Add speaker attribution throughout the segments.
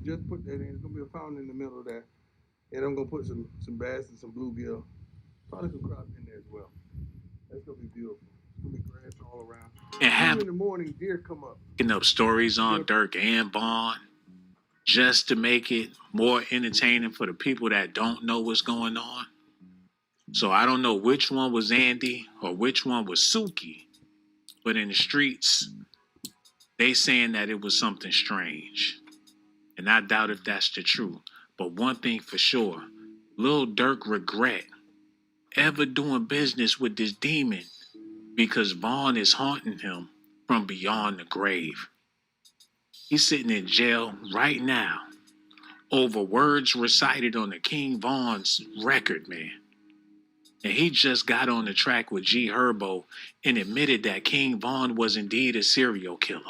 Speaker 1: just put that in. It's gonna be a fountain in the middle of that, and I'm gonna put some bass and some bluegill, probably some crop in there as well. That's gonna be beautiful. It's gonna be grass all around.
Speaker 2: And
Speaker 1: Even
Speaker 2: have
Speaker 1: in the morning, deer come up.
Speaker 2: up stories on
Speaker 1: Deer.
Speaker 2: Durk and Vaughn just to make it more entertaining for the people that don't know what's going on. So I don't know which one was Andy or which one was Suki, but in the streets, they saying that it was something strange. And I doubt if that's the truth. But one thing for sure, Lil Durk regret ever doing business with this demon because Vaughn is haunting him from beyond the grave. He's sitting in jail right now over words recited on the King Vaughn's record, man. And he just got on the track with G Herbo and admitted that King Vaughn was indeed a serial killer.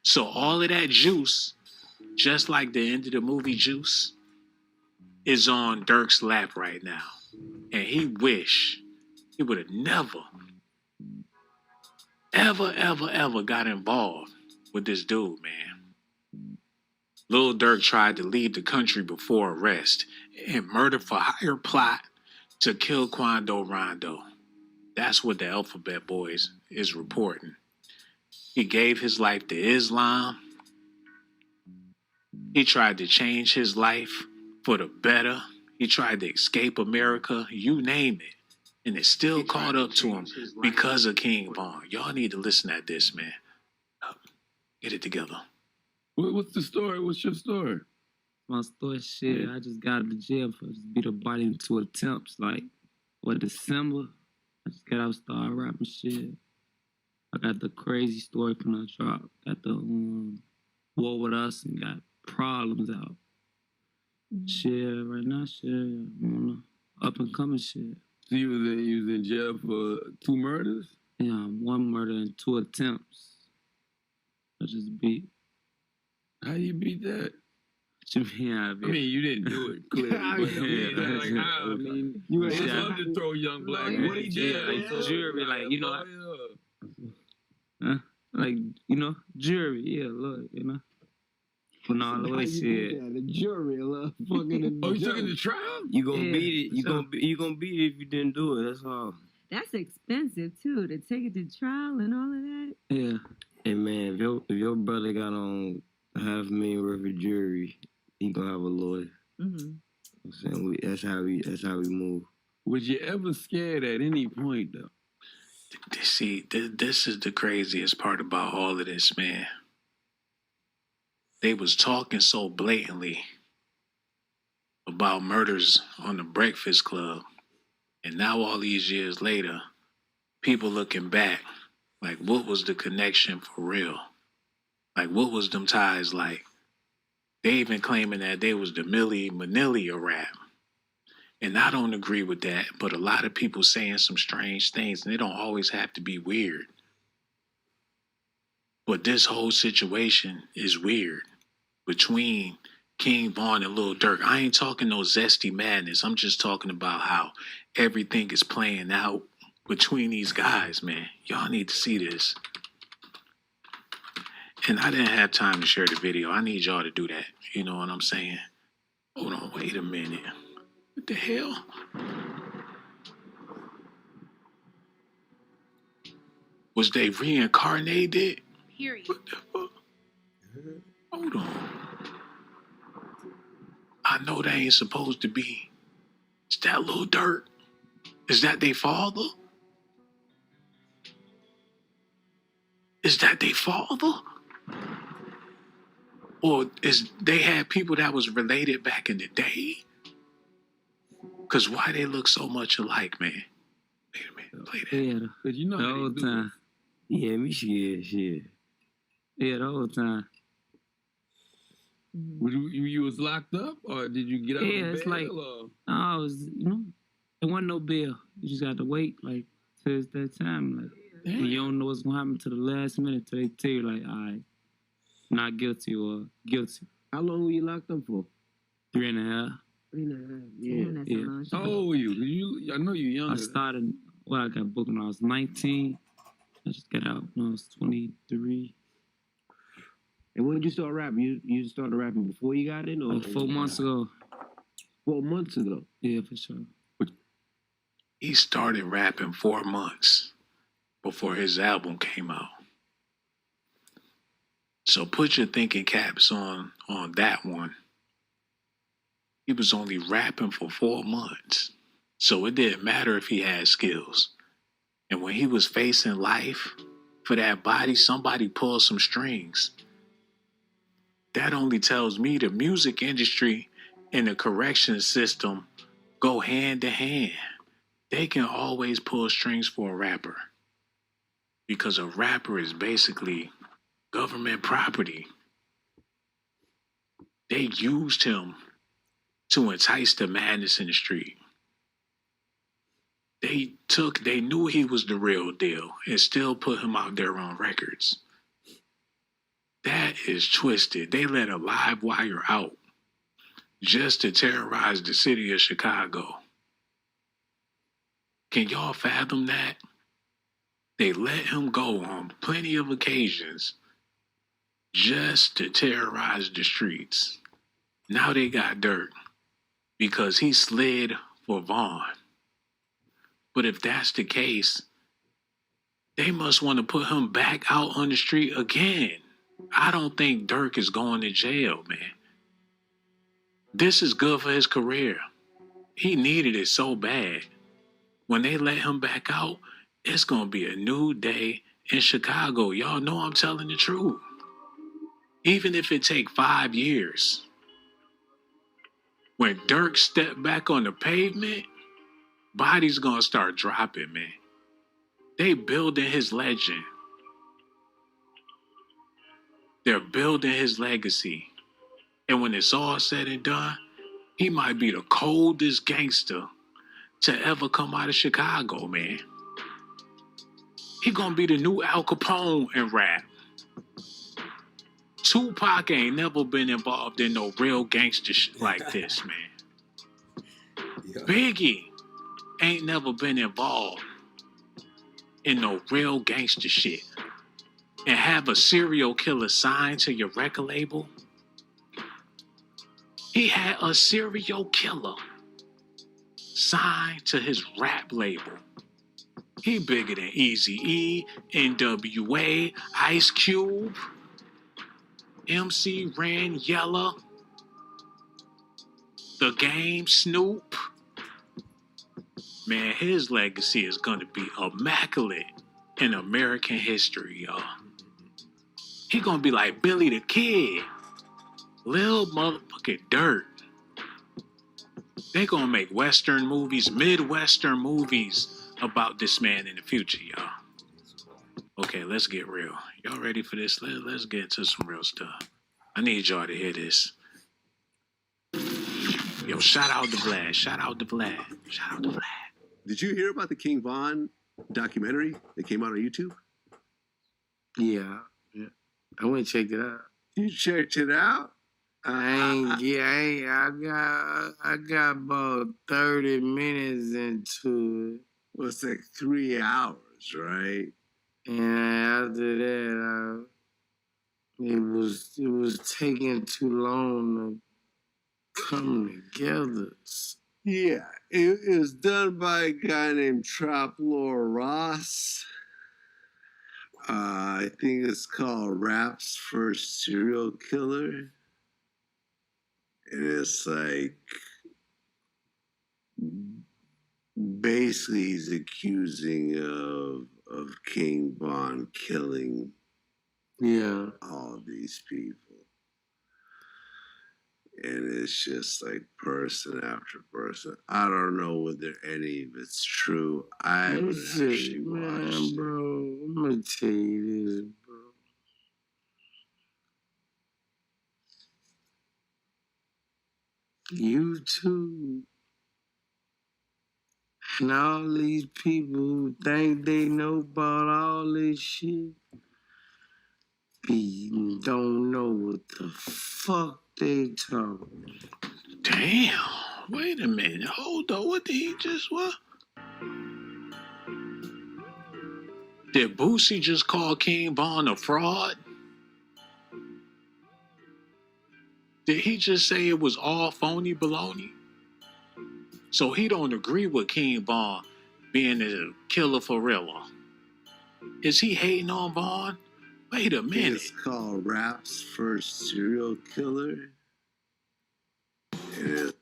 Speaker 2: So all of that juice, just like the end of the movie Juice, is on Durk's lap right now. And he wish he would have never, ever got involved with this dude, man. Lil Durk tried to leave the country before arrest and murder for hire plot to kill Quando Rondo. That's what the Alphabet Boys is reporting. He gave his life to Islam. He tried to change his life for the better. He tried to escape America, you name it. And it still caught up to him because of King Vaughn. Y'all need to listen at this, man. Get it together.
Speaker 3: What's the story? What's your story?
Speaker 4: My story, shit, I just got out of jail for just beat a body in 2 attempts. Like, December? I just got out, started rapping shit. I got the crazy story from the drop. Got the War With Us and got Problems out. Shit, right now, shit, up and coming shit.
Speaker 3: So you was in jail for 2 murders?
Speaker 4: Yeah, 1 murder and 2 attempts. I just beat.
Speaker 3: How you beat that?
Speaker 4: Yeah,
Speaker 3: I mean, you didn't do it clearly. You would love to throw young black man in jail.
Speaker 4: Like jury, like, like, jury, yeah, look, Putting all the way shit.
Speaker 5: The jury, fucking.
Speaker 3: Oh, you took it to trial?
Speaker 5: You gonna beat it. You gonna beat it if you didn't do it. That's all.
Speaker 6: That's expensive too to take it to trial and all of that.
Speaker 4: Yeah.
Speaker 5: Hey man, if your brother got on $500,000 worth of jury, he gonna have a lawyer.
Speaker 6: Mm-hmm.
Speaker 5: I'm saying that's how we move.
Speaker 3: Was you ever scared at any point though?
Speaker 2: See, this is the craziest part about all of this, man. They was talking so blatantly about murders on the Breakfast Club. And now all these years later, people looking back, like what was the connection for real? Like what was them ties like? They even claiming that they was the Milli Vanilli of rap. And I don't agree with that, but a lot of people saying some strange things, and they don't always have to be weird. But this whole situation is weird between King Vaughn and Lil Durk. I ain't talking no zesty madness. I'm just talking about how everything is playing out between these guys, man. Y'all need to see this. And I didn't have time to share the video. I need y'all to do that. You know what I'm saying? Hold on, wait a minute. What the hell? Was they reincarnated?
Speaker 6: Period.
Speaker 2: What the fuck? Hold on. I know they ain't supposed to be. Is that Lil Durk? Is that their father? Is that their father? Or is they had people that was related back in the day? Cause why they look so much alike, man? Wait a minute, play that.
Speaker 4: Yeah,
Speaker 3: Cause you know
Speaker 4: the
Speaker 3: how
Speaker 4: whole
Speaker 3: they do
Speaker 4: time.
Speaker 5: Yeah, me shit.
Speaker 4: Yeah, the whole time.
Speaker 3: You was locked up, or did you get out
Speaker 4: Yeah,
Speaker 3: of
Speaker 4: it's
Speaker 3: bail?
Speaker 4: like,
Speaker 3: Or?
Speaker 4: I was, there wasn't no bail. You just got to wait, like, till it's that time. Like, when you don't know what's going to happen to the last minute till they tell you, like, all right, not guilty or guilty.
Speaker 5: How long were you locked up for?
Speaker 4: 3.5.
Speaker 5: 3.5.
Speaker 6: Damn, that's a
Speaker 4: Yeah.
Speaker 6: long
Speaker 3: How
Speaker 6: time.
Speaker 3: old were you? I know you're younger.
Speaker 4: I started, I got booked when I was 19. I just got out when I was 23.
Speaker 5: And when did you start rapping? You started rapping before you got in, or
Speaker 4: Like 4 months ago.
Speaker 5: 4 months ago?
Speaker 4: Yeah, for sure.
Speaker 2: He started rapping 4 months before his album came out. So put your thinking caps on that one. He was only rapping for 4 months. So it didn't matter if he had skills. And when he was facing life for that body, somebody pulled some strings. That only tells me the music industry and the correction system go hand to hand. They can always pull strings for a rapper because a rapper is basically government property. They used him to entice the madness in the street. They knew he was the real deal and still put him out there on records. That is twisted. They let a live wire out just to terrorize the city of Chicago. Can y'all fathom that? They let him go on plenty of occasions just to terrorize the streets. Now they got Durk because he slid for Vaughn. But if that's the case, they must want to put him back out on the street again. I don't think Durk is going to jail, man. This is good for his career. He needed it so bad. When they let him back out, it's going to be a new day in Chicago. Y'all know I'm telling the truth. Even if it take 5 years. When Durk stepped back on the pavement, bodies going to start dropping, man. They building his legend. They're building his legacy. And when it's all said and done, he might be the coldest gangster to ever come out of Chicago, man. He gonna be the new Al Capone in rap. Tupac ain't never been involved in no real gangster shit like this, man.
Speaker 7: Yeah.
Speaker 2: Biggie ain't never been involved in no real gangster shit. And have a serial killer signed to your record label. He had a serial killer signed to his rap label. He bigger than Eazy-E, NWA, Ice Cube, MC Ren Yella, The Game, Snoop. Man, his legacy is gonna be immaculate in American history, y'all. He gonna be like Billy the Kid, Lil motherfucking Durk. They gonna make Western movies, Midwestern movies about this man in the future, y'all. Okay, let's get real. Y'all ready for this? Let's get into some real stuff. I need y'all to hear this. Yo, shout out to Vlad. Shout out to Vlad. Shout out to Vlad.
Speaker 7: Did you hear about the King Von documentary that came out on YouTube?
Speaker 5: Yeah. I went and checked it out.
Speaker 7: You checked it out?
Speaker 5: I got about 30 minutes into it.
Speaker 7: Well, it's like 3 hours, right?
Speaker 5: And after that, it was taking too long to come together.
Speaker 7: Yeah, it was done by a guy named Traplor Ross. I think it's called Rap's First Serial Killer. And it's like, basically he's accusing of King Von killing all these people. And it's just like person after person. I don't know whether any of it's true. I haven't actually watched it.
Speaker 5: Bro, I'm gonna tell you this, bro. YouTube and all these people who think they know about all this shit don't know what the fuck they talking about.
Speaker 2: Damn. Wait a minute. Hold on. What did he just what? Did Boosie just call King Von a fraud? Did he just say it was all phony baloney? So he don't agree with King Von being a killer for real. Is he hating on Von? Wait a minute.
Speaker 7: It's called Rap's First Serial Killer. It is.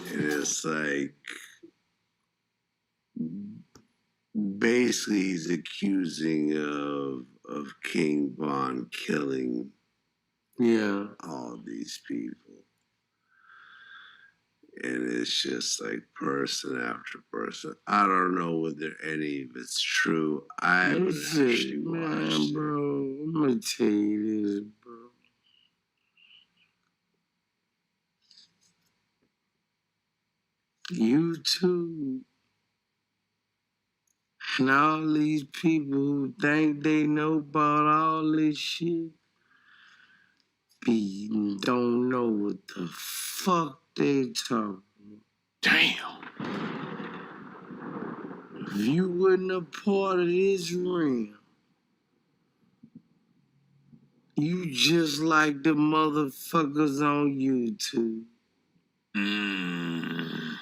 Speaker 7: It is like basically he's accusing of King Von killing all these people. And it's just like person after person. I don't know whether any of it's true. I haven't actually watched
Speaker 5: bro. I'm gonna tell you this, bro. YouTube and all these people who think they know about all this shit don't know what the fuck they talking about.
Speaker 2: Damn.
Speaker 5: If you wasn't a part of this realm, you just like the motherfuckers on YouTube.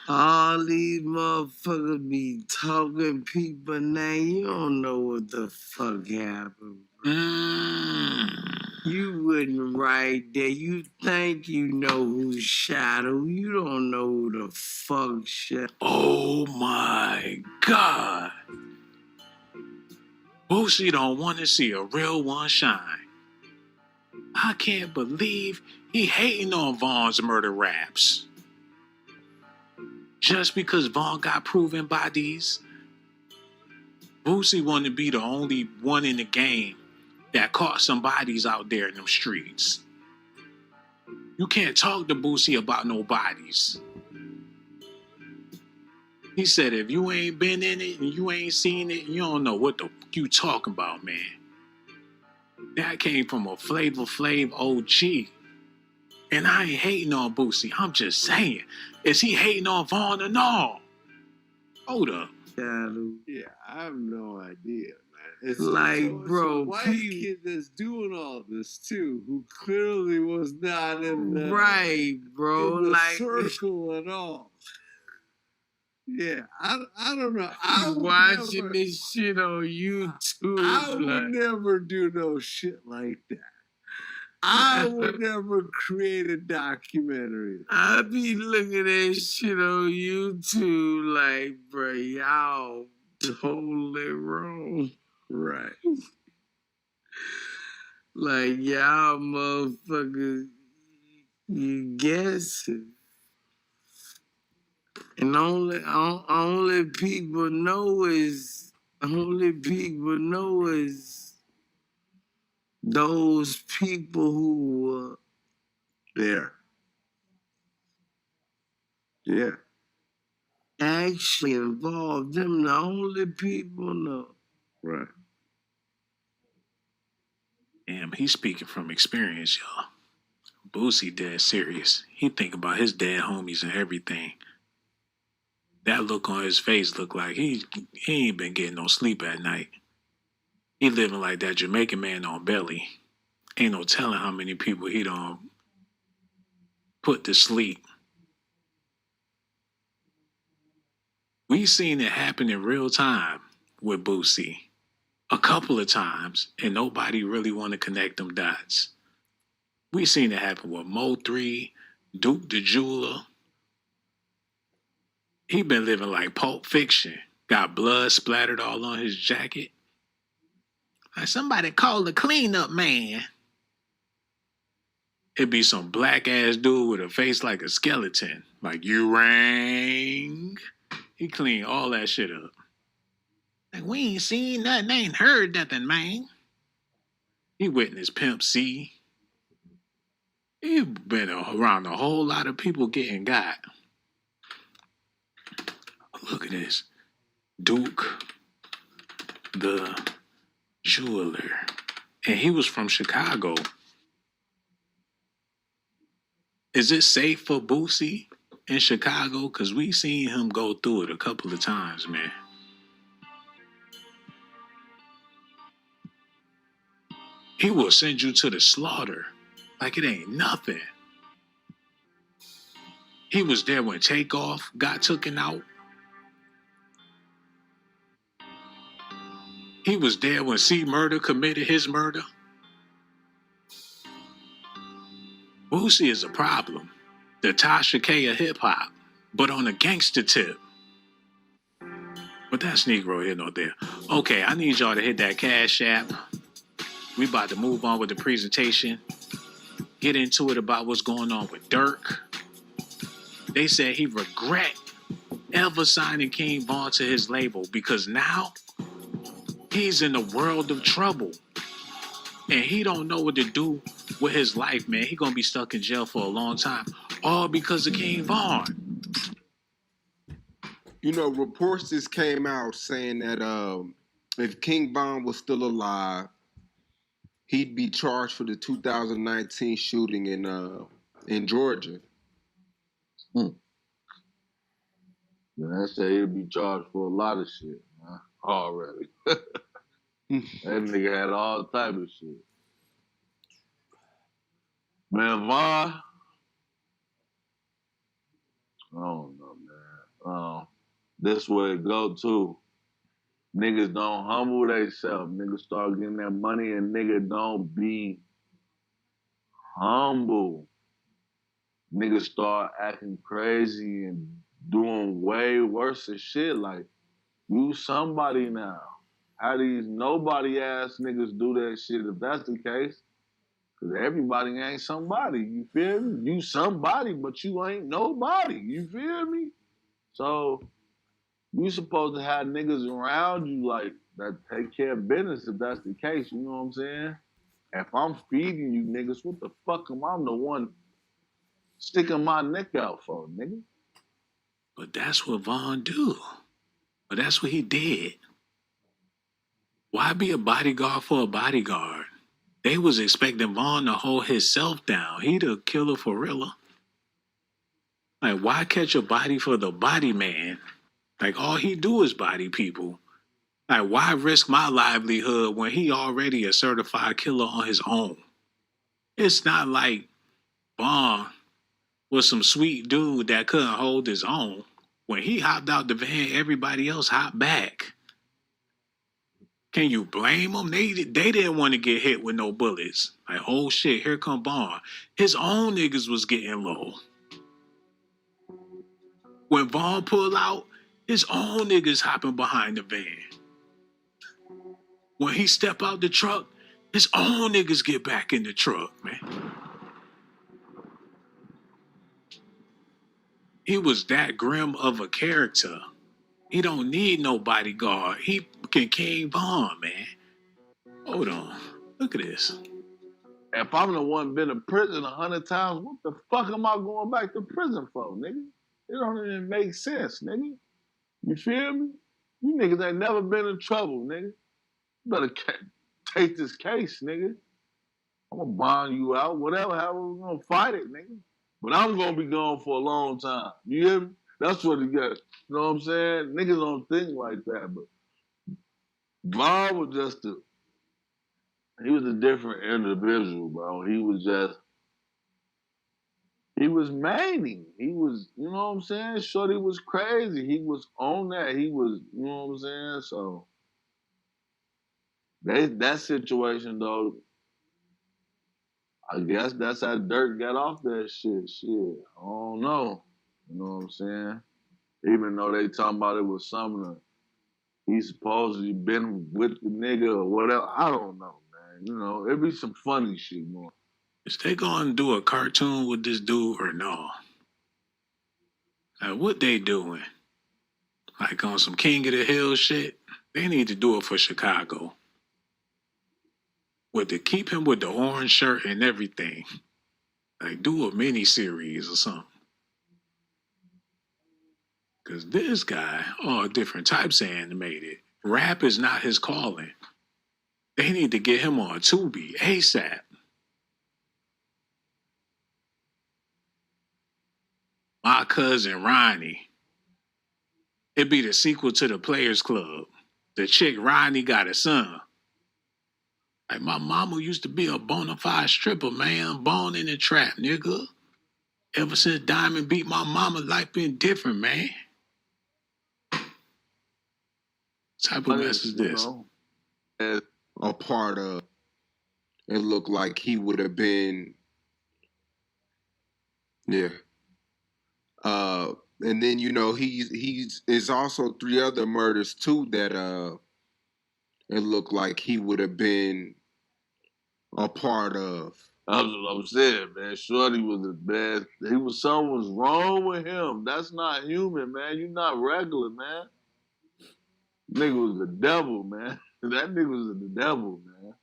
Speaker 5: All these motherfuckers be talking people name. You don't know what the fuck happened. You wouldn't right there. You think you know who shot who. You don't know who the fuck shot.
Speaker 2: Oh my God. Boosie don't want to see a real one shine. I can't believe he hating on Von's murder raps. Just because Von got proven bodies, Boosie wanted to be the only one in the game that caught some bodies out there in them streets. You can't talk to Boosie about no bodies. He said if you ain't been in it and you ain't seen it, you don't know what the you talking about, man. That came from a Flavor Flav OG. And I ain't hating on Boosie. I'm just saying, is he hating on Von or no? Hold up.
Speaker 7: Yeah, I have no idea, man. It's
Speaker 5: like, bro,
Speaker 7: it's a white kid that's doing all this too, who clearly was not in the
Speaker 5: right, bro,
Speaker 7: in the
Speaker 5: like
Speaker 7: circle at all. Yeah, I don't know. I would
Speaker 5: watching
Speaker 7: never,
Speaker 5: this shit on YouTube.
Speaker 7: I would never do no shit like that. I would never create a documentary.
Speaker 5: I be looking at that shit on YouTube like, bro, y'all totally wrong.
Speaker 7: Right.
Speaker 5: Like, y'all motherfuckers, you guessing. And only people know is those people who were
Speaker 7: There. Yeah.
Speaker 5: actually involved. Them the only people know.
Speaker 7: Right.
Speaker 2: Damn, he's speaking from experience, y'all. Boosie dead serious. He think about his dead homies and everything. That look on his face look like he ain't been getting no sleep at night. He living like that Jamaican man on belly. Ain't no telling how many people he done put to sleep. We seen it happen in real time with Boosie a couple of times, and nobody really want to connect them dots. We seen it happen with Mo 3, Duke the Jeweler. He been living like Pulp Fiction. Got blood splattered all on his jacket. Like somebody call the cleanup man. It'd be some black ass dude with a face like a skeleton. Like, you rang. He cleaned all that shit up. Like, we ain't seen nothing, ain't heard nothing, man. He witnessed Pimp C. He been around a whole lot of people getting got. Look at this. Duke the Jeweler. And he was from Chicago. Is it safe for Boosie in Chicago? Because we seen him go through it a couple of times, man. He will send you to the slaughter like it ain't nothing. He was there when Takeoff got taken out. He was there when C Murder committed his murder. Boosie is a problem. The Tasha K of hip hop, but on a gangster tip. But that's Negro here, no there. Okay, I need y'all to hit that Cash App. We about to move on with the presentation. Get into it about what's going on with Durk. They said he regret ever signing King Von to his label because now he's in a world of trouble. And he don't know what to do with his life, man. He gonna be stuck in jail for a long time. All because of King Von.
Speaker 8: You know, reports just came out saying that if King Von was still alive, he'd be charged for the 2019 shooting in Georgia.
Speaker 5: Yeah, they say he'll be charged for a lot of shit, man. Already. That nigga had all type of shit. Man, Von, I don't know, man. This way it go too. Niggas don't humble themselves. Niggas start getting that money and nigga don't be humble. Niggas start acting crazy and doing way worse than shit. Like, you somebody now. How these nobody ass niggas do that shit if that's the case? Because everybody ain't somebody. You feel me? You somebody, but you ain't nobody. You feel me? So you supposed to have niggas around you like that take care of business if that's the case. You know what I'm saying? If I'm feeding you niggas, what the fuck am I the one sticking my neck out for, nigga?
Speaker 2: But that's what Von do. But that's what he did. Why be a bodyguard for a bodyguard? They was expecting Von to hold himself down. He the killer for real. Like, why catch a body for the body man? Like, all he do is body people. Like, why risk my livelihood when he already a certified killer on his own? It's not like Von was some sweet dude that couldn't hold his own. When he hopped out the van, everybody else hopped back. Can you blame them? They didn't want to get hit with no bullets. Like, oh shit, here come Vaughn. His own niggas was getting low. When Vaughn pulled out, his own niggas hopping behind the van. When he step out the truck, his own niggas get back in the truck, man. He was that grim of a character. He don't need no bodyguard. He can King Vaughn, man. Hold on. Look at this.
Speaker 5: If I'm the one been to prison 100 times, what the fuck am I going back to prison for, nigga? It don't even make sense, nigga. You feel me? You niggas ain't never been in trouble, nigga. You better take this case, nigga. I'm gonna bond you out, whatever, however we're gonna fight it, nigga. But I'm gonna be gone for a long time. You hear me? That's what it got. You know what I'm saying? Niggas don't think like that, but Von was he was a different individual, bro. He was manic. He was, you know what I'm saying? Shorty was crazy. He was on that. He was, you know what I'm saying? So that situation though, I guess that's how Durk got off that shit. Shit. I don't know. You know what I'm saying? Even though they talking about it was something he supposedly been with the nigga or whatever. I don't know, man. You know, it be some funny shit going.
Speaker 2: Is they gonna do a cartoon with this dude or no? Like, what they doing? Like on some King of the Hill shit? They need to do it for Chicago. Keep him with the orange shirt and everything. Like, do a mini series or something. Cause this guy, all different types of animated. Rap is not his calling. They need to get him on Tubi ASAP. My Cousin Ronnie. It'd be the sequel to the Players Club. The chick Ronnie got a son. Like, my mama used to be a bona fide stripper, man. Born in the trap, nigga. Ever since Diamond beat my mama, life been different, man. What type of mess is this?
Speaker 8: A part of it looked like he would have been, yeah. And then he's also 3 other murders too that it looked like he would have been a part of.
Speaker 5: That's what I'm saying, man. Shorty was the best. Something was wrong with him. That's not human, man. You're not regular, man. Nigga was the devil, man. That nigga was the devil, man.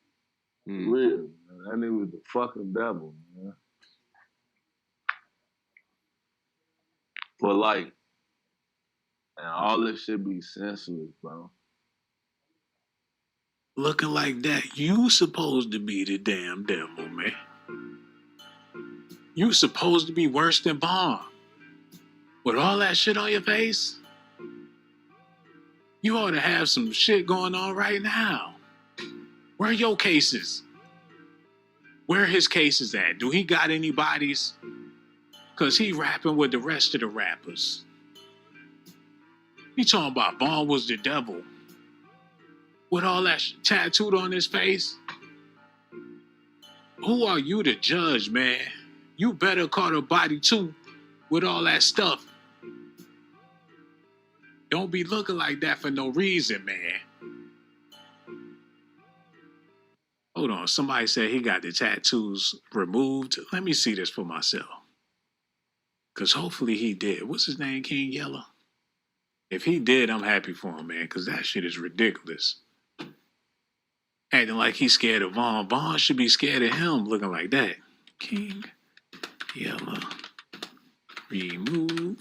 Speaker 5: Real, man. That nigga was the fucking devil, man. But like, man, all this shit be senseless, bro.
Speaker 2: Looking like that, you supposed to be the damn devil, man. You supposed to be worse than Bond. With all that shit on your face, you ought to have some shit going on right now. Where are your cases? Where are his cases at? Do he got any bodies? Because he rapping with the rest of the rappers. He talking about Bond was the devil. With all that tattooed on his face? Who are you to judge, man? You better caught a body too with all that stuff. Don't be looking like that for no reason, man. Hold on, somebody said he got the tattoos removed. Let me see this for myself. Because hopefully he did. What's his name, King Yellow? If he did, I'm happy for him, man, because that shit is ridiculous. Acting like he's scared of Vaughn. Vaughn should be scared of him looking like that. King Yellow. Remove.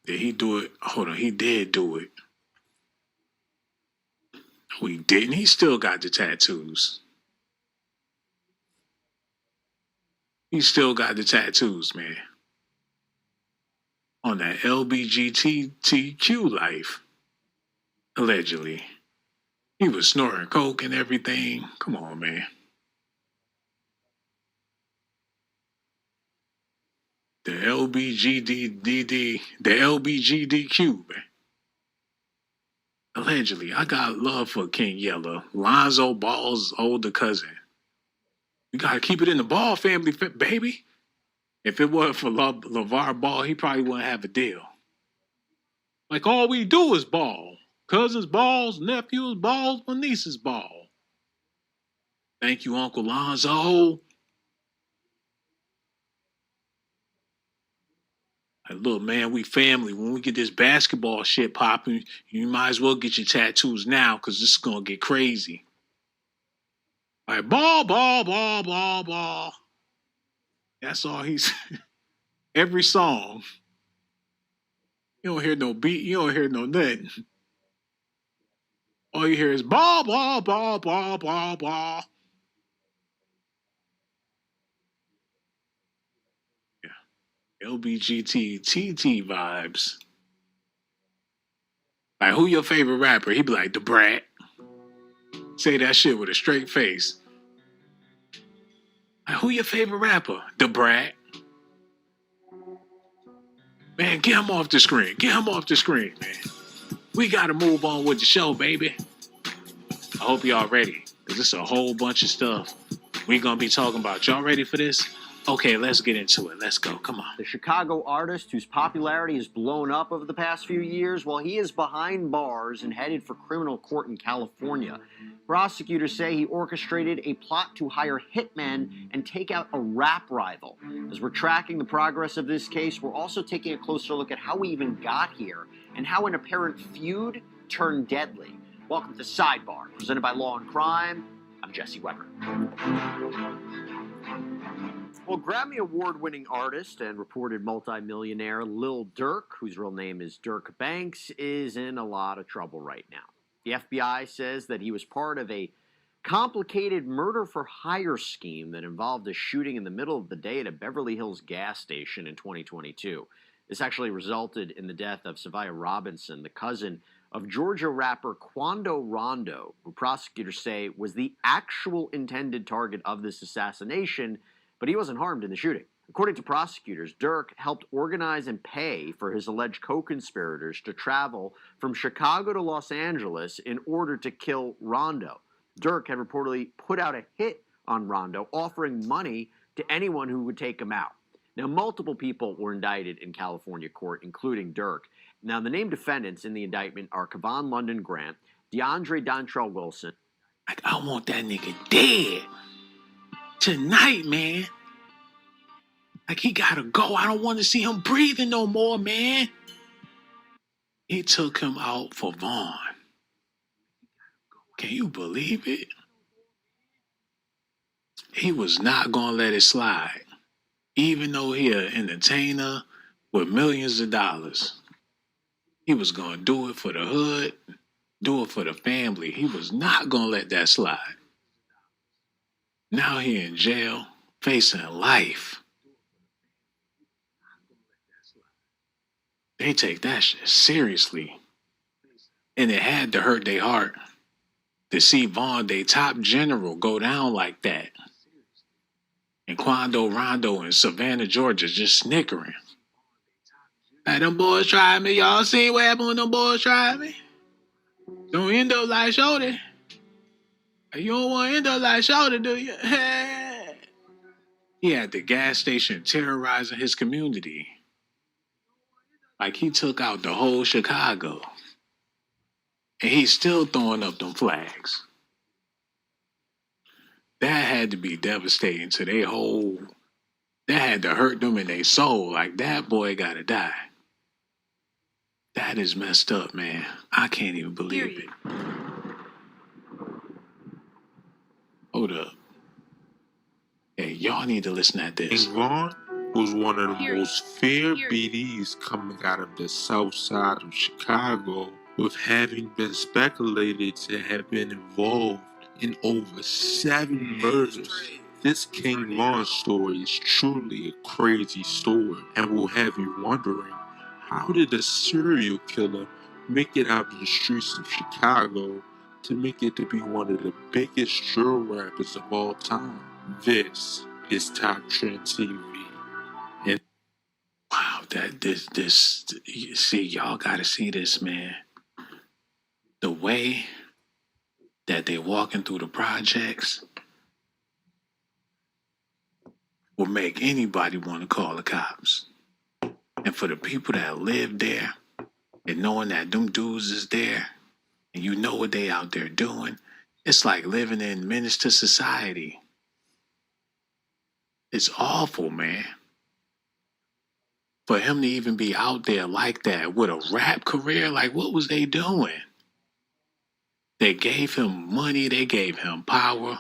Speaker 2: Did he do it? Hold on, he did do it. No, he didn't. He still got the tattoos. He still got the tattoos, man. On that LBGTQ life. Allegedly. He was snorting coke and everything. Come on, man. The LBGDQ, man. Allegedly. I got love for King Yellow. Lonzo Ball's older cousin. We gotta keep it in the Ball family, baby. If it wasn't for LeVar Ball, he probably wouldn't have a deal. Like, all we do is ball. Cousins balls, nephews balls, my nieces ball. Thank you, Uncle Lonzo. Like, look, man, we family. When we get this basketball shit popping, you might as well get your tattoos now, because this is going to get crazy. Like, ball, ball, ball, ball, ball. That's all he's... Every song. You don't hear no beat. You don't hear no nothing. All you hear is ball, ball, ball, ball, ball, ball. Yeah. LBGT vibes. Like, who your favorite rapper? He be like, the Brat. Say that shit with a straight face. Like, who your favorite rapper? The Brat. Man, get him off the screen. Get him off the screen, man. We got to move on with the show, baby. I hope y'all ready, because it's a whole bunch of stuff we going to be talking about. Y'all ready for this? Okay, let's get into it. Let's go. Come on.
Speaker 9: The Chicago artist, whose popularity has blown up over the past few years, well, he is behind bars and headed for criminal court in California. Prosecutors say he orchestrated a plot to hire hitmen and take out a rap rival. As we're tracking the progress of this case, we're also taking a closer look at how we even got here and how an apparent feud turned deadly. Welcome to Sidebar, presented by Law and Crime. I'm Jesse Weber. Well, Grammy Award-winning artist and reported multimillionaire Lil Durk, whose real name is Durk Banks, is in a lot of trouble right now. The FBI says that he was part of a complicated murder-for-hire scheme that involved a shooting in the middle of the day at a Beverly Hills gas station in 2022. This actually resulted in the death of Savia Robinson, the cousin of Georgia rapper Quando Rondo, who prosecutors say was the actual intended target of this assassination, but he wasn't harmed in the shooting. According to prosecutors, Durk helped organize and pay for his alleged co-conspirators to travel from Chicago to Los Angeles in order to kill Rondo. Durk had reportedly put out a hit on Rondo, offering money to anyone who would take him out. Now, multiple people were indicted in California court, including Durk. Now, the named defendants in the indictment are Kevon London Grant, DeAndre Dontrell Wilson.
Speaker 2: Like, I want that nigga dead. Tonight, man. Like, he gotta go. I don't want to see him breathing no more, man. He took him out for Vaughn. Can you believe it? He was not gonna let it slide. Even though he an entertainer with millions of dollars. He was gonna do it for the hood, do it for the family. He was not gonna let that slide. Now he in jail, facing life. They take that shit seriously. And it had to hurt their heart to see Vaughn, their top general, go down like that. And Quando Rondo in Savannah, Georgia, just snickering. Hey, them boys tried me. Y'all seen what happened when them boys tried me? Don't end up like Shorty. You don't want to end up like Shorty, do you? He at the gas station terrorizing his community. Like he took out the whole Chicago. And he's still throwing up them flags. That had to be devastating to their whole... That had to hurt them in their soul. Like, that boy gotta die. That is messed up, man. I can't even believe it. Hold up. Hey, y'all need to listen at this.
Speaker 10: King Vaughn was one of the most feared BDs coming out of the south side of Chicago, with having been speculated to have been involved in over 7 murders. This King Vaughn story is truly a crazy story and will have you wondering, how did a serial killer make it out of the streets of Chicago to make it to be one of the biggest drill rappers of all time? This is Top Trend TV. And
Speaker 2: Wow, you see, y'all gotta see this, man. The way that they walking through the projects will make anybody want to call the cops. And for the people that live there and knowing that them dudes is there and you know what they out there doing, it's like living in menace to society. It's awful, man. For him to even be out there like that with a rap career, like what was they doing? They gave him money, they gave him power.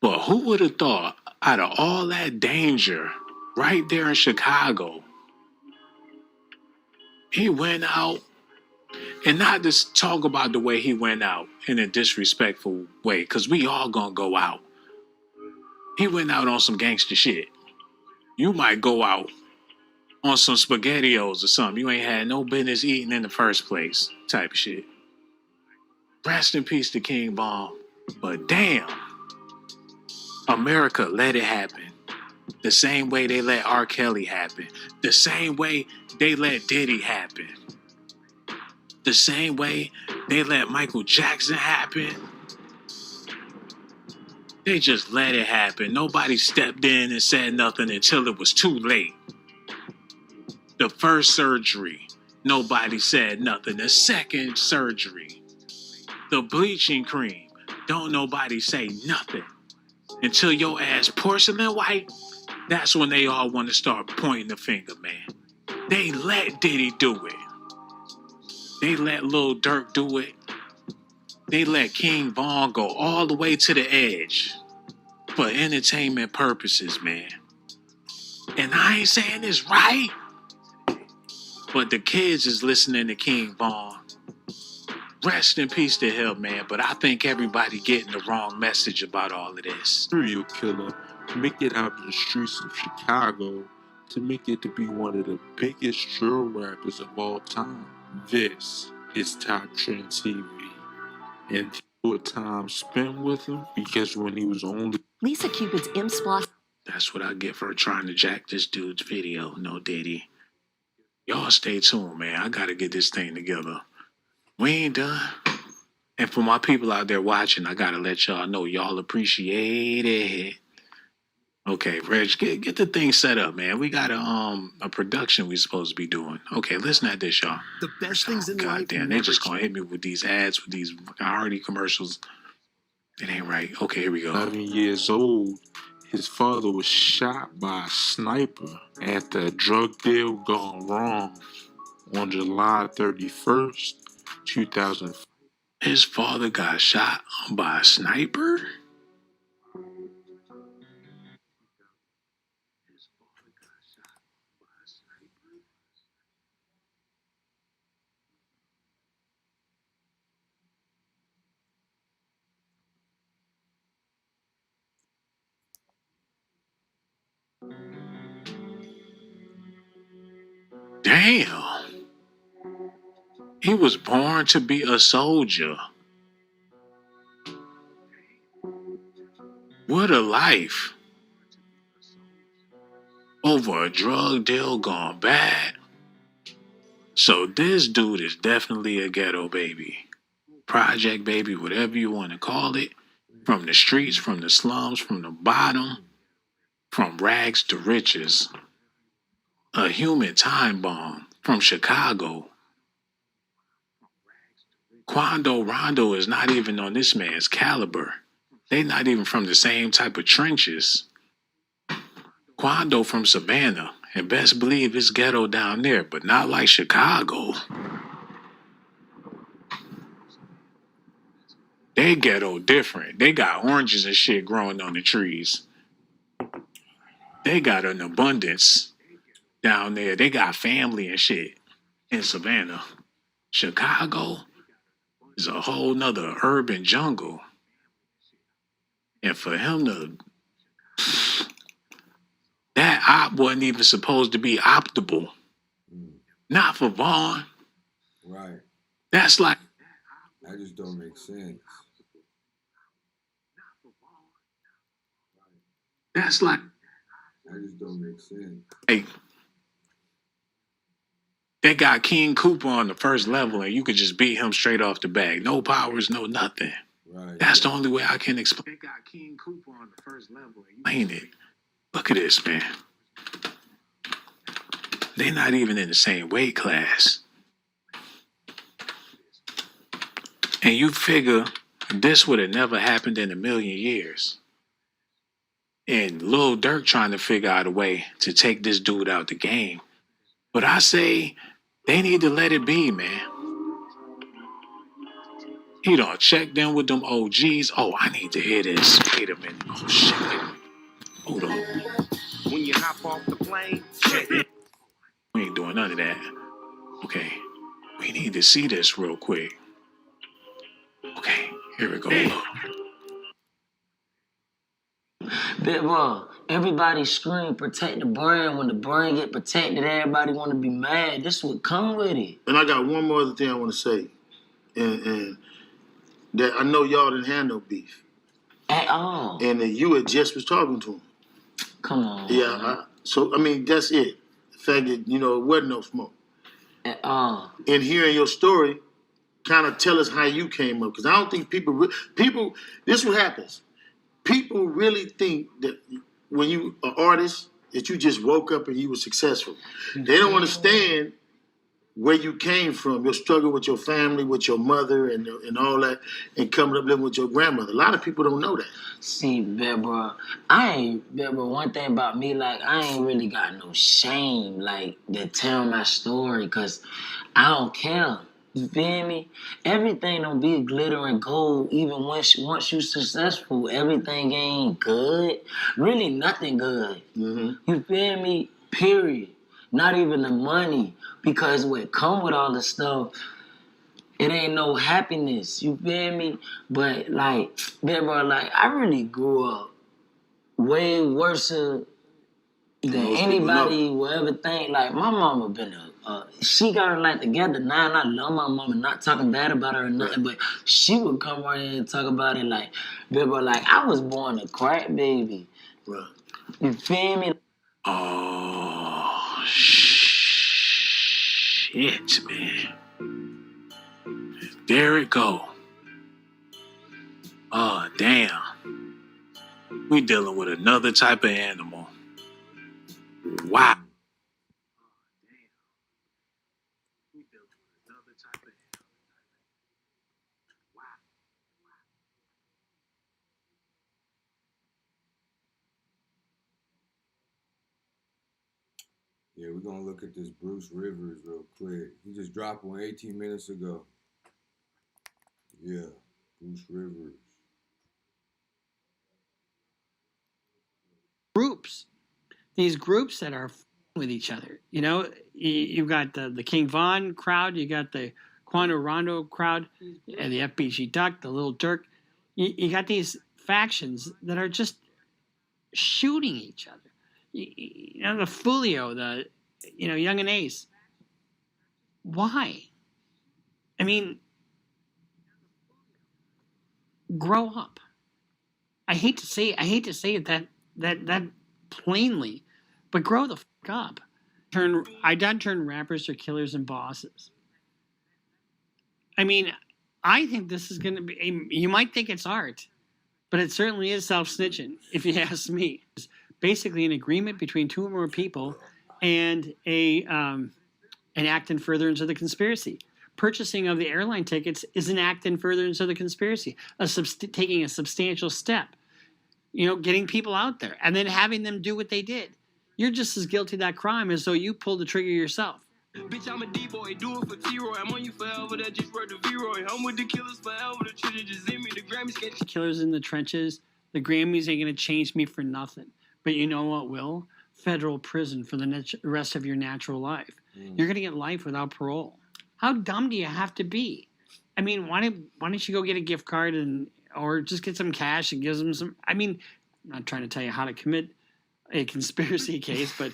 Speaker 2: But who would have thought, out of all that danger, right there in Chicago, he went out, and not just talk about the way he went out in a disrespectful way, because we all gonna go out. He went out on some gangster shit. You might go out on some SpaghettiOs or something you ain't had no business eating in the first place, type of shit. Rest in peace to King Von. But damn, America let it happen. The same way they let R. Kelly happen. The same way they let Diddy happen. The same way they let Michael Jackson happen. They just let it happen. Nobody stepped in and said nothing until it was too late. The first surgery, nobody said nothing. The second surgery, the bleaching cream, don't nobody say nothing. Until your ass porcelain white, that's when they all want to start pointing the finger, man. They let Diddy do it. They let Lil Durk do it. They let King Von go all the way to the edge for entertainment purposes, man. And I ain't saying this right, but the kids is listening to King Von. Rest in peace to him, man. But I think everybody getting the wrong message about all of this.
Speaker 10: Serial killer make it out in the streets of Chicago to make it to be one of the biggest drill rappers of all time. This is Top Trend TV. And what time spent with him because when he was only
Speaker 11: Lisa Cupid's M-Splosh.
Speaker 2: That's what I get for trying to jack this dude's video. No Diddy. Y'all stay tuned, man. I gotta get this thing together. We ain't done. And for my people out there watching, I gotta let y'all know y'all appreciate it. Okay, Reg, get the thing set up, man. We got a production we supposed to be doing. Okay, listen at this, y'all.
Speaker 11: The best things in life.
Speaker 2: Goddamn, they just gonna hit me with these ads, with these already commercials. It ain't right. Okay, here we go.
Speaker 10: 11 years old, his father was shot by a sniper after a drug deal gone wrong on July 31st, 2005.
Speaker 2: His father got shot by a sniper? Damn. He was born to be a soldier. What a life. Over a drug deal gone bad. So this dude is definitely a ghetto baby. Project baby, whatever you want to call it. From the streets, from the slums, from the bottom. From rags to riches. A human time bomb from Chicago. Quando Rondo is not even on this man's caliber. They not even from the same type of trenches. Quando from Savannah, and best believe it's ghetto down there, but not like Chicago. They ghetto different. They got oranges and shit growing on the trees. They got an abundance down there. They got family and shit in Savannah. Chicago is a whole nother urban jungle. And for him to... That op wasn't even supposed to be optimal. Not for Vaughn.
Speaker 12: Right.
Speaker 2: That's like...
Speaker 12: That just don't make sense.
Speaker 2: That's like...
Speaker 12: That just don't make sense.
Speaker 2: Hey, they got King Cooper on the first level and you could just beat him straight off the bag. No powers, no nothing.
Speaker 12: Right.
Speaker 2: That's the only way I can explain. They got King Cooper on the first level and you explain it. Look at this, man. They're not even in the same weight class. And you figure this would have never happened in a million years. And Lil Durk trying to figure out a way to take this dude out the game. But I say they need to let it be, man. He done checked in with them OGs. Oh, I need to hear this. Wait a minute. Oh, shit. Hold on.
Speaker 13: When you hop off the plane,
Speaker 2: We ain't doing none of that. Okay. We need to see this real quick. Okay. Here we go.
Speaker 14: Big bro, everybody scream protect the brand. When the brand get protected, everybody want to be mad. This would come with it.
Speaker 13: and I got one more other thing I want to say, and that I know y'all didn't have no beef,
Speaker 14: At all.
Speaker 13: and that you had just was talking to him.
Speaker 14: Come on.
Speaker 13: Yeah, so I mean that's it. The fact that it wasn't no smoke.
Speaker 14: At all.
Speaker 13: And hearing your story, kind of tell us how you came up, because I don't think people. This is what happens. People really think that when you are artist that you just woke up and you were successful. They don't understand where you came from, your struggle with your family, with your mother, and all that, and coming up living with your grandmother. A lot of people don't know that.
Speaker 14: See, big bro, one thing about me, like, I ain't really got no shame, like, to tell my story, because I don't care. You feel me? Everything don't be glitter and gold. Even once you successful, everything ain't good. Really, nothing good. You feel me? Period. Not even the money, because what come with all the stuff, it ain't no happiness. You feel me? But like, bro, like I really grew up way worse than anybody will ever think. Like my mama been she got her life together now, and I love my mama, not talking bad about her or nothing, but she would come right in and talk about it like, bro, like I was born a crack baby. Bro. You feel me?
Speaker 2: Oh, shit, man. There it go. Oh, damn. We dealing with another type of animal. Wow.
Speaker 12: Yeah, we're gonna look at this Bruce Rivers real quick. He just dropped one 18 minutes ago. Yeah, Bruce Rivers.
Speaker 15: Groups, these groups that are with each other. You know, you've got the King Von crowd, you got the Quando Rondo crowd, and the FBG Duck, the Little Durk. You got these factions that are just shooting each other. You know, the Fulio, the Young and Ace. Why? I mean, grow up. I hate to say it that plainly, but grow the fuck up. I done turn rappers to killers and bosses. I mean, I think this is going to be. You might think it's art, but it certainly is self-snitching, if you ask me. It's basically an agreement between two or more people, and an act in furtherance of the conspiracy. Purchasing of the airline tickets is an act in furtherance of the conspiracy, taking a substantial step. You know, getting people out there and then having them do what they did. You're just as guilty of that crime as though you pulled the trigger yourself.
Speaker 16: Bitch, I'm a D-boy, do it for T-Roy. I'm on you forever, that just wrote the V-Roy. I'm with the killers forever, the treasure just in me, the Grammys can't...
Speaker 15: Killers in the trenches, the Grammys ain't going to change me for nothing. But you know what will? Federal prison for the rest of your natural life. You're going to get life without parole. How dumb do you have to be? I mean, why don't you go get a gift card or just get some cash and give them some... I mean, I'm not trying to tell you how to commit a conspiracy case, but...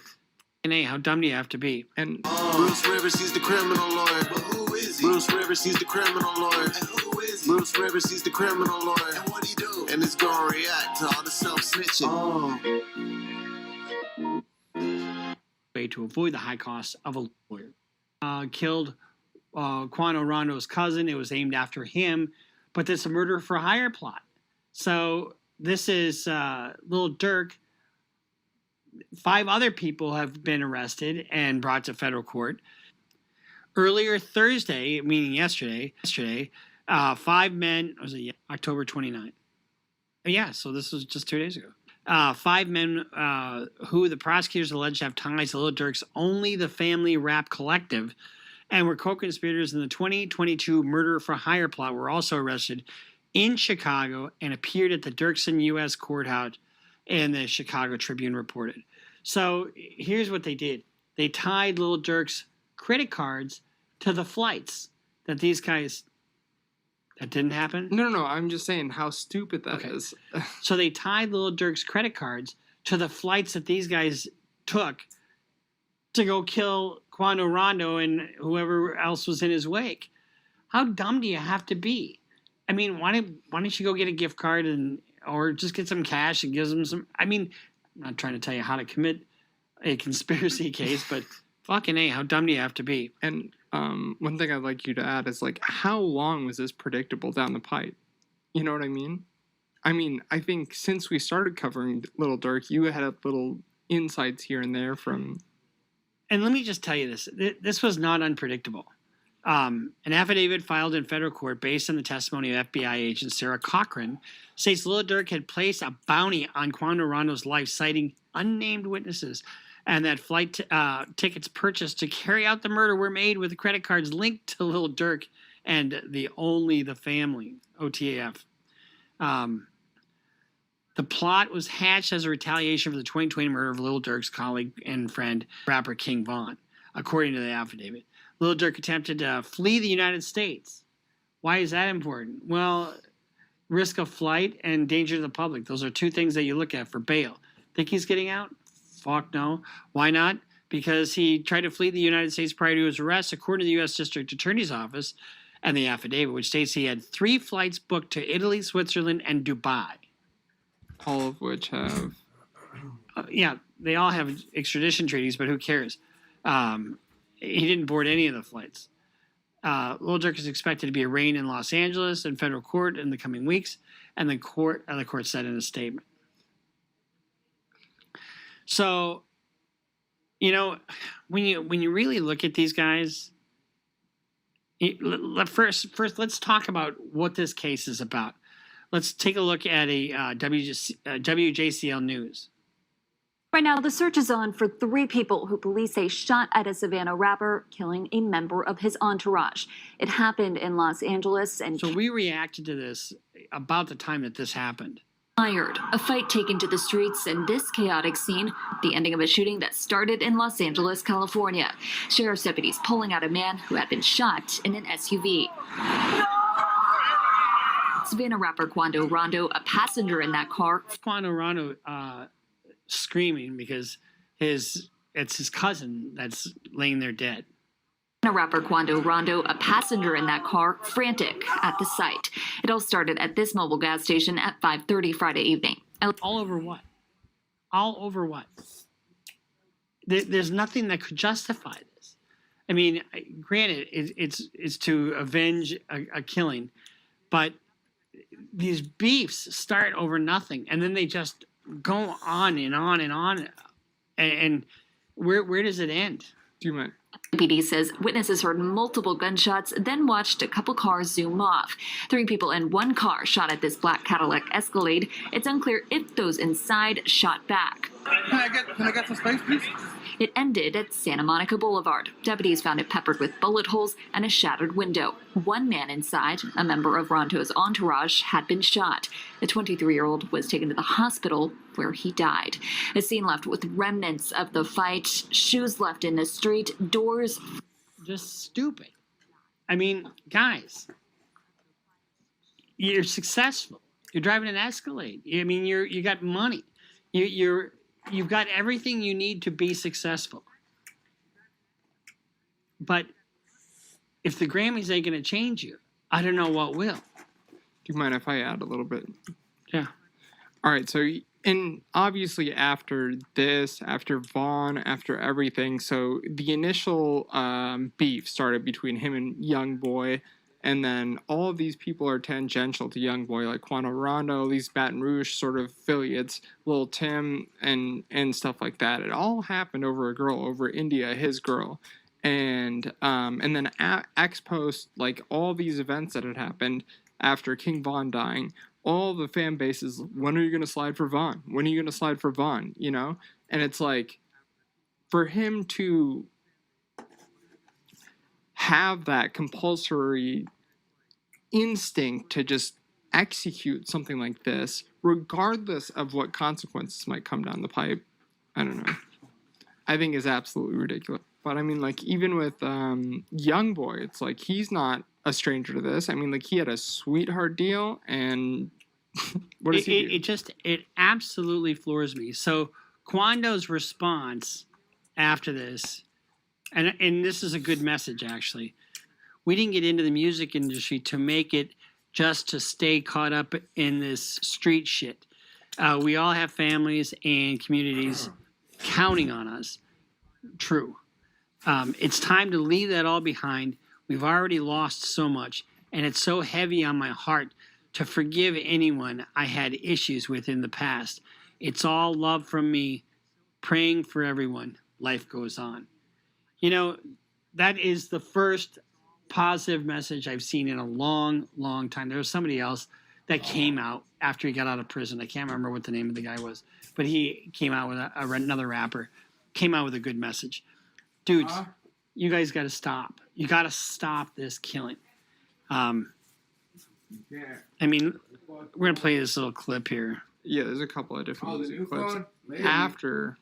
Speaker 15: And hey, how dumb do you have to be? And
Speaker 17: Bruce Rivers, he's the criminal lawyer. But who is he? Bruce Rivers, he's the criminal lawyer. And who is he? Bruce Rivers, he's the criminal lawyer. And what he do? And it's gonna react to all the self-snitching.
Speaker 15: To avoid the high cost of a lawyer. Killed Quando Rondo's cousin. It was aimed after him, but this is a murder for hire plot. So this is Lil Durk. 5 other people have been arrested and brought to federal court. Earlier Thursday, meaning yesterday, 5 men, was it October 29th? Yeah, so this was just 2 days ago. 5 men who the prosecutors alleged have ties to Lil Durk's Only the Family rap collective and were co-conspirators in the 2022 murder for hire plot were also arrested in Chicago and appeared at the Dirksen U.S. courthouse, and the Chicago Tribune reported. So here's what they did. They tied Lil Durk's credit cards to the flights that these guys... That didn't happen?
Speaker 18: No. I'm just saying how stupid that is.
Speaker 15: So they tied Lil Durk's credit cards to the flights that these guys took to go kill Quando Rondo and whoever else was in his wake. How dumb do you have to be? I mean, why don't you go get a gift card or just get some cash and give them some... I mean, I'm not trying to tell you how to commit a conspiracy case, but fucking A, how dumb do you have to be?
Speaker 18: And one thing I'd like you to add is, like, how long was this predictable down the pipe? You know what I mean? I think since we started covering Lil Durk, you had little insights here and there from...
Speaker 15: And let me just tell you this. This was not unpredictable. An affidavit filed in federal court based on the testimony of FBI agent Sarah Cochran states Lil Durk had placed a bounty on Quando Rondo's life, citing unnamed witnesses and that flight tickets purchased to carry out the murder were made with credit cards linked to Lil Durk and the family, OTF. The plot was hatched as a retaliation for the 2020 murder of Lil Durk's colleague and friend, rapper King Von, according to the affidavit. Lil Durk attempted to flee the United States. Why is that important? Well, risk of flight and danger to the public. Those are two things that you look at for bail. Think he's getting out? Fuck no. Why not? Because he tried to flee the United States prior to his arrest, according to the U.S. District Attorney's Office and the affidavit, which states he had 3 flights booked to Italy, Switzerland, and Dubai.
Speaker 18: All of which have...
Speaker 15: yeah, they all have extradition treaties, but who cares? He didn't board any of the flights. Lil Durk is expected to be arraigned in Los Angeles in federal court in the coming weeks, and the court said in a statement. So, you know, when you really look at these guys, first let's talk about what this case is about. Let's take a look at a WJCL News.
Speaker 19: Right now, the search is on for 3 people who police say shot at a Savannah rapper, killing a member of his entourage. It happened in Los Angeles, and
Speaker 15: so we reacted to this about the time that this happened.
Speaker 19: Fired, a fight taken to the streets, and this chaotic scene, the ending of a shooting that started in Los Angeles, California. Sheriff's deputies pulling out a man who had been shot in an SUV. Savannah rapper Quando Rondo, a passenger in that car.
Speaker 15: Quando Rondo screaming because it's his cousin that's laying there dead.
Speaker 19: Rapper Quando Rondo, a passenger in that car, frantic at the site. It all started at this mobile gas station at 5:30 Friday evening.
Speaker 15: All over what? All over what? There's nothing that could justify this. I mean, granted, it's to avenge a killing, but these beefs start over nothing, and then they just go on and on and on. And where does it end?
Speaker 18: Do you mind?
Speaker 19: PD says witnesses heard multiple gunshots, then watched a couple cars zoom off. 3 people in one car shot at this black Cadillac Escalade. It's unclear if those inside shot back.
Speaker 1: Can I get some space, please?
Speaker 19: It ended at Santa Monica Boulevard. Deputies found it peppered with bullet holes and a shattered window. One man inside, a member of Rondo's entourage, had been shot. The 23-year-old was taken to the hospital where he died. A scene left with remnants of the fight, shoes left in the street, doors.
Speaker 15: Just stupid. I mean, guys, you're successful. You're driving an Escalade. I mean, you got money. You've got everything you need to be successful. But if the Grammys ain't going to change you, I don't know what will.
Speaker 18: Do you mind if I add a little bit?
Speaker 15: Yeah.
Speaker 18: All right. So, and obviously after this, after Vaughn, after everything, so the initial beef started between him and Youngboy. And then all of these people are tangential to Youngboy, like Quando Rondo, these Baton Rouge sort of affiliates, Lil Tim, and stuff like that. It all happened over a girl, over India, his girl. And then ex post, like all these events that had happened after King Von dying, all the fan bases, when are you going to slide for Von? When are you going to slide for Von? You know? And it's like, for him to have that compulsory instinct to just execute something like this, regardless of what consequences might come down the pipe, I don't know, I think is absolutely ridiculous. But I mean, like, even with Youngboy, it's like, he's not a stranger to this. I mean, like, he had a sweetheart deal, and what does he do?
Speaker 15: It absolutely floors me. So Quando's response after this, and this is a good message, actually. We didn't get into the music industry to make it just to stay caught up in this street shit. We all have families and communities counting on us. True. It's time to leave that all behind. We've already lost so much, and it's so heavy on my heart to forgive anyone I had issues with in the past. It's all love from me, praying for everyone. Life goes on. You know, that is the first positive message I've seen in a long, long time. There was somebody else that came out after he got out of prison. I can't remember what the name of the guy was, but he came out with another rapper came out with a good message. Dudes, you guys got to stop. You got to stop this killing. I mean, we're going to play this little clip here.
Speaker 18: Yeah, there's a couple of different music clips after.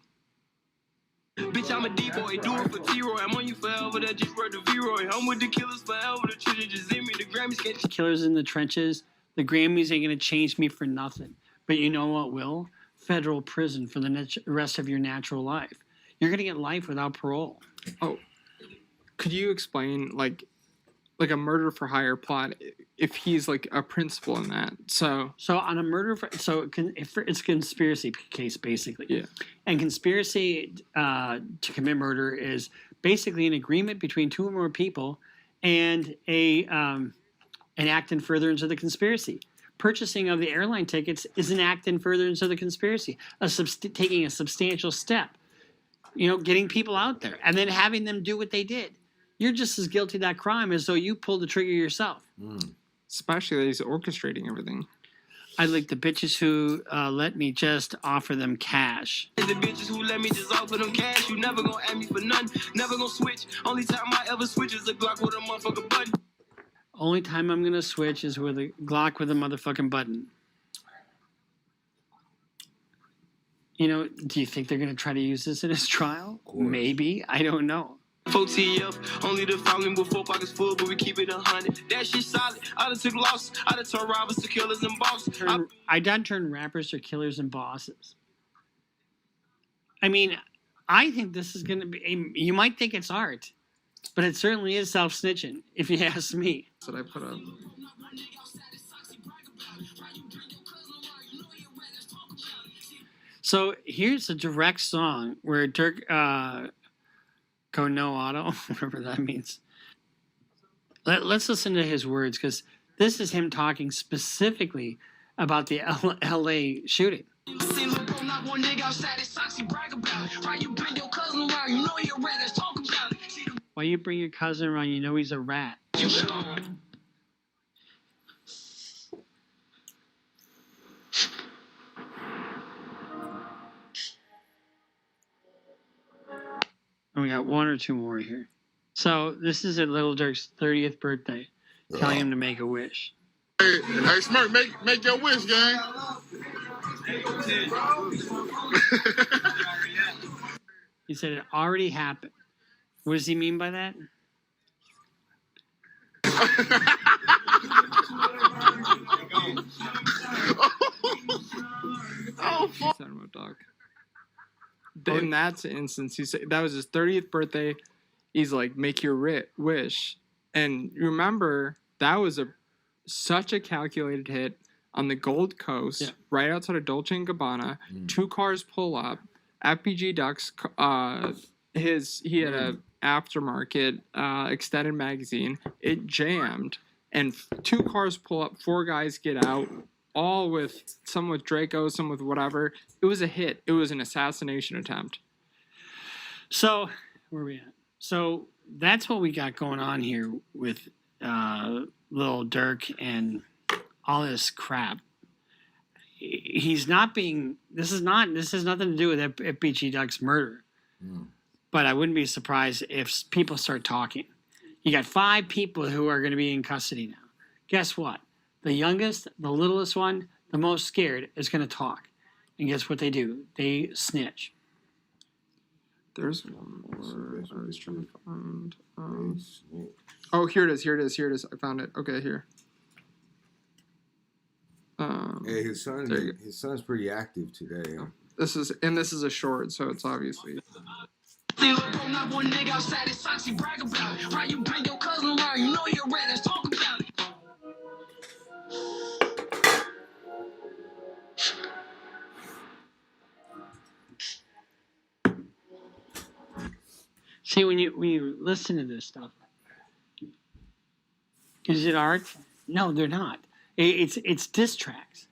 Speaker 16: Bitch, I'm a D-boy, do it for T-Roy. I'm on you forever, that just wrote the V-Roy. I'm with the killers forever, the children just in me, the Grammys can't...
Speaker 15: Killers in the trenches, the Grammys ain't going to change me for nothing. But you know what will? Federal prison for the rest of your natural life. You're going to get life without parole.
Speaker 18: Oh, could you explain, like a murder for hire plot, if he's like a principal in that? So
Speaker 15: on a murder for, it's a conspiracy case basically. Yeah. And conspiracy to commit murder is basically an agreement between two or more people and an act in furtherance of the conspiracy. Purchasing of the airline tickets is an act in furtherance of the conspiracy, taking a substantial step. Getting people out there and then having them do what they did. You're just as guilty of that crime as though you pulled the trigger yourself.
Speaker 18: Especially that he's orchestrating everything.
Speaker 15: I like the bitches who let me just offer them cash.
Speaker 16: The bitches who let me just offer them cash. You never gonna ask me for none, never gonna switch. Only time I ever switch is a Glock with a motherfucking button.
Speaker 15: Only time I'm gonna switch is with a Glock with a motherfucking button. Do you think they're gonna try to use this in his trial? Maybe. I don't know.
Speaker 16: OTF, only the fountain with 4 pockets full, but we keep it 100. That shit solid. I done took loss. I done turned robbers to killers and bosses.
Speaker 15: I done turned rappers to killers and bosses. I mean, I think this is gonna be. You might think it's art, but it certainly is self-snitching, if you ask me.
Speaker 18: That's what I put up.
Speaker 15: So here's a direct song where Durk go no auto, whatever that means. Let's listen to his words, because this is him talking specifically about the LA shooting. Why you bring your cousin around, you know he's a rat. And we got one or two more here. So this is at Little Durk's 30th birthday, telling him to make a wish.
Speaker 20: Hey, Smirk, make your wish, gang.
Speaker 15: He said it already happened. What does he mean by that?
Speaker 18: Oh, fuck. In that instance, he said that was his 30th birthday. He's like, make your wish. And remember, that was such a calculated hit on the Gold Coast, right outside of Dolce & Gabbana. 2 cars pull up. FPG Ducks, he had a aftermarket extended magazine. It jammed, and 2 cars pull up. 4 guys get out, all with some with Draco, some with whatever. It was a hit. It was an assassination attempt.
Speaker 15: So where are we at? So that's what we got going on here with Lil Durk and all this crap. He's not being. This has nothing to do with FPG Duck's murder. But I wouldn't be surprised if people start talking. You got 5 people who are going to be in custody now. Guess what? The youngest, the littlest one, the most scared is going to talk. And guess what they do? They snitch.
Speaker 18: There's one more. I was trying to find. Oh, here it is. I found it. Okay, here.
Speaker 12: Hey, his son's pretty active today. Huh?
Speaker 18: This is a short, so it's obviously.
Speaker 15: See, when you listen to this stuff, is it art? No, they're not. It's diss tracks.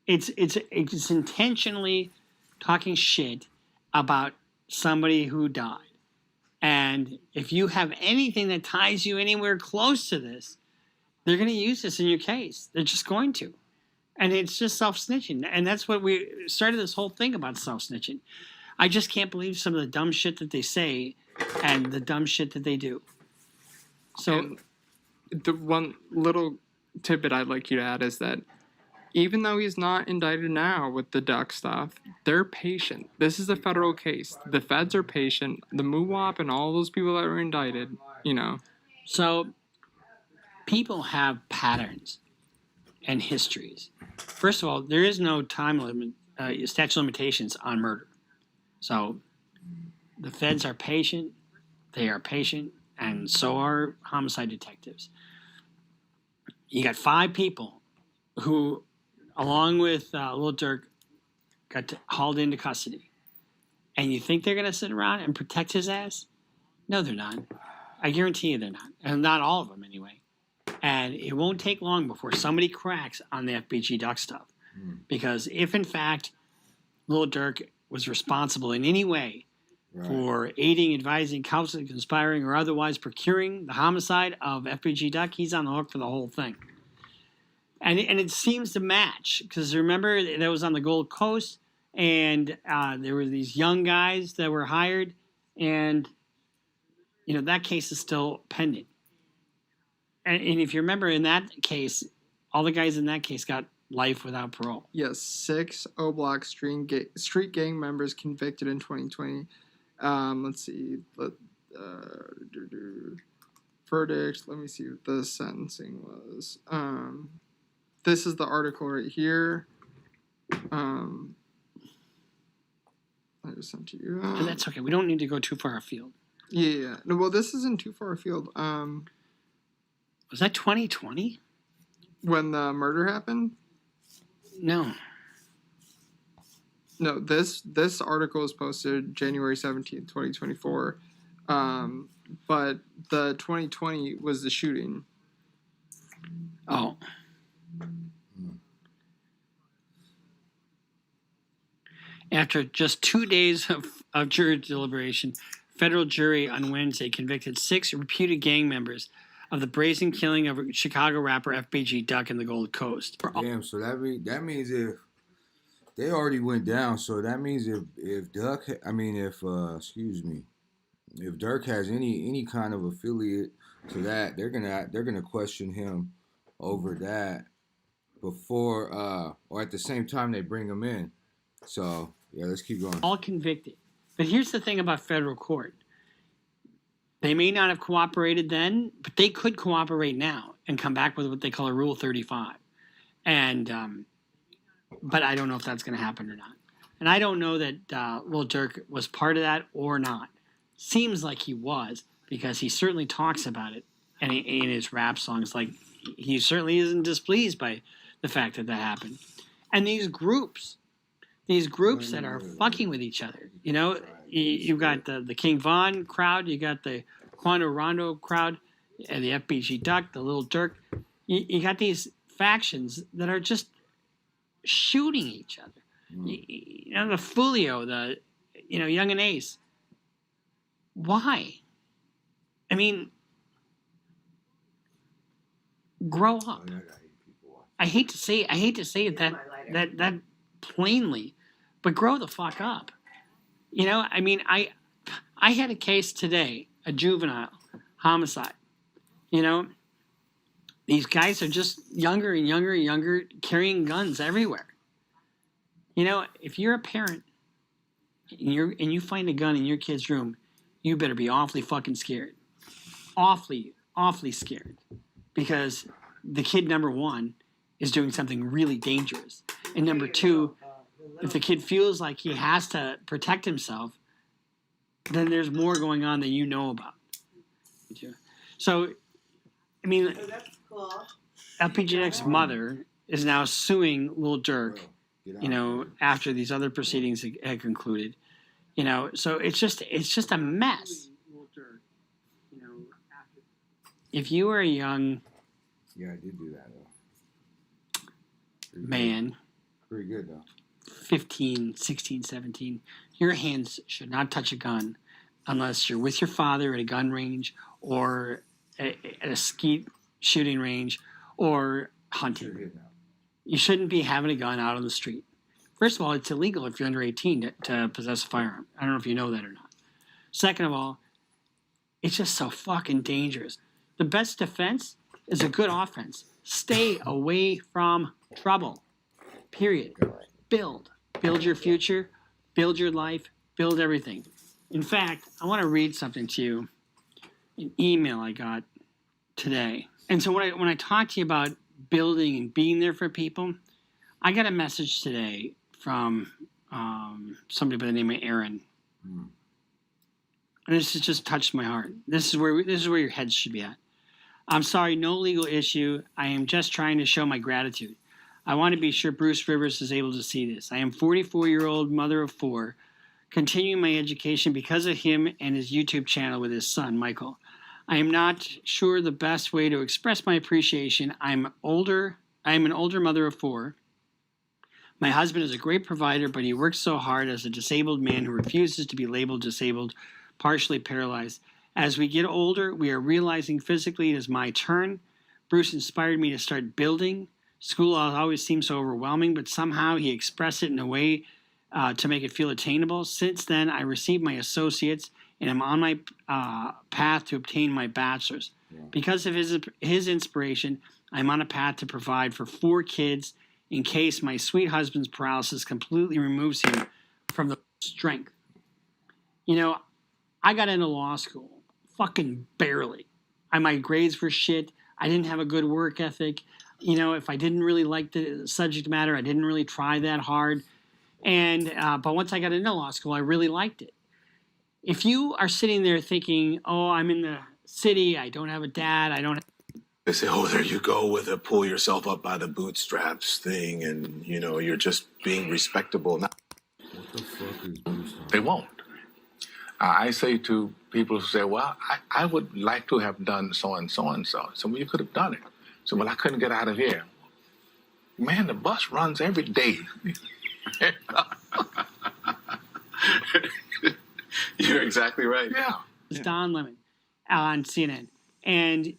Speaker 15: It's intentionally talking shit about somebody who died. And if you have anything that ties you anywhere close to this, they're going to use this in your case. They're just going to. And it's just self-snitching. And that's what we started this whole thing about, self-snitching. I just can't believe some of the dumb shit that they say and the dumb shit that they do. So
Speaker 18: And the one little tidbit I'd like you to add is that even though he's not indicted now with the Duck stuff, they're patient. This is a federal case. The feds are patient. The MUWAP and all those people that were indicted, you know.
Speaker 15: So people have patterns and histories. First of all, there is no time limit, statute of limitations on murder. So the feds are patient. They are patient, and so are homicide detectives. You got 5 people who, along with Lil Durk, got hauled into custody. And you think they're going to sit around and protect his ass? No, they're not. I guarantee you they're not. And not all of them, anyway. And it won't take long before somebody cracks on the FBG Duck stuff. Because if, in fact, Lil Durk was responsible in any way for aiding, advising, counseling, conspiring, or otherwise procuring the homicide of FBG Duck, he's on the hook for the whole thing. And it seems to match, because remember, that was on the Gold Coast, and there were these young guys that were hired, and, you know, that case is still pending. And if you remember, in that case, all the guys in that case got life without parole.
Speaker 18: Yes, 6 O-Block street gang members convicted in 2020. Let's see. Verdict. Let me see what the sentencing was. This is the article right here. I just sent to you.
Speaker 15: And that's okay. We don't need to go too far afield.
Speaker 18: Yeah. No, well, this isn't too far afield.
Speaker 15: Was that 2020?
Speaker 18: When the murder happened?
Speaker 15: No.
Speaker 18: No, this article is posted January 17th, 2024. But the 2020 was the shooting.
Speaker 15: Oh. After just 2 days of jury deliberation, federal jury on Wednesday convicted 6 reputed gang members of the brazen killing of Chicago rapper FBG Duck in the Gold Coast.
Speaker 12: Damn, so that means if they already went down, so that means if Duck, if Durk has any kind of affiliate to that, they're gonna question him over that before or at the same time they bring him in. So yeah, let's keep going.
Speaker 15: All convicted. But here's the thing about federal court. They may not have cooperated then, but they could cooperate now and come back with what they call a Rule 35. And, but I don't know if that's going to happen or not. And I don't know that Lil Durk was part of that or not. Seems like he was, because he certainly talks about it and in his rap songs. Like, he certainly isn't displeased by the fact that happened. And these groups that are fucking with each other, you know, you've got the King Von crowd, you got the Quando Rondo crowd, and the FBG Duck, the Lil Durk. You got these factions that are just shooting each other. You know, the Fulio, Young and Ace. Why? I mean, grow up. I hate to say it that plainly, but grow the fuck up. You know, I mean, I had a case today, a juvenile homicide. You know, these guys are just younger and younger and younger, carrying guns everywhere. You know, if you're a parent and you find a gun in your kid's room, you better be awfully fucking scared. Awfully scared. Because the kid, number one, is doing something really dangerous. And number two, if the kid feels like he has to protect himself, then there's more going on than you know about. So, I mean, LPGX's mother is now suing Lil Durk, you know, after these other proceedings had concluded. You know, so it's just a mess. If you were a young
Speaker 12: I did do that though.
Speaker 15: Man,
Speaker 12: pretty good though.
Speaker 15: 15, 16, 17, your hands should not touch a gun unless you're with your father at a gun range or at a skeet shooting range or hunting. You shouldn't be having a gun out on the street. First of all, it's illegal if you're under 18 to possess a firearm. I don't know if you know that or not. Second of all, it's just so fucking dangerous. The best defense is a good offense. Stay away from trouble. Period. Build your future, build your life, build everything. In fact, I want to read something to you, an email I got today. And so when I talk to you about building and being there for people, I got a message today from somebody by the name of Aaron. And this has just touched my heart. This is where your heads should be at. I'm sorry, no legal issue. I am just trying to show my gratitude. I want to be sure Bruce Rivers is able to see this. I am 44-year-old mother of 4, continuing my education because of him and his YouTube channel with his son, Michael. I am not sure the best way to express my appreciation. I am an older mother of 4. My husband is a great provider, but he works so hard as a disabled man who refuses to be labeled disabled, partially paralyzed. As we get older, we are realizing physically it is my turn. Bruce inspired me to start building. School always seemed so overwhelming, but somehow he expressed it in a way to make it feel attainable. Since then, I received my associates and I'm on my path to obtain my bachelor's. Yeah. Because of his inspiration, I'm on a path to provide for 4 kids in case my sweet husband's paralysis completely removes him from the strength. You know, I got into law school fucking barely. My grades were shit. I didn't have a good work ethic. You know, if I didn't really like the subject matter, I didn't really try that hard. And but once I got into law school, I really liked it. If you are sitting there thinking, oh, I'm in the city, I don't have a dad, I don't have...
Speaker 21: They say, oh, there you go with a pull yourself up by the bootstraps thing, and, you know, you're just being respectable. Now,
Speaker 12: What the fuck is Bruce?
Speaker 21: they won't. I say to people who say, well, I would like to have done so and so and so. So, well, you could have done it. So, well, I couldn't get out of here. Man, the bus runs every day.
Speaker 22: You're exactly right.
Speaker 21: Yeah.
Speaker 15: It's Don Lemon on CNN. And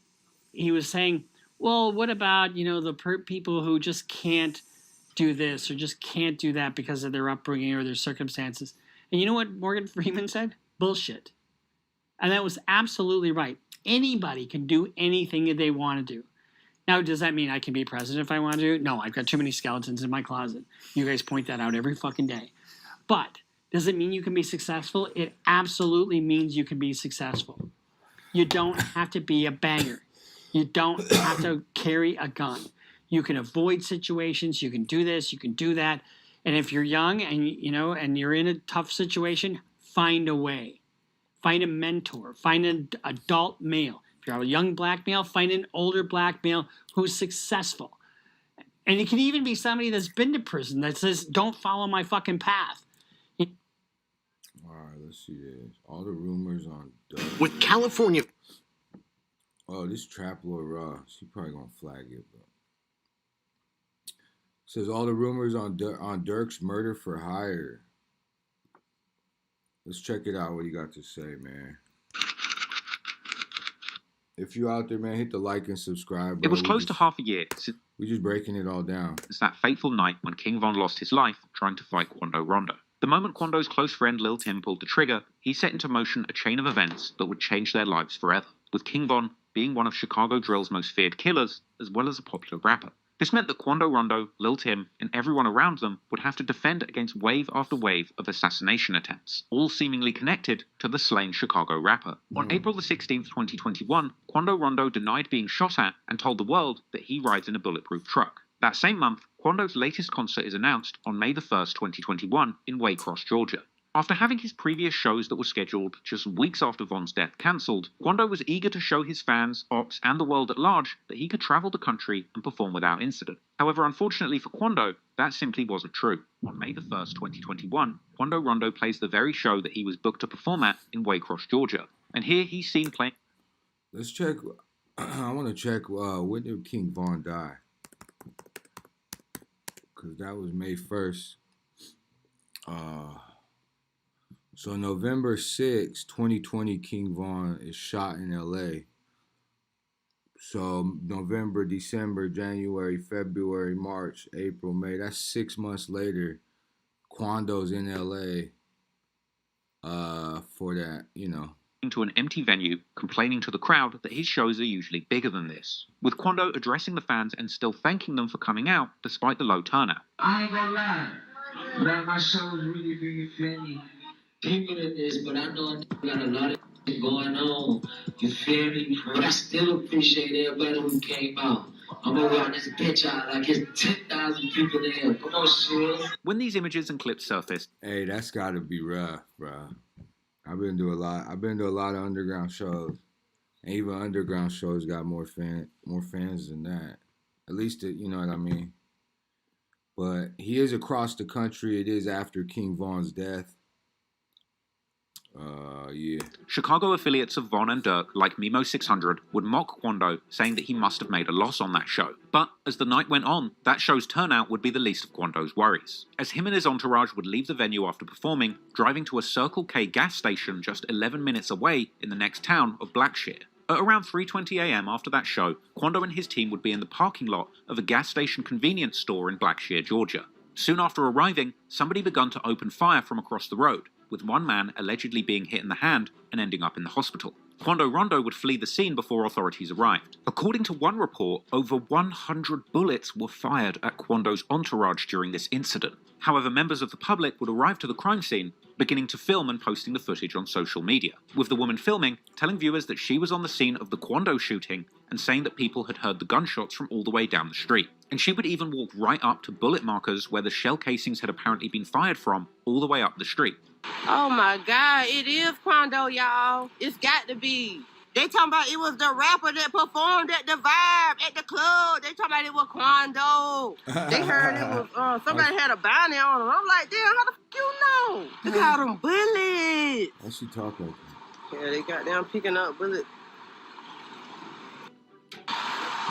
Speaker 15: he was saying, well, what about, you know, the people who just can't do this or just can't do that because of their upbringing or their circumstances? And you know what Morgan Freeman said? Bullshit. And that was absolutely right. Anybody can do anything that they want to do. Now, does that mean I can be president if I want to? No, I've got too many skeletons in my closet. You guys point that out every fucking day. But does it mean you can be successful? It absolutely means you can be successful. You don't have to be a banger. You don't have to carry a gun. You can avoid situations. You can do this. You can do that. And if you're young and and you're in a tough situation, find a way. Find a mentor. Find an adult male. If you're a young black male, find an older black male who's successful. And it can even be somebody that's been to prison that says, don't follow my fucking path.
Speaker 12: All right, let's see this. All the rumors on Durk.
Speaker 17: With California.
Speaker 12: Oh, this Trap Lord Ross. He probably gonna flag it, but says all the rumors on Durk's murder for hire. Let's check it out. What you got to say, man? If you out there, man, hit the like and subscribe. Bro.
Speaker 23: It was close to half a year since
Speaker 12: we're just breaking it all down.
Speaker 23: It's that fateful night when King Von lost his life trying to fight Quando Rondo. The moment Quando's close friend Lil Tim pulled the trigger, he set into motion a chain of events that would change their lives forever, with King Von being one of Chicago drill's most feared killers, as well as a popular rapper. This meant that Quando Rondo, Lil Tim, and everyone around them would have to defend against wave after wave of assassination attempts, all seemingly connected to the slain Chicago rapper. On April the 16th, 2021, Quando Rondo denied being shot at and told the world that he rides in a bulletproof truck. That same month, Quando's latest concert is announced on May the 1st, 2021, in Waycross, Georgia. After having his previous shows that were scheduled just weeks after Von's death cancelled, Quando was eager to show his fans, ops, and the world at large that he could travel the country and perform without incident. However, unfortunately for Quando, that simply wasn't true. On May the 1st, 2021, Quando Rondo plays the very show that he was booked to perform at in Waycross, Georgia. And here he's seen playing...
Speaker 12: Let's check... I want to check when did King Von die? Because that was May 1st. So November 6, 2020, King Von is shot in LA. So November, December, January, February, March, April, May. That's 6 months later. Quando's in LA for that, you know.
Speaker 23: Into an empty venue, complaining to the crowd that his shows are usually bigger than this, with Quando addressing the fans and still thanking them for coming out despite the low turnout.
Speaker 14: I ain't gonna lie. Like, my show's really big, you feel me? Bigger than this, but I know I got a lot of shit going on. You feel me? But I still appreciate everybody who came out. I'm gonna run this bitch out like it's 10,000 people there. Come on, shit.
Speaker 23: When these images and clips surfaced,
Speaker 12: hey, that's gotta be rough, bro. I've been to a lot of underground shows, and even underground shows got more fans than that. At least, you know what I mean. But he is across the country. It is after King Von's death. Yeah.
Speaker 23: Chicago affiliates of Von and Durk, like Mimo 600, would mock Quando, saying that he must have made a loss on that show. But as the night went on, that show's turnout would be the least of Quando's worries, as him and his entourage would leave the venue after performing, driving to a Circle K gas station just 11 minutes away in the next town of Blackshear. At around 3:20 a.m. after that show, Quando and his team would be in the parking lot of a gas station convenience store in Blackshear, Georgia. Soon after arriving, somebody began to open fire from across the road, with one man allegedly being hit in the hand and ending up in the hospital. Quando Rondo would flee the scene before authorities arrived. According to one report, over 100 bullets were fired at Quando's entourage during this incident. However, members of the public would arrive to the crime scene, beginning to film and posting the footage on social media, with the woman filming telling viewers that she was on the scene of the Quando shooting and saying that people had heard the gunshots from all the way down the street. And she would even walk right up to bullet markers where the shell casings had apparently been fired from, all the way up the street.
Speaker 3: Oh my God, it is Quando, y'all. It's got to be. They talking about it was the rapper that performed at the Vibe at the club. They talking about it was Quando. They heard it was somebody had a bounty on him. I'm like, damn, how the fuck you know? Look at them bullets.
Speaker 12: What's she talking about?
Speaker 3: Yeah, they got down picking up bullets.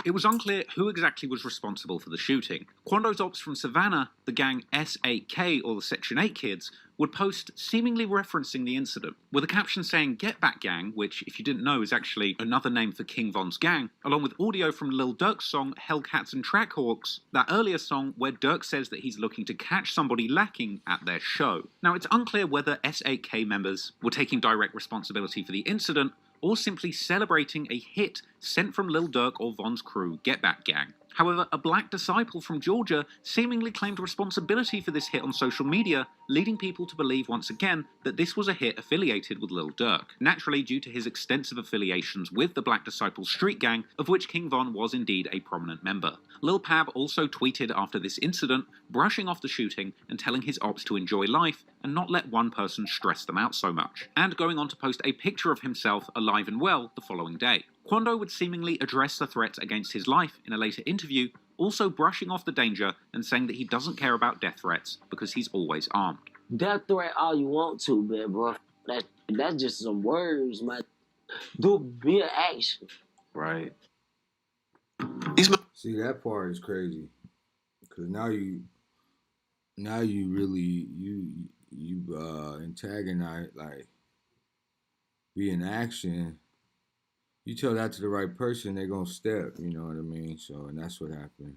Speaker 23: It was unclear who exactly was responsible for the shooting. Quando's ops from Savannah, the gang S8K, or the Section 8 kids, would post seemingly referencing the incident, with a caption saying "Get Back Gang," which, if you didn't know, is actually another name for King Von's gang, along with audio from Lil Durk's song Hellcats and Trackhawks, that earlier song where Durk says that he's looking to catch somebody lacking at their show. Now, it's unclear whether S8K members were taking direct responsibility for the incident, or simply celebrating a hit sent from Lil Durk or Von's crew, Get Back Gang. However, a black disciple from Georgia seemingly claimed responsibility for this hit on social media, leading people to believe once again that this was a hit affiliated with Lil Durk, naturally due to his extensive affiliations with the Black Disciples street gang, of which King Von was indeed a prominent member. Lil Pab also tweeted after this incident, brushing off the shooting and telling his ops to enjoy life and not let one person stress them out so much, and going on to post a picture of himself alive and well the following day. Quando would seemingly address the threats against his life in a later interview, also brushing off the danger and saying that he doesn't care about death threats because he's always armed.
Speaker 14: Death threat all you want to, man, bro. That's just some words, man. Be an action.
Speaker 23: Right.
Speaker 12: See, that part is crazy, because now you really antagonize, like, be in action. You tell that to the right person, they're gonna step, you know what I mean? So, and that's what happened.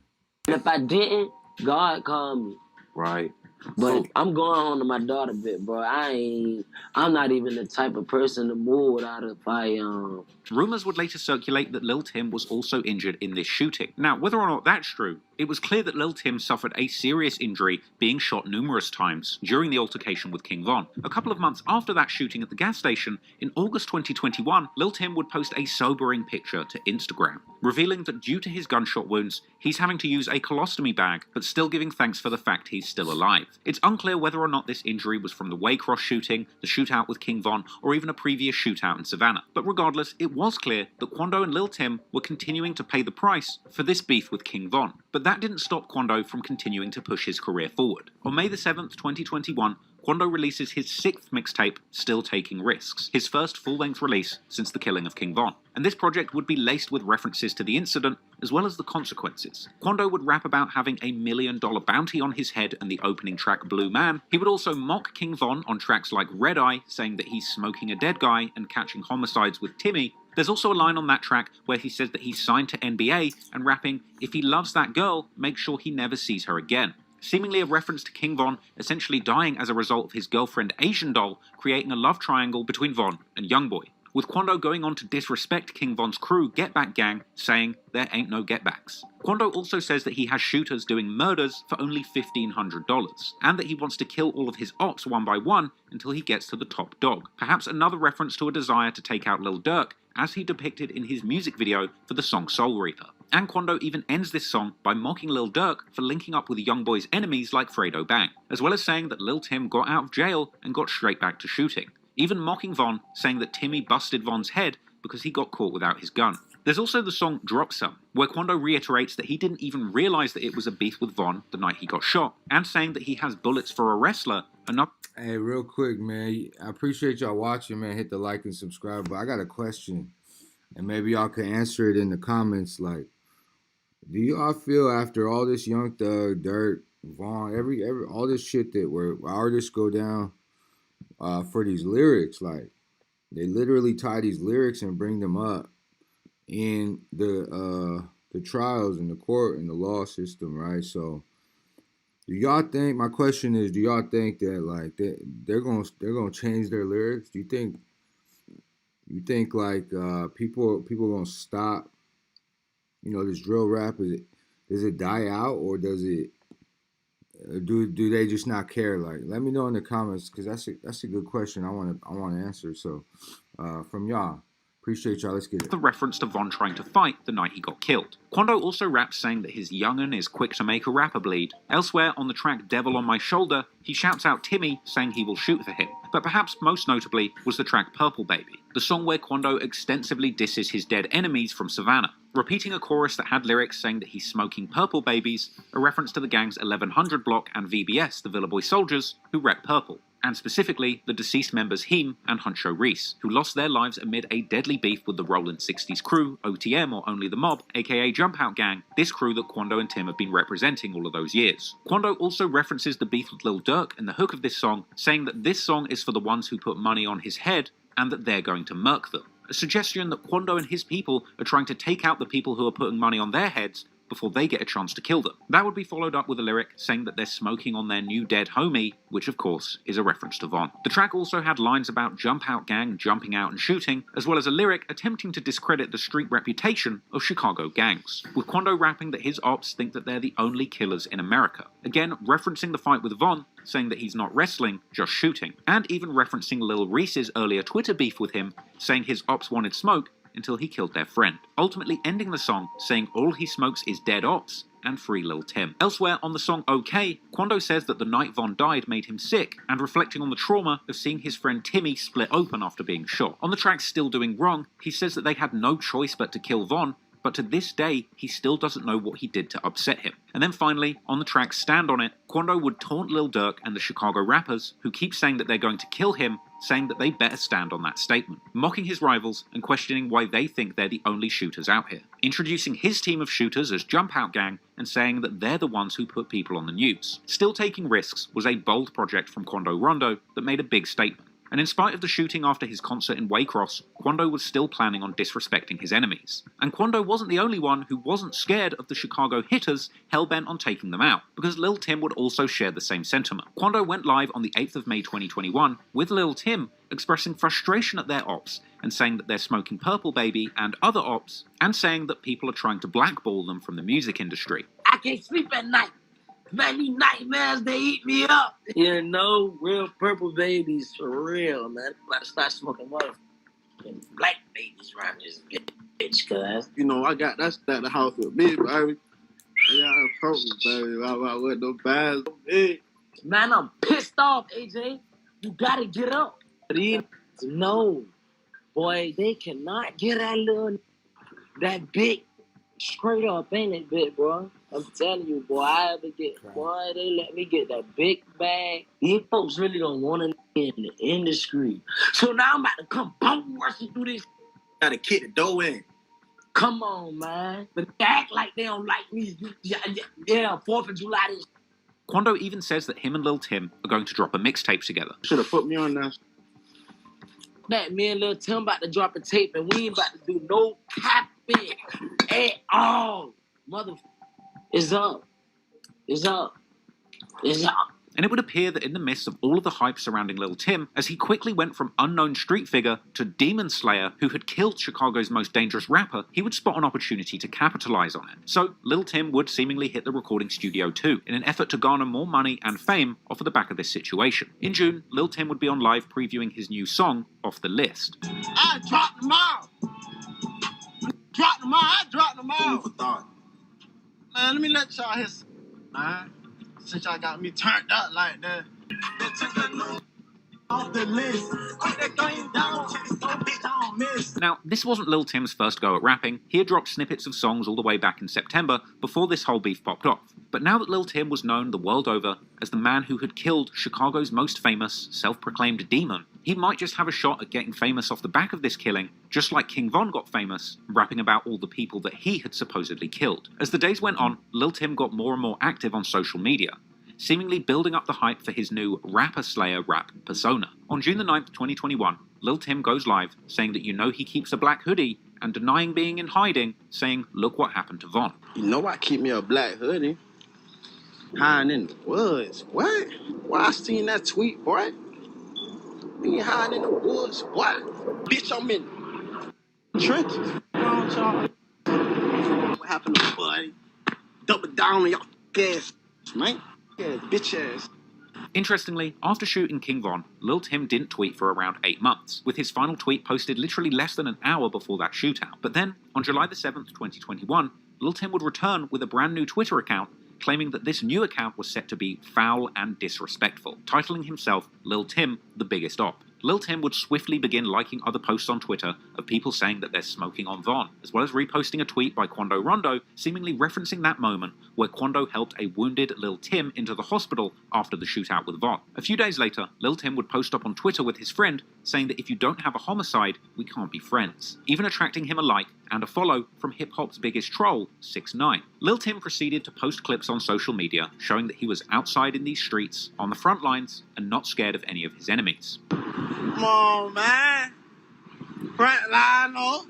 Speaker 14: If I didn't, God called me.
Speaker 23: Right.
Speaker 14: But I'm going home to my daughter a bit, bro. I'm not even the type of person to move without a firearm.
Speaker 23: Rumors would later circulate that Lil Tim was also injured in this shooting. Now, whether or not that's true, it was clear that Lil Tim suffered a serious injury, being shot numerous times during the altercation with King Von. A couple of months after that shooting at the gas station, in August 2021, Lil Tim would post a sobering picture to Instagram, revealing that due to his gunshot wounds, he's having to use a colostomy bag, but still giving thanks for the fact he's still alive. It's unclear whether or not this injury was from the Waycross shooting, the shootout with King Von, or even a previous shootout in Savannah. But regardless, it was clear that Quando and Lil Tim were continuing to pay the price for this beef with King Von. But that didn't stop Quando from continuing to push his career forward. On May the 7th, 2021, Quando releases his 6th mixtape, Still Taking Risks, his first full-length release since the killing of King Von. And this project would be laced with references to the incident, as well as the consequences. Quando would rap about having a $1 million bounty on his head and the opening track Blue Man. He would also mock King Von on tracks like Red Eye, saying that he's smoking a dead guy and catching homicides with Timmy. There's also a line on that track where he says that he's signed to NBA and rapping, "If he loves that girl, make sure he never sees her again." seemingly a reference to King Von essentially dying as a result of his girlfriend Asian Doll creating a love triangle between Von and Youngboy, with Quando going on to disrespect King Von's crew Get Back Gang, saying there ain't no get backs. Quando also says that he has shooters doing murders for only $1,500, and that he wants to kill all of his ops one by one until he gets to the top dog. Perhaps another reference to a desire to take out Lil Durk, as he depicted in his music video for the song Soul Reaper. And Quando even ends this song by mocking Lil Durk for linking up with Youngboy's enemies like Fredo Bang, as well as saying that Lil Tim got out of jail and got straight back to shooting. Even mocking Von, saying that Timmy busted Von's head because he got caught without his gun. There's also the song Drop Some, where Quando reiterates that he didn't even realize that it was a beef with Von the night he got shot, and saying that he has bullets for a wrestler, enough.
Speaker 12: Hey, real quick, man, I appreciate y'all watching, man. Hit the like and subscribe, but I got a question, and maybe y'all can answer it in the comments. Like, do y'all feel after all this Young Thug, Durk, Von, every all this shit that where artists go down for these lyrics, like they literally tie these lyrics and bring them up in the trials in the court and the law system, right? So do y'all think, my question is, do y'all think that like they're gonna change their lyrics? Do you think like people gonna stop, you know, this drill rap? Does it die out, or does it do they just not care? Like, let me know in the comments, because that's a good question I want to answer. So from y'all, appreciate y'all. Let's get it.
Speaker 23: The reference to Von trying to fight the night he got killed. Quando also raps saying that his young'un is quick to make a rapper bleed. Elsewhere on the track Devil on My Shoulder, he shouts out Timmy, saying he will shoot for him. But perhaps most notably was the track Purple Baby, the song where Quando extensively disses his dead enemies from Savannah, repeating a chorus that had lyrics saying that he's smoking purple babies, a reference to the gang's 1100 block and VBS, the Villa Boy Soldiers, who rep purple, and specifically the deceased members Heem and Huncho Reese, who lost their lives amid a deadly beef with the Rollin' 60s crew, OTM or Only the Mob, aka Jump Out Gang, this crew that Quando and Tim have been representing all of those years. Quando also references the beef with Lil Durk in the hook of this song, saying that this song is for the ones who put money on his head and that they're going to murk them. A suggestion that Quando and his people are trying to take out the people who are putting money on their heads before they get a chance to kill them. That would be followed up with a lyric saying that they're smoking on their new dead homie, which of course is a reference to Von. The track also had lines about Jump Out Gang jumping out and shooting, as well as a lyric attempting to discredit the street reputation of Chicago gangs, with Quando rapping that his ops think that they're the only killers in America. Again, referencing the fight with Von, saying that he's not wrestling, just shooting, and even referencing Lil Reese's earlier Twitter beef with him, saying his ops wanted smoke until he killed their friend, ultimately ending the song saying all he smokes is dead ops and free Lil Tim. Elsewhere on the song OK, Quando says that the night Von died made him sick, and reflecting on the trauma of seeing his friend Timmy split open after being shot. On the track Still Doing Wrong, he says that they had no choice but to kill Von, but to this day, he still doesn't know what he did to upset him. And then finally, on the track Stand On It, Quando would taunt Lil Durk and the Chicago rappers, who keep saying that they're going to kill him, saying that they better stand on that statement, mocking his rivals and questioning why they think they're the only shooters out here, introducing his team of shooters as Jump Out Gang and saying that they're the ones who put people on the news. Still Taking Risks was a bold project from Quando Rondo that made a big statement. And in spite of the shooting after his concert in Waycross, Quando was still planning on disrespecting his enemies. And Quando wasn't the only one who wasn't scared of the Chicago hitters hell-bent on taking them out, because Lil Tim would also share the same sentiment. Quando went live on the 8th of May 2021 with Lil Tim expressing frustration at their ops and saying that they're smoking Purple Baby and other ops, and saying that people are trying to blackball them from the music industry.
Speaker 14: I can't sleep at night. Man, these nightmares, they eat me up. You know, real purple babies for real, man. I'm about to start smoking motherfucking black babies around this bitch, cuz.
Speaker 4: You know, I got that at the house with me, baby. Yeah, I'm purple, baby. I with no bags.
Speaker 14: Man, I'm pissed off, AJ. You gotta get up. No, boy, they cannot get that big straight up, ain't it, big, bro? I'm telling you, boy, they let me get that big bag. These folks really don't want to in the industry. So now I'm about to come bum rushing through this.
Speaker 4: Gotta kick the door in.
Speaker 14: Come on, man. But they act like they don't like me. Yeah, 4th of July this.
Speaker 23: Quando even says that him and Lil Tim are going to drop a mixtape together.
Speaker 4: Should have put me on that.
Speaker 14: That me and Lil Tim about to drop a tape, and we ain't about to do no capping at all. Motherfucker. It's up. It's up.
Speaker 23: And it would appear that in the midst of all of the hype surrounding Lil Tim, as he quickly went from unknown street figure to demon slayer who had killed Chicago's most dangerous rapper, he would spot an opportunity to capitalize on it. So Lil Tim would seemingly hit the recording studio too, in an effort to garner more money and fame off of the back of this situation. In June, Lil Tim would be on live previewing his new song, Off the List.
Speaker 6: I dropped them all. I dropped them all. For thought. Man, let me let y'all hear some, man. Since y'all got me turned up like that. Off the list. Put that thing down. Bitch, I don't miss.
Speaker 23: Now, this wasn't Lil Tim's first go at rapping. He had dropped snippets of songs all the way back in September before this whole beef popped off. But now that Lil Tim was known the world over as the man who had killed Chicago's most famous, self-proclaimed demon, he might just have a shot at getting famous off the back of this killing, just like King Von got famous, rapping about all the people that he had supposedly killed. As the days went on, Lil Tim got more and more active on social media, seemingly building up the hype for his new Rapper Slayer rap persona. On June the 9th, 2021, Lil Tim goes live, saying that he keeps a black hoodie, and denying being in hiding, saying, look what happened to Von.
Speaker 6: You know I keep me a black hoodie. Hiding in the woods. What? Why I seen that tweet, boy? Being hiding in the woods. What? Bitch, I'm in trenches. What happened to boy? Double down on your ass, man. Yeah, bitch ass.
Speaker 23: Interestingly, after shooting King Von, Lil Tim didn't tweet for around 8 months, with his final tweet posted literally less than an hour before that shootout. But then, on July the 7th, 2021, Lil Tim would return with a brand new Twitter account, claiming that this new account was set to be foul and disrespectful, titling himself Lil Tim, the biggest op. Lil Tim would swiftly begin liking other posts on Twitter of people saying that they're smoking on Von, as well as reposting a tweet by Quando Rondo, seemingly referencing that moment where Quando helped a wounded Lil Tim into the hospital after the shootout with Von. A few days later, Lil Tim would post up on Twitter with his friend, saying that if you don't have a homicide, we can't be friends, even attracting him a like and a follow from hip-hop's biggest troll, 6ix9ine. Lil Tim proceeded to post clips on social media showing that he was outside in these streets, on the front lines, and not scared of any of his enemies.
Speaker 6: Come on, man. Front line, oh.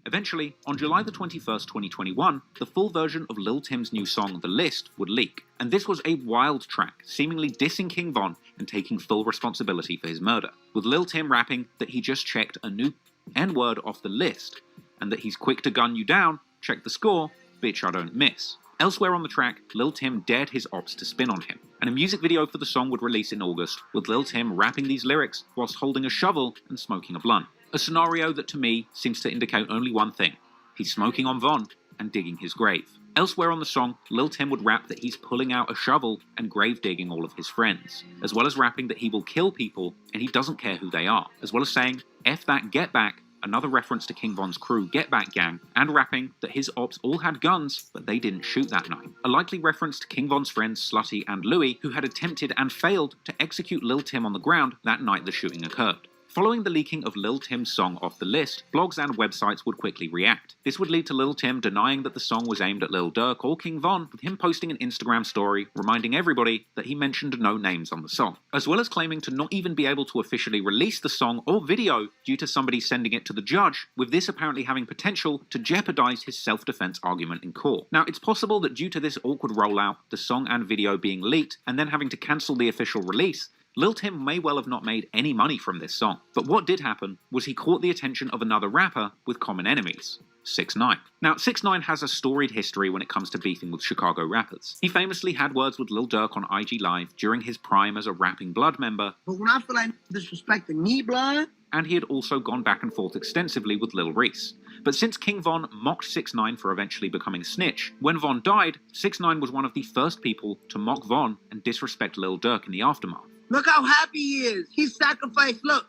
Speaker 23: Eventually, on July the 21st, 2021, the full version of Lil Tim's new song, The List, would leak. And this was a wild track, seemingly dissing King Von and taking full responsibility for his murder, with Lil Tim rapping that he just checked a new N-word off the list, and that he's quick to gun you down, check the score, bitch I don't miss. Elsewhere on the track, Lil Tim dared his ops to spin on him, and a music video for the song would release in August, with Lil Tim rapping these lyrics whilst holding a shovel and smoking a blunt. A scenario that to me seems to indicate only one thing: he's smoking on Von and digging his grave. Elsewhere on the song, Lil Tim would rap that he's pulling out a shovel and grave digging all of his friends, as well as rapping that he will kill people and he doesn't care who they are, as well as saying, F that get back, another reference to King Von's crew Get Back Gang, and rapping that his ops all had guns, but they didn't shoot that night. A likely reference to King Von's friends Slutty and Louie, who had attempted and failed to execute Lil Tim on the ground that night the shooting occurred. Following the leaking of Lil Tim's song Off the List, blogs and websites would quickly react. This would lead to Lil Tim denying that the song was aimed at Lil Durk or King Von, with him posting an Instagram story reminding everybody that he mentioned no names on the song, as well as claiming to not even be able to officially release the song or video due to somebody sending it to the judge, with this apparently having potential to jeopardize his self-defense argument in court. Now, it's possible that due to this awkward rollout, the song and video being leaked, and then having to cancel the official release, Lil Tim may well have not made any money from this song. But what did happen was he caught the attention of another rapper with common enemies, 6ix9ine. Now, 6ix9ine has a storied history when it comes to beefing with Chicago rappers. He famously had words with Lil Durk on IG Live during his prime as a rapping Blood member.
Speaker 6: But when I feel like disrespecting me, Blood.
Speaker 23: And he had also gone back and forth extensively with Lil Reese. But since King Von mocked 6ix9ine for eventually becoming Snitch, when Von died, 6ix9ine was one of the first people to mock Von and disrespect Lil Durk in the aftermath.
Speaker 6: Look how happy he is. He sacrificed. Look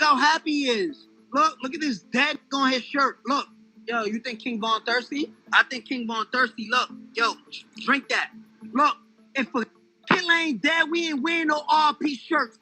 Speaker 6: how happy he is. Look at this dead on his shirt. Look. Yo, you think King Von thirsty? I think King Von thirsty. Look. Yo, drink that. Look. If a killer ain't dead, we ain't wearing no RP shirts.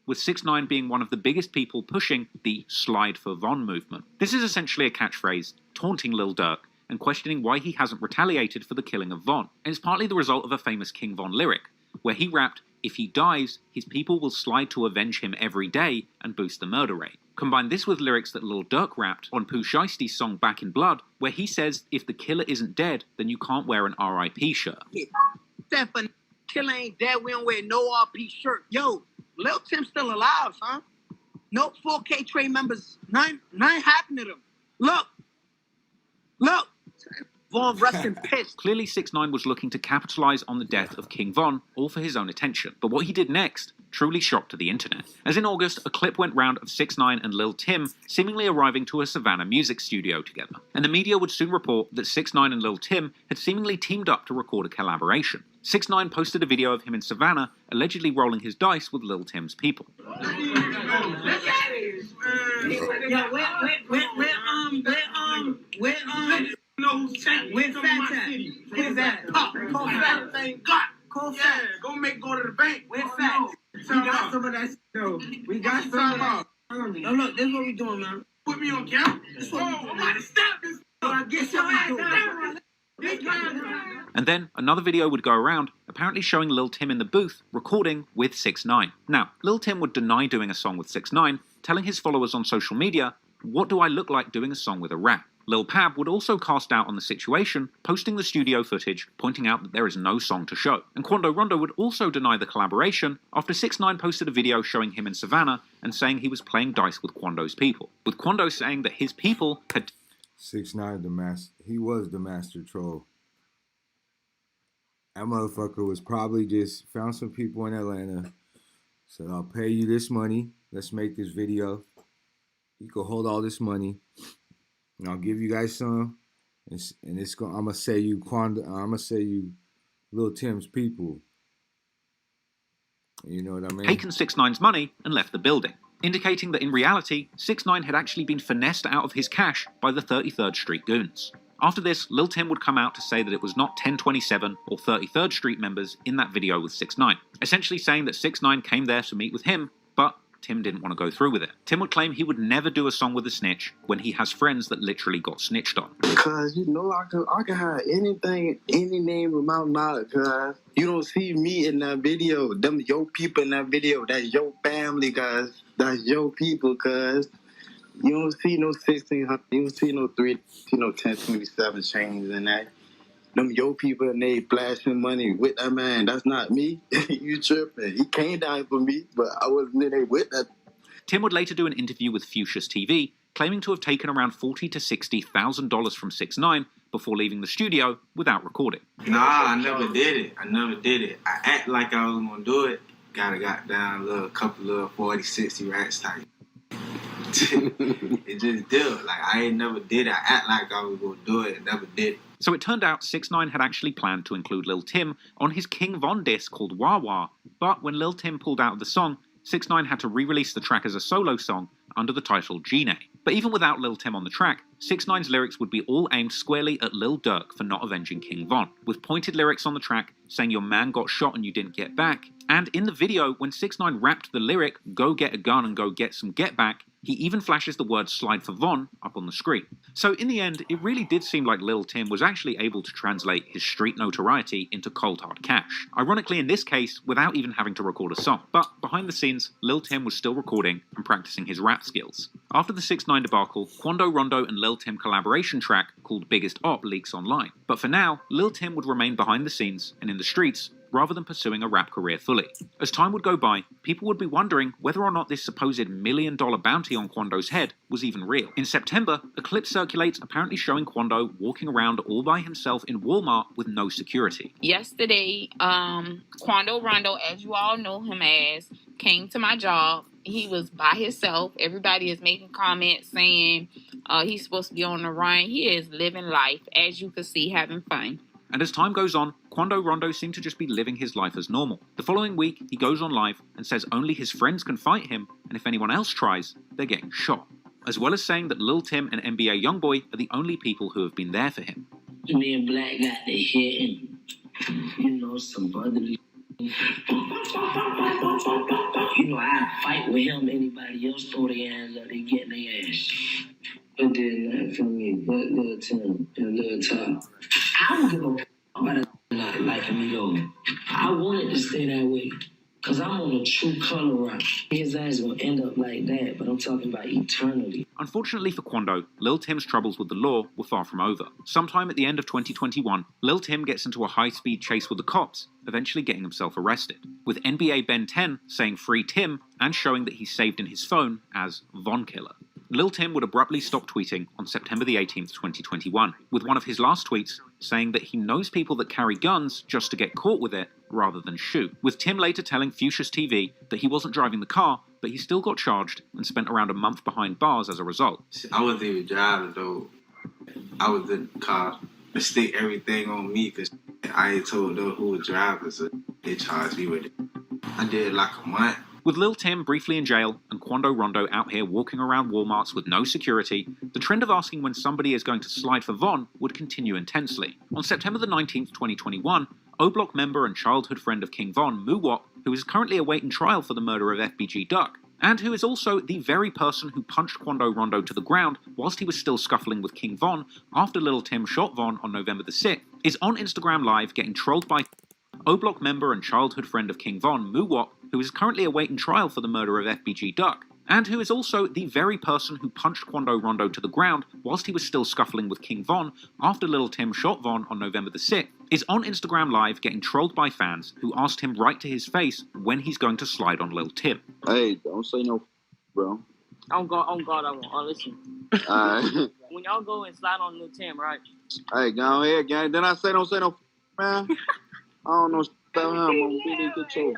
Speaker 23: With 6ix9ine being one of the biggest people pushing the Slide for Von movement. This is essentially a catchphrase, taunting Lil Durk and questioning why he hasn't retaliated for the killing of Von. And it's partly the result of a famous King Von lyric, where he rapped, "If he dies, his people will slide to avenge him every day and boost the murder rate," Combine this with lyrics that Lil Durk rapped on Pooh Shiesty's song Back in Blood, where he says if the killer isn't dead, then you can't wear an R.I.P. shirt.
Speaker 6: Except for killer ain't dead, we don't wear no RP shirt. Yo, Lil Tim's still alive, son. No 4K trade members. None happened to them. Look. Von rest in piss.
Speaker 23: Clearly 6ix9ine was looking to capitalize on the death of King Von, all for his own attention. But what he did next truly shocked the internet. As in August, a clip went round of 6ix9ine and Lil Tim seemingly arriving to a Savannah music studio together. And the media would soon report that 6ix9ine and Lil Tim had seemingly teamed up to record a collaboration. 6ix9ine posted a video of him in Savannah, allegedly rolling his dice with Lil Tim's people.
Speaker 6: Where's Fat at? Where's that? Call Fat. Call Fat. Go to the bank. Where's Fat? We got some of that shit, though. We got some of that. Now look, this is what we doing, man. Put me on camera. I'm about to stop this. Get your ass down.
Speaker 23: And then another video would go around, apparently showing Lil Tim in the booth recording with 6ix9ine. Now, Lil Tim would deny doing a song with 6ix9ine, telling his followers on social media, "What do I look like doing a song with a rap?" Lil Pab would also cast doubt on the situation, posting the studio footage, pointing out that there is no song to show. And Quando Rondo would also deny the collaboration after 6ix9ine posted a video showing him in Savannah and saying he was playing dice with Quando's people, with Quando saying that his people had...
Speaker 12: 6ix9ine, he was the master troll. That motherfucker was probably just found some people in Atlanta, said, I'll pay you this money, let's make this video. You can hold all this money. And I'll give you guys some, and it's going. I'm gonna say you Lil Tim's people. You know what I mean?
Speaker 23: Taken 6ix9ine's money and left the building, indicating that in reality, 6ix9ine had actually been finessed out of his cash by the 33rd Street goons. After this, Lil Tim would come out to say that it was not 1027 or 33rd Street members in that video with 6ix9ine, essentially saying that 6ix9ine came there to meet with him, but Tim didn't want to go through with it. Tim would claim he would never do a song with a snitch when he has friends that literally got snitched on.
Speaker 5: Cause you know I can have anything, any name with my knowledge, cause you don't see me in that video. Them your people in that video, that's your family, cause that's your people, cause you don't see no 1600, you don't see no 1027 chains in that. Them yo people and they flashing money with that man. That's not me. You tripping. He came down for me, but I wasn't in there with that.
Speaker 23: Tim would later do an interview with Fuchsia's TV, claiming to have taken around $40,000 to $60,000 from 6ix9ine before leaving the studio without recording.
Speaker 7: Nah, I never did it. I act like I was gonna do it. Got down a couple of 40, 60 rats type. It just did. Like I ain't never did it. I act like I was gonna do it. Never did it.
Speaker 23: So it turned out 6ix9ine had actually planned to include Lil Tim on his King Von disc called Wah Wah, but when Lil Tim pulled out of the song, 6ix9ine had to re-release the track as a solo song under the title Gene. But even without Lil Tim on the track, 6ix9ine's lyrics would be all aimed squarely at Lil Durk for not avenging King Von, with pointed lyrics on the track saying your man got shot and you didn't get back. And in the video, when 6ix9ine rapped the lyric, go get a gun and go get some get back, he even flashes the word slide for Von up on the screen. So in the end, it really did seem like Lil Tim was actually able to translate his street notoriety into cold hard cash. Ironically in this case, without even having to record a song. But behind the scenes, Lil Tim was still recording and practicing his rap skills. After the 6ix9ine debacle, Quando Rondo and Lil Tim collaboration track called Biggest Op leaks online. But for now, Lil Tim would remain behind the scenes and in the streets rather than pursuing a rap career fully. As time would go by, people would be wondering whether or not this supposed $1 million bounty on Quando's head was even real. In September, a clip circulates apparently showing Quando walking around all by himself in Walmart with no security.
Speaker 8: Yesterday, Quando Rondo, as you all know him as, came to my job. He was by himself. Everybody is making comments saying he's supposed to be on the run. He is living life, as you can see, having fun.
Speaker 23: And as time goes on, Quando Rondo seemed to just be living his life as normal. The following week, he goes on live and says only his friends can fight him, and if anyone else tries, they're getting shot. As well as saying that Lil Tim and NBA Youngboy are the only people who have been there for him.
Speaker 14: Me and Black got the hit and, some other... I fight with him, anybody else throw their hands up, they get their ass. But did nothing for me but Lil Tim and Lil Top. I don't give a about a not liking me though. I wanted to stay that way. Cause I'm on a true color rock. His ass gonna end up like that, but I'm talking about eternally.
Speaker 23: Unfortunately for Quando, Lil Tim's troubles with the law were far from over. Sometime at the end of 2021, Lil Tim gets into a high-speed chase with the cops, eventually getting himself arrested, with NBA Ben 10 saying "Free Tim" and showing that he's saved in his phone as Von Killer. Lil Tim would abruptly stop tweeting on September the 18th, 2021, with one of his last tweets saying that he knows people that carry guns just to get caught with it rather than shoot, with Tim later telling Fuchsia's TV that he wasn't driving the car, but he still got charged and spent around a month behind bars as a result.
Speaker 7: I wasn't even driving though. I was in the car. They stick everything on me because I ain't told them who was driving, so they charged me with it. I did like a month.
Speaker 23: With Lil Tim briefly in jail and Quando Rondo out here walking around Walmarts with no security, the trend of asking when somebody is going to slide for Von would continue intensely. On September the 19th, 2021, O-Block member and childhood friend of King Von, Muwop, who is currently awaiting trial for the murder of FBG Durk, and who is also the very person who punched Quando Rondo to the ground whilst he was still scuffling with King Von after Lil Tim shot Von on November the 6th, is on Instagram Live getting trolled by O-Block member and childhood friend of King Von, Muwop, who is currently awaiting trial for the murder of FBG Durk, and who is also the very person who punched Quando Rondo to the ground whilst he was still scuffling with King Von after Lil Tim shot Von on November the 6th, is on Instagram Live getting trolled by fans who asked him right to his face when he's going to slide on Lil Tim.
Speaker 4: Hey, don't say no, bro.
Speaker 9: On God, I won't. Oh, listen.
Speaker 4: Alright.
Speaker 9: When y'all go and slide on Lil Tim, right?
Speaker 4: Hey, go ahead, gang. Then I say don't say no, man. I don't know about him. I'm really good too.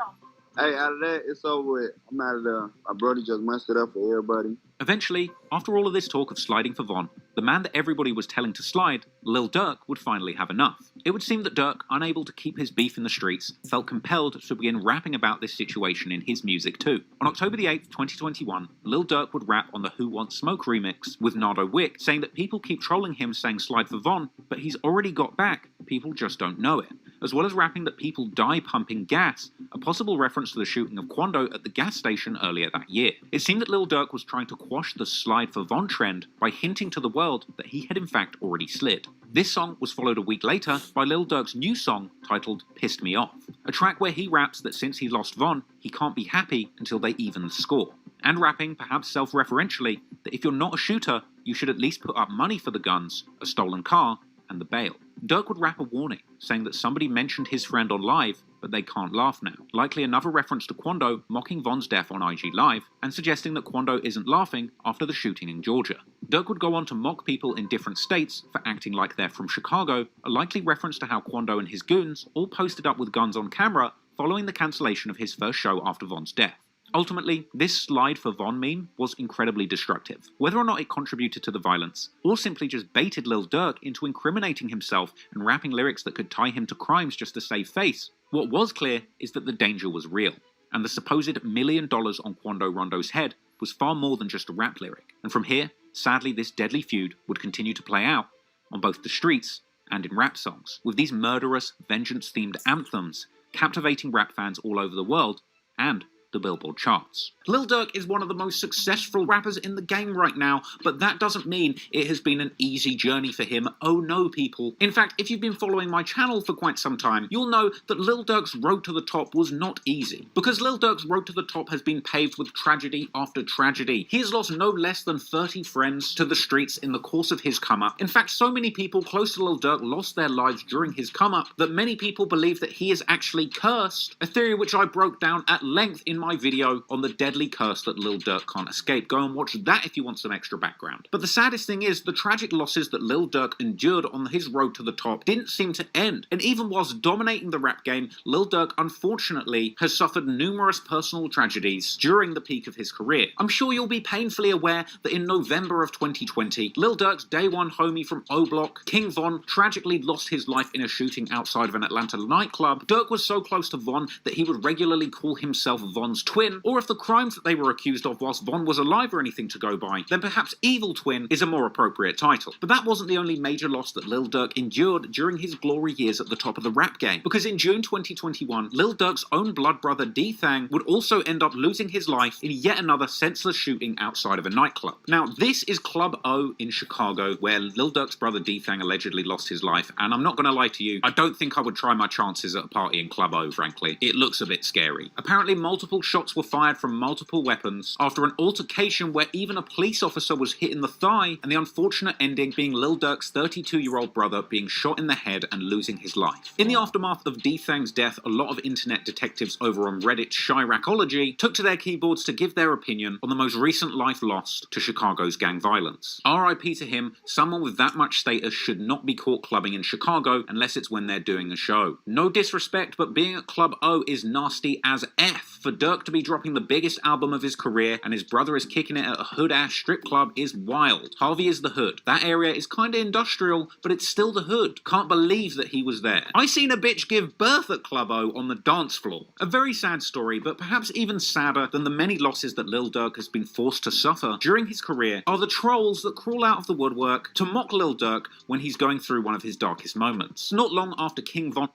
Speaker 4: Hey, out of that, it's over with. I'm out of there. My brother just messed it up for everybody.
Speaker 23: Eventually, after all of this talk of sliding for Von, the man that everybody was telling to slide, Lil Durk, would finally have enough. It would seem that Durk, unable to keep his beef in the streets, felt compelled to begin rapping about this situation in his music too. On October the 8th, 2021, Lil Durk would rap on the Who Wants Smoke remix with Nardo Wick, saying that people keep trolling him saying slide for Von, but he's already got back, people just don't know it. As well as rapping that people die pumping gas, a possible reference to the shooting of Quando at the gas station earlier that year. It seemed that Lil Durk was trying to quash the slide for Von trend by hinting to the world that he had in fact already slid. This song was followed a week later by Lil Durk's new song titled Pissed Me Off, a track where he raps that since he lost Von, he can't be happy until they even the score. And rapping, perhaps self-referentially, that if you're not a shooter, you should at least put up money for the guns, a stolen car, and the bail. Durk would rap a warning, saying that somebody mentioned his friend on Live, but they can't laugh now. Likely another reference to Quando mocking Von's death on IG Live, and suggesting that Quando isn't laughing after the shooting in Georgia. Durk would go on to mock people in different states for acting like they're from Chicago, a likely reference to how Quando and his goons all posted up with guns on camera following the cancellation of his first show after Von's death. Ultimately, this slide for Von meme was incredibly destructive. Whether or not it contributed to the violence, or simply just baited Lil Durk into incriminating himself and rapping lyrics that could tie him to crimes just to save face, what was clear is that the danger was real, and the supposed $1 million on Quando Rondo's head was far more than just a rap lyric. And from here, sadly, this deadly feud would continue to play out on both the streets and in rap songs, with these murderous, vengeance-themed anthems captivating rap fans all over the world and the Billboard charts. Lil Durk is one of the most successful rappers in the game right now, but that doesn't mean it has been an easy journey for him. Oh no, people. In fact, if you've been following my channel for quite some time, you'll know that Lil Durk's road to the top was not easy. Because Lil Durk's road to the top has been paved with tragedy after tragedy. He has lost no less than 30 friends to the streets in the course of his come-up. In fact, so many people close to Lil Durk lost their lives during his come-up that many people believe that he is actually cursed, a theory which I broke down at length in my video on the deadly curse that Lil Durk can't escape. Go and watch that if you want some extra background. But the saddest thing is, the tragic losses that Lil Durk endured on his road to the top didn't seem to end. And even whilst dominating the rap game, Lil Durk unfortunately has suffered numerous personal tragedies during the peak of his career. I'm sure you'll be painfully aware that in November of 2020, Lil Durk's day one homie from O-Block, King Von, tragically lost his life in a shooting outside of an Atlanta nightclub. Durk was so close to Von that he would regularly call himself Von Von's twin, or if the crimes that they were accused of whilst Von was alive are anything to go by, then perhaps Evil Twin is a more appropriate title. But that wasn't the only major loss that Lil Durk endured during his glory years at the top of the rap game, because in June 2021, Lil Durk's own blood brother D-Thang would also end up losing his life in yet another senseless shooting outside of a nightclub. Now, this is Club O in Chicago, where Lil Durk's brother D-Thang allegedly lost his life, and I'm not going to lie to you, I don't think I would try my chances at a party in Club O, frankly. It looks a bit scary. Apparently, multiple shots were fired from multiple weapons after an altercation where even a police officer was hit in the thigh, and the unfortunate ending being Lil Durk's 32-year-old brother being shot in the head and losing his life. In the aftermath of D-Thang's death, a lot of internet detectives over on Reddit's Chiracology took to their keyboards to give their opinion on the most recent life lost to Chicago's gang violence. RIP to him, someone with that much status should not be caught clubbing in Chicago unless it's when they're doing a show. No disrespect, but being at Club O is nasty as F. For Durk to be dropping the biggest album of his career and his brother is kicking it at a hood-ass strip club is wild. Harvey is the hood. That area is kinda industrial, but it's still the hood. Can't believe that he was there. I seen a bitch give birth at Club O on the dance floor. A very sad story, but perhaps even sadder than the many losses that Lil Durk has been forced to suffer during his career are the trolls that crawl out of the woodwork to mock Lil Durk when he's going through one of his darkest moments. Not long after King Von...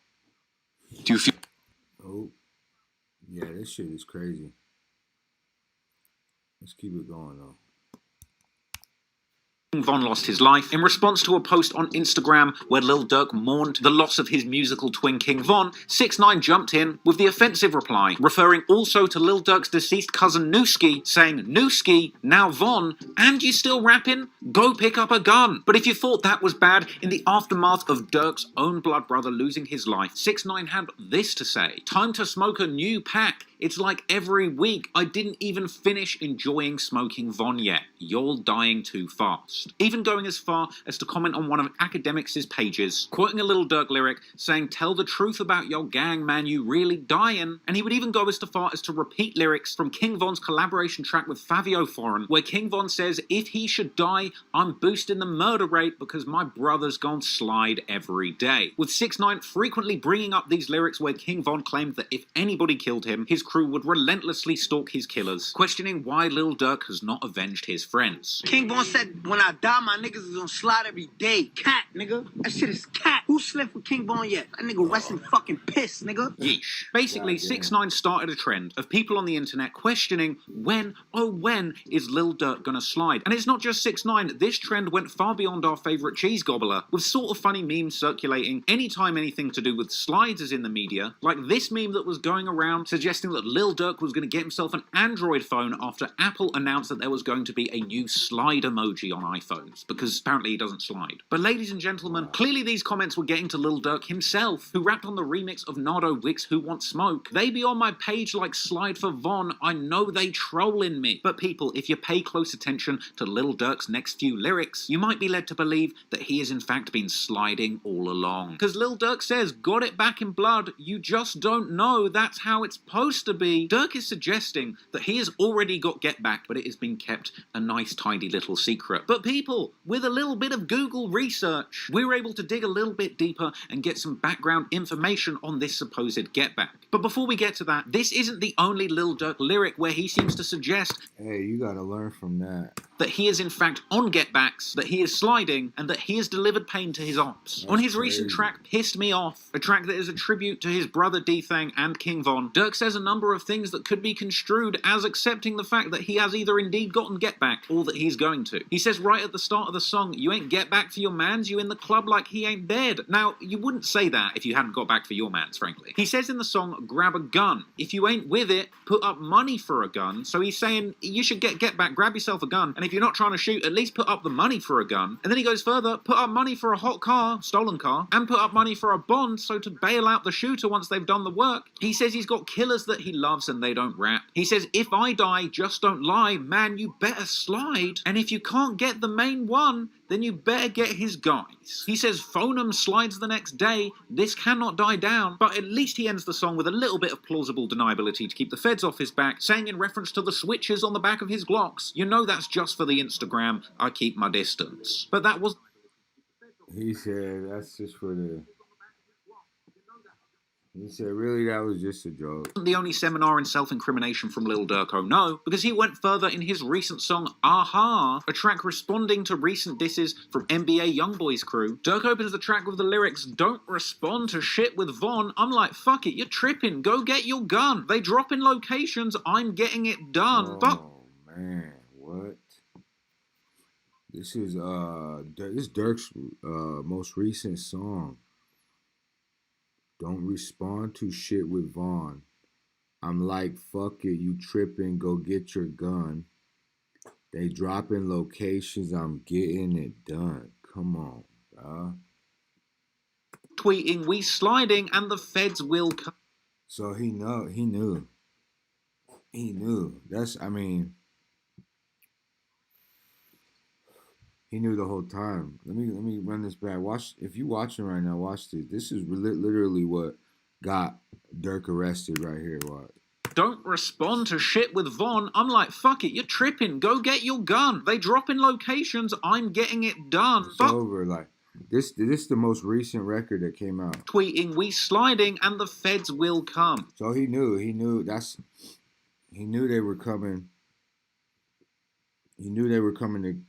Speaker 23: Do you feel...
Speaker 12: Oh. Yeah, this shit is crazy. Let's keep it going, though.
Speaker 23: Von lost his life in response to a post on Instagram where Lil Durk mourned the loss of his musical twin King Von. 6ix9ine jumped in with the offensive reply, referring also to Lil Durk's deceased cousin Nooski, saying, "Nooski, now Von, and you still rapping? Go pick up a gun." But if you thought that was bad, in the aftermath of Durk's own blood brother losing his life, 6ix9ine had this to say: "Time to smoke a new pack. It's like every week. I didn't even finish enjoying smoking Von yet. You're dying too fast." Even going as far as to comment on one of Academics' pages, quoting a Lil Durk lyric saying, "Tell the truth about your gang, man, you really dying." And he would even go as far as to repeat lyrics from King Von's collaboration track with Fabio Foreign, where King Von says, "If he should die, I'm boosting the murder rate because my brother's gone slide every day." With 6ix9ine frequently bringing up these lyrics where King Von claimed that if anybody killed him, his crew would relentlessly stalk his killers, questioning why Lil Durk has not avenged his friends.
Speaker 6: King Von said, "When I die, my niggas is gonna slide every day." Cat, nigga. That shit is cat. Who slept with King Von yet? That nigga resting fucking piss, nigga.
Speaker 23: Yeesh. Basically, 6ix9ine started a trend of people on the internet questioning when, oh when, is Lil Durk gonna slide? And it's not just 6ix9ine, this trend went far beyond our favourite cheese gobbler, with sort of funny memes circulating anytime anything to do with slides is in the media, like this meme that was going around suggesting that Lil Durk was going to get himself an Android phone after Apple announced that there was going to be a new slide emoji on iPhones, because apparently he doesn't slide. But ladies and gentlemen, clearly these comments were getting to Lil Durk himself, who rapped on the remix of Nardo Wick's Who Wants Smoke. "They be on my page like slide for Von, I know they trolling me." But people, if you pay close attention to Lil Durk's next few lyrics, you might be led to believe that he has in fact been sliding all along. Because Lil Durk says, "Got it back in blood, you just don't know, that's how it's supposed to be." Durk is suggesting that he has already got Get Back, but it has been kept a nice tidy little secret. But people, with a little bit of Google research, we were able to dig a little bit deeper and get some background information on this supposed Get Back. But before we get to that, this isn't the only Lil Durk lyric where he seems to suggest,
Speaker 12: hey, you gotta learn from that,
Speaker 23: he is in fact on Get Backs, that he is sliding, and that he has delivered pain to his ops. On his recent track, Pissed Me Off, a track that is a tribute to his brother D-Thang and King Von, Durk says a number of things that could be construed as accepting the fact that he has either indeed gotten Get Back, or that he's going to. He says right at the start of the song, "You ain't get back for your mans, you in the club like he ain't dead." Now, you wouldn't say that if you hadn't got back for your mans, frankly. He says in the song, "Grab a gun. If you ain't with it, put up money for a gun." So he's saying, you should get back, grab yourself a gun, and if you're not trying to shoot, at least put up the money for a gun. And then he goes further, put up money for a hot car, stolen car, and put up money for a bond, so to bail out the shooter once they've done the work. He says he's got killers that he loves and they don't rap. He says, "If I die, just don't lie, man, you better slide. And if you can't get the main one, then you better get his guys." He says Phonum slides the next day, "This cannot die down," but at least he ends the song with a little bit of plausible deniability to keep the feds off his back, saying in reference to the switches on the back of his Glocks, "You know that's just for the Instagram, I keep my distance." But that was...
Speaker 12: He said that's just for the... He said, really, that was just a joke.
Speaker 23: The only seminar in self-incrimination from Lil Durk, oh no, because he went further in his recent song, Aha, a track responding to recent disses from NBA Youngboy's crew. Durk opens the track with the lyrics, don't respond to shit with Von. I'm like, fuck it, you're tripping, go get your gun. They drop in locations, I'm getting it done.
Speaker 12: Oh, man, what? This is Durk's most recent song. Don't respond to shit with Vaughn. I'm like, fuck it, you tripping, go get your gun. They dropping locations, I'm getting it done. Come on, bro.
Speaker 23: Tweeting, we sliding, and the feds will come.
Speaker 12: So he knew. He knew the whole time. Let me run this back. Watch, if you watching right now, watch this. This is literally what got Durk arrested right here. Watch.
Speaker 23: Don't respond to shit with Von. I'm like, fuck it, you're tripping. Go get your gun. They drop in locations. I'm getting it done.
Speaker 12: It's over. Like this is the most recent record that came out.
Speaker 23: Tweeting, we sliding, and the feds will come.
Speaker 12: So he knew they were coming. He knew they were coming to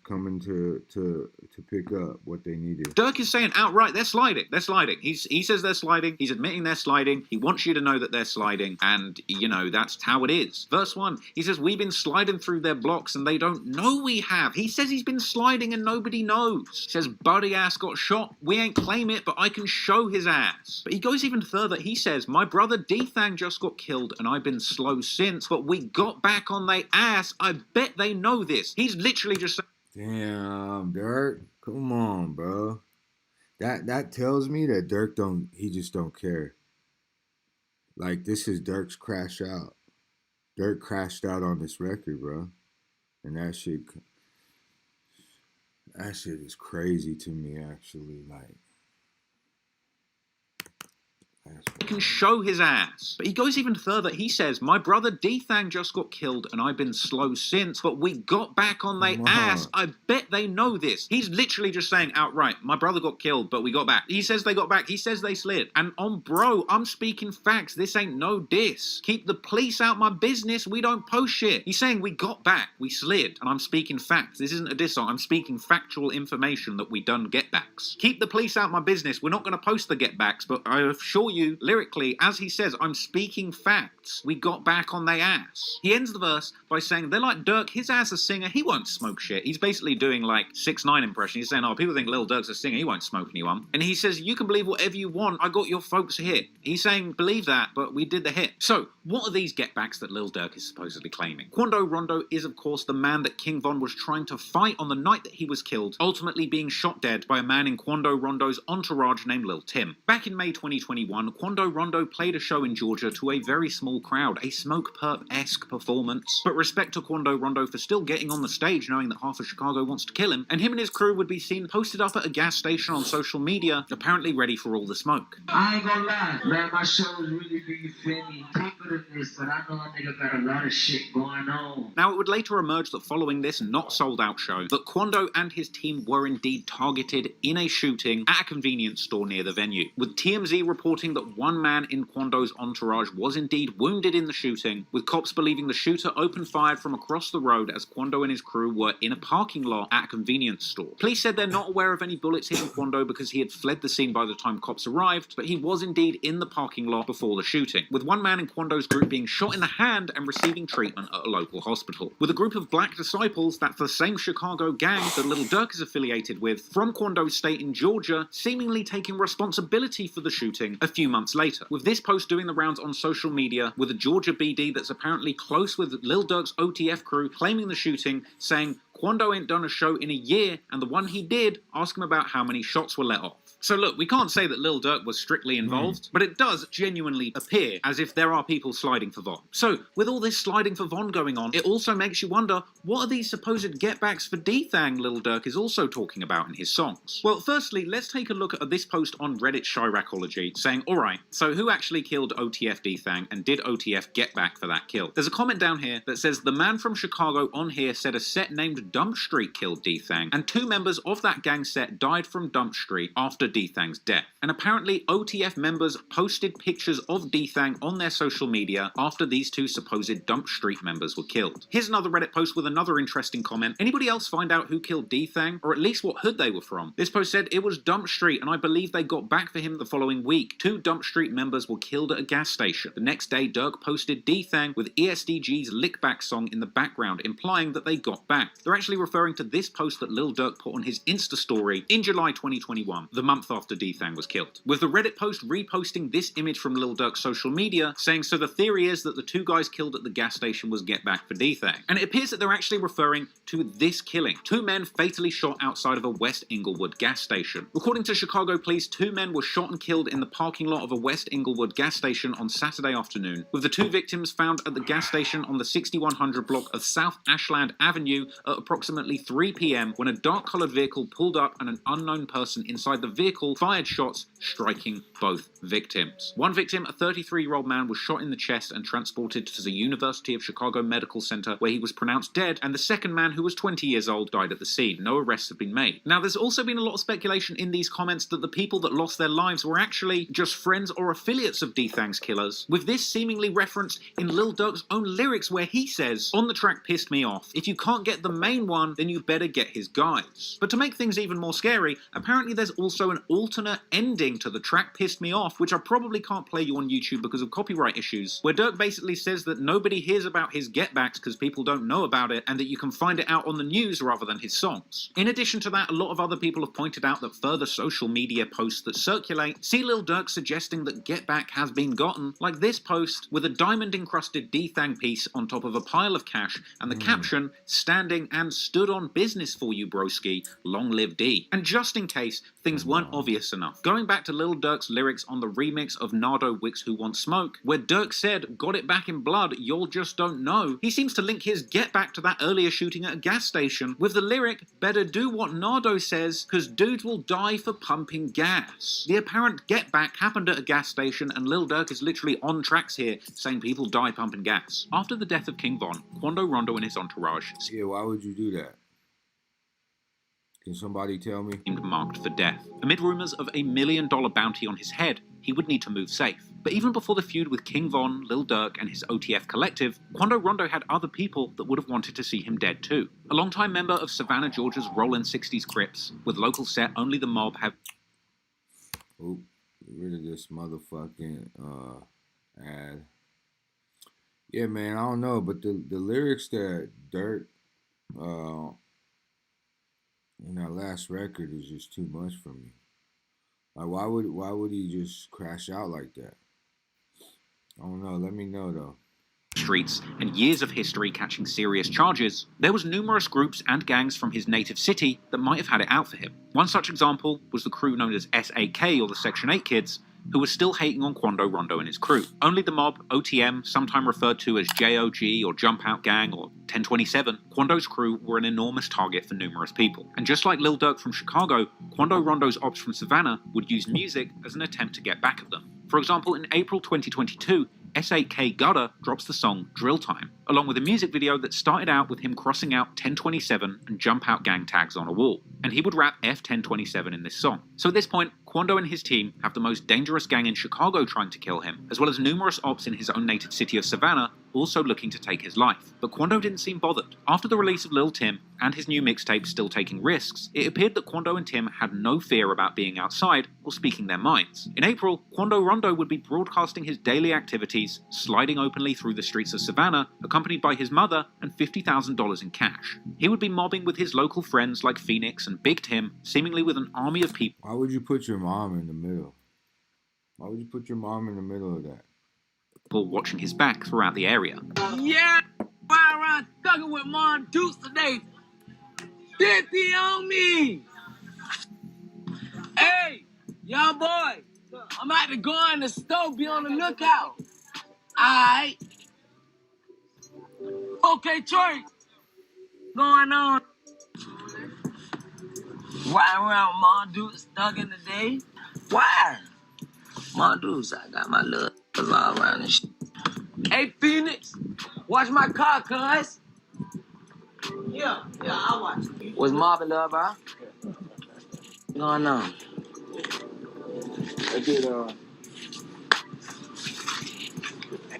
Speaker 12: pick up what they needed.
Speaker 23: Durk is saying outright, they're sliding. They're sliding. He says they're sliding. He's admitting they're sliding. He wants you to know that they're sliding. And, that's how it is. Verse 1, he says, we've been sliding through their blocks and they don't know we have. He says he's been sliding and nobody knows. He says, buddy ass got shot. We ain't claim it, but I can show his ass. But he goes even further. He says, my brother D-Thang just got killed and I've been slow since, but we got back on their ass. I bet they know this. He's literally just saying,
Speaker 12: damn, Durk, come on, bro. That tells me that Durk just don't care. Like, this is Durk's crash out. Durk crashed out on this record, bro. And that shit is crazy to me, actually. Like,
Speaker 23: can show his ass. But he goes even further. He says, my brother D-Thang just got killed and I've been slow since, but we got back on their ass. I bet they know this. He's literally just saying outright, my brother got killed, but we got back. He says they got back. He says they slid. And on bro, I'm speaking facts. This ain't no diss. Keep the police out my business. We don't post shit. He's saying we got back. We slid. And I'm speaking facts. This isn't a diss song. I'm speaking factual information that we done get backs. Keep the police out my business. We're not going to post the get backs, but I assure you, lyrically, as he says, I'm speaking facts. We got back on their ass. He ends the verse by saying, they're like Durk, his ass a singer, he won't smoke shit. He's basically doing like 6ix9ine impression. He's saying, oh, people think Lil Durk's a singer, he won't smoke anyone. And he says, you can believe whatever you want, I got your folks hit. He's saying, believe that, but we did the hit. So, what are these get-backs that Lil Durk is supposedly claiming? Quando Rondo is, of course, the man that King Von was trying to fight on the night that he was killed, ultimately being shot dead by a man in Quando Rondo's entourage named Lil Tim. Back in May 2021, Quando Rondo played a show in Georgia to a very small crowd, a Smoke Perp-esque performance. But respect to Quando Rondo for still getting on the stage knowing that half of Chicago wants to kill him, and him and his crew would be seen posted up at a gas station on social media, apparently ready for all the smoke.
Speaker 14: I ain't gonna lie, man, my show is really big, you feel me? Deeper than this, but I know a nigga got a lot of shit going on.
Speaker 23: Now, it would later emerge that following this not sold out show, that Quando and his team were indeed targeted in a shooting at a convenience store near the venue, with TMZ reporting that one man in Quando's entourage was indeed wounded in the shooting, with cops believing the shooter opened fire from across the road as Quando and his crew were in a parking lot at a convenience store. Police said they're not aware of any bullets hitting Quando because he had fled the scene by the time cops arrived, but he was indeed in the parking lot before the shooting, with one man in Quando's group being shot in the hand and receiving treatment at a local hospital. With a group of black disciples, that's the same Chicago gang that Lil Durk is affiliated with, from Quando's state in Georgia, seemingly taking responsibility for the shooting a few months later. With this post doing the rounds on social media, with a Georgia BD that's apparently close with Lil Durk's OTF crew claiming the shooting, saying, Quando ain't done a show in a year, and the one he did, ask him about how many shots were let off. So look, we can't say that Lil Durk was strictly involved, but it does genuinely appear as if there are people sliding for Von. So, with all this sliding for Von going on, it also makes you wonder, what are these supposed get-backs for D-Thang Lil Durk is also talking about in his songs? Well, firstly, let's take a look at this post on Reddit Chiracology, saying, alright, so who actually killed OTF D-Thang, and did OTF get back for that kill? There's a comment down here that says, the man from Chicago on here said a set named Dump Street killed D-Thang, and 2 members of that gang set died from Dump Street after D-Thang's death. And apparently, OTF members posted pictures of D-Thang on their social media after these 2 supposed Dump Street members were killed. Here's another Reddit post with another interesting comment. Anybody else find out who killed D-Thang, or at least what hood they were from? This post said it was Dump Street, and I believe they got back for him the following week. 2 Dump Street members were killed at a gas station. The next day, Durk posted D-Thang with ESDG's Lick Back song in the background, implying that they got back. They're actually referring to this post that Lil Durk put on his Insta story in July 2021, the month after D-Thang was killed, with the Reddit post reposting this image from Lil Durk's social media, saying, so the theory is that the 2 guys killed at the gas station was get back for D-Thang. And it appears that they're actually referring to this killing. 2 men fatally shot outside of a West Inglewood gas station. According to Chicago police, 2 men were shot and killed in the parking lot of a West Inglewood gas station on Saturday afternoon, with the 2 victims found at the gas station on the 6100 block of South Ashland Avenue at approximately 3 p.m. when a dark-colored vehicle pulled up and an unknown person inside the vehicle fired shots, striking both victims. One victim, a 33-year-old man, was shot in the chest and transported to the University of Chicago Medical Center, where he was pronounced dead, and the second man, who was 20 years old, died at the scene. No arrests have been made. Now, there's also been a lot of speculation in these comments that the people that lost their lives were actually just friends or affiliates of D-Thang's killers, with this seemingly referenced in Lil Durk's own lyrics where he says, on the track Pissed Me Off, if you can't get the main one, then you better get his guys. But to make things even more scary, apparently there's also an alternate ending to the track Pissed Me Off, which I probably can't play you on YouTube because of copyright issues, where Durk basically says that nobody hears about his getbacks because people don't know about it, and that you can find it out on the news rather than his songs. In addition to that, a lot of other people have pointed out that further social media posts that circulate see Lil Durk suggesting that get back has been gotten, like this post with a diamond-encrusted D-Thang piece on top of a pile of cash, and the caption, standing and stood on business for you, broski, long live D. And just in case things weren't obvious enough, going back to Lil Durk's lyrics on the remix of Nardo Wicks Who Want Smoke, where Durk said, got it back in blood, y'all just don't know, he seems to link his get back to that earlier shooting at a gas station with the lyric, better do what Nardo says, cause dudes will die for pumping gas. The apparent get back happened at a gas station, and Lil Durk is literally on tracks here, saying people die pumping gas. After the death of King Von, Quando Rondo and his entourage
Speaker 12: why would you do that? Can somebody tell me?
Speaker 23: Seemed marked for death. Amid rumors of $1 million bounty on his head, he would need to move safe. But even before the feud with King Von, Lil Durk, and his OTF collective, Quando Rondo had other people that would have wanted to see him dead too. A longtime member of Savannah, Georgia's Rollin' 60s Crips, with local set Only the Mob have...
Speaker 12: Oh, get rid of this motherfucking ad. Yeah, man, I don't know, but the lyrics that Durk in that last record is just too much for me. Like, why would he just crash out like that? I don't know. Let me know though.
Speaker 23: Streets and years of history catching serious charges, there was numerous groups and gangs from his native city that might have had it out for him. One such example was the crew known as SAK, or the Section 8 Kids, who was still hating on Quando Rondo and his crew. Only the Mob, OTM, sometime referred to as JOG or Jump Out Gang or 1027, Quando's crew were an enormous target for numerous people. And just like Lil Durk from Chicago, Quando Rondo's ops from Savannah would use music as an attempt to get back at them. For example, in April 2022, SAK Gutter drops the song Drill Time, along with a music video that started out with him crossing out 1027 and Jump Out Gang tags on a wall. And he would rap F1027 in this song. So at this point, Quando and his team have the most dangerous gang in Chicago trying to kill him, as well as numerous ops in his own native city of Savannah also looking to take his life. But Quando didn't seem bothered. After the release of Lil Tim and his new mixtape Still Taking Risks, it appeared that Quando and Tim had no fear about being outside or speaking their minds. In April, Quando Rondo would be broadcasting his daily activities, sliding openly through the streets of Savannah, accompanied by his mother and $50,000 in cash. He would be mobbing with his local friends like Phoenix and Big Tim, seemingly with an army of people.
Speaker 12: Why would you put your mom in the middle? Why would you put your mom in the middle of that?
Speaker 23: Watching his back throughout the area.
Speaker 6: Yeah, ride around thugging with Mon Dukes today. 50 on me. Hey, young boy, I'm about to go in the store, be on the lookout. Alright. Okay, Trey. Going on. Riding around with Mon Dukes thugging today. Why? Mon Dukes, I got my little all around and shit. Hey, Phoenix, watch my car, cuz. Yeah, I'll watch.
Speaker 14: What's mobbing, love, bro? Going on?
Speaker 6: I did,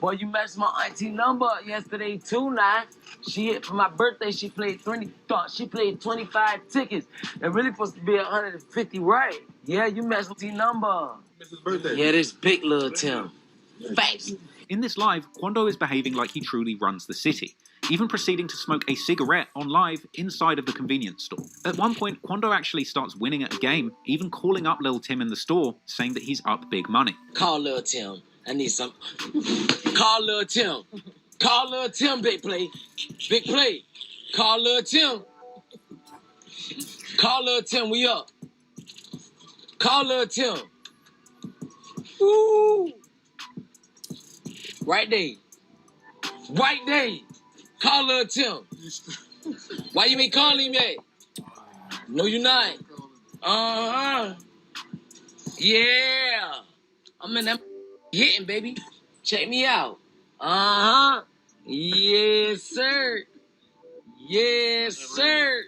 Speaker 14: Boy, you messed my auntie number up yesterday too, now. She hit for my birthday. She played 25 tickets. It really supposed to be 150, right? Yeah, you messed my auntie number.
Speaker 6: Mrs. Birthday.
Speaker 14: Yeah, this big little Tim. Face.
Speaker 23: In this live, Quando is behaving like he truly runs the city, even proceeding to smoke a cigarette on live inside of the convenience store. At one point, Quando actually starts winning at a game, even calling up Lil Tim in the store, saying that he's up big money.
Speaker 14: Call Lil Tim. I need some. Call Lil Tim. Call Lil Tim, big play. Big play. Call Lil Tim. Call Lil Tim, we up. Call Lil Tim. Woo! Right there. Right there. Call Lil Tim. Why you ain't calling him yet? No, you not. Uh-huh. Yeah. I'm in that hitting, baby. Check me out. Uh-huh. Yes, sir. Yes, sir.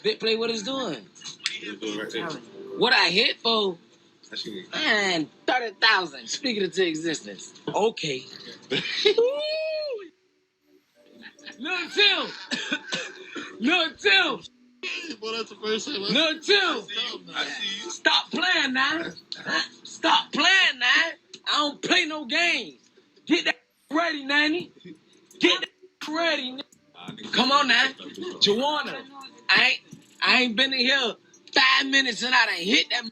Speaker 14: Big play, what it's doing? What I hit for? Man, 30,000. Speaking it to existence. Okay. Lil Tim. Lil Tim. Lil Tim. Stop playing now. Stop playing now. I don't play no games. Get that ready, Nanny. Get that ready. Come on now. Joanna. I ain't been in here 5 minutes and I done hit that.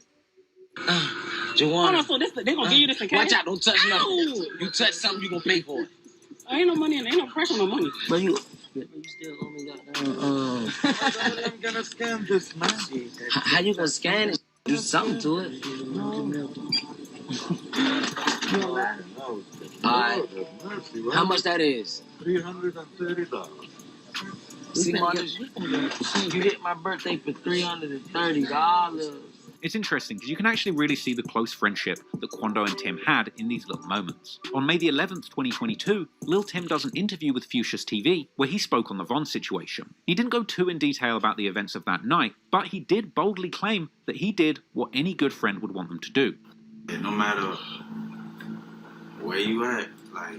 Speaker 14: Joanna.
Speaker 9: Hold on, so they gonna give you this in cash?
Speaker 14: Watch out, don't touch nothing. You touch something, you gonna pay for it.
Speaker 9: Ain't no money and ain't no pressure on no money.
Speaker 14: But you still owe me goddamn.
Speaker 5: I'm gonna scan this, man.
Speaker 14: How you gonna scan it? Do something to it. Alright. How much that is?
Speaker 5: $330.
Speaker 14: See, Marcus, you hit my birthday for $330.
Speaker 23: It's interesting because you can actually really see the close friendship that Quando and Tim had in these little moments. On May the 11th, 2022, Lil Tim does an interview with Fuchsia's TV where he spoke on the Von situation. He didn't go too in detail about the events of that night, but he did boldly claim that he did what any good friend would want them to do.
Speaker 7: And no matter where you at, like,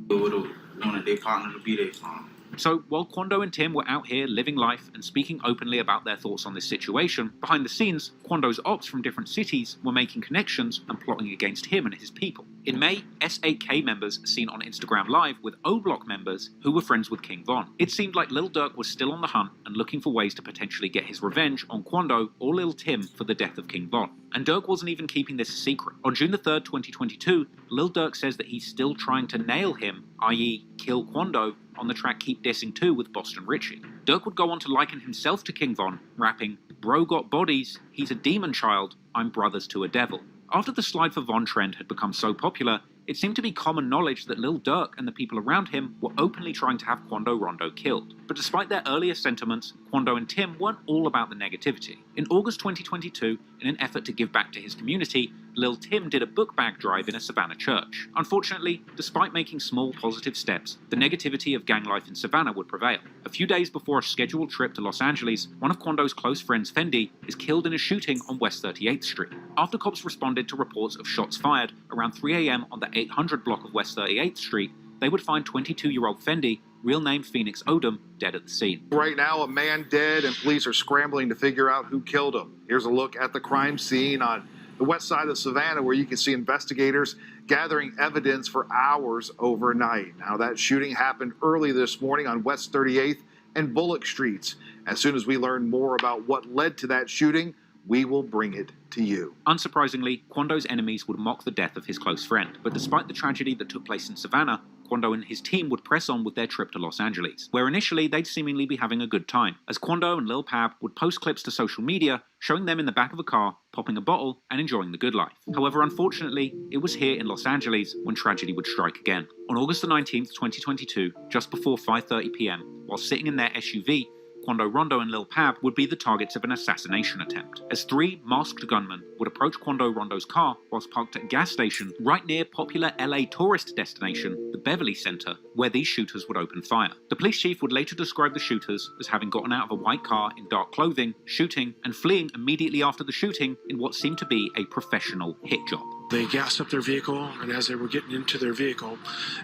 Speaker 7: it would have known that they partner to be their farm.
Speaker 23: So, while Quando and Tim were out here living life and speaking openly about their thoughts on this situation, behind the scenes, Quando's ops from different cities were making connections and plotting against him and his people. In May, S8K members seen on Instagram Live with O-Block members who were friends with King Von. It seemed like Lil Durk was still on the hunt and looking for ways to potentially get his revenge on Quando or Lil Tim for the death of King Von. And Durk wasn't even keeping this a secret. On June the 3rd, 2022, Lil Durk says that he's still trying to nail him, i.e. kill Quando, on the track Keep Dissing 2 with Boston Richie. Durk would go on to liken himself to King Von, rapping, "Bro got bodies, he's a demon child, I'm brothers to a devil." After the Slide for Von trend had become so popular, it seemed to be common knowledge that Lil Durk and the people around him were openly trying to have Quando Rondo killed. But despite their earlier sentiments, Quando and Tim weren't all about the negativity. In August 2022, in an effort to give back to his community, Lil Tim did a book bag drive in a Savannah church. Unfortunately, despite making small positive steps, the negativity of gang life in Savannah would prevail. A few days before a scheduled trip to Los Angeles, one of Quando's close friends, Fendi, is killed in a shooting on West 38th Street. After cops responded to reports of shots fired around 3 a.m. on the 800 block of West 38th Street, they would find 22-year-old Fendi, real name Phoenix Odom, dead at the scene.
Speaker 10: Right now, a man dead and police are scrambling to figure out who killed him. Here's a look at the crime scene on the west side of Savannah, where you can see investigators gathering evidence for hours overnight. Now, that shooting happened early this morning on West 38th and Bullock Streets. As soon as we learn more about what led to that shooting, we will bring it to you.
Speaker 23: Unsurprisingly, Quando's enemies would mock the death of his close friend, but despite the tragedy that took place in Savannah, Quando and his team would press on with their trip to Los Angeles, where initially they'd seemingly be having a good time, as Quando and Lil Pab would post clips to social media showing them in the back of a car, popping a bottle and enjoying the good life. However, unfortunately, it was here in Los Angeles when tragedy would strike again. On August the 19th, 2022, just before 5:30 p.m, while sitting in their SUV, Quando Rondo and Lil Pab would be the targets of an assassination attempt, as 3 masked gunmen would approach Quando Rondo's car whilst parked at a gas station right near popular LA tourist destination, the Beverly Center, where these shooters would open fire. The police chief would later describe the shooters as having gotten out of a white car in dark clothing, shooting, and fleeing immediately after the shooting in what seemed to be a professional hit job.
Speaker 2: They gassed up their vehicle, and as they were getting into their vehicle,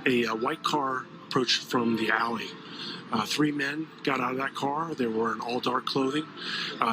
Speaker 2: a white car approached from the alley. 3 men got out of that car. They were in all dark clothing.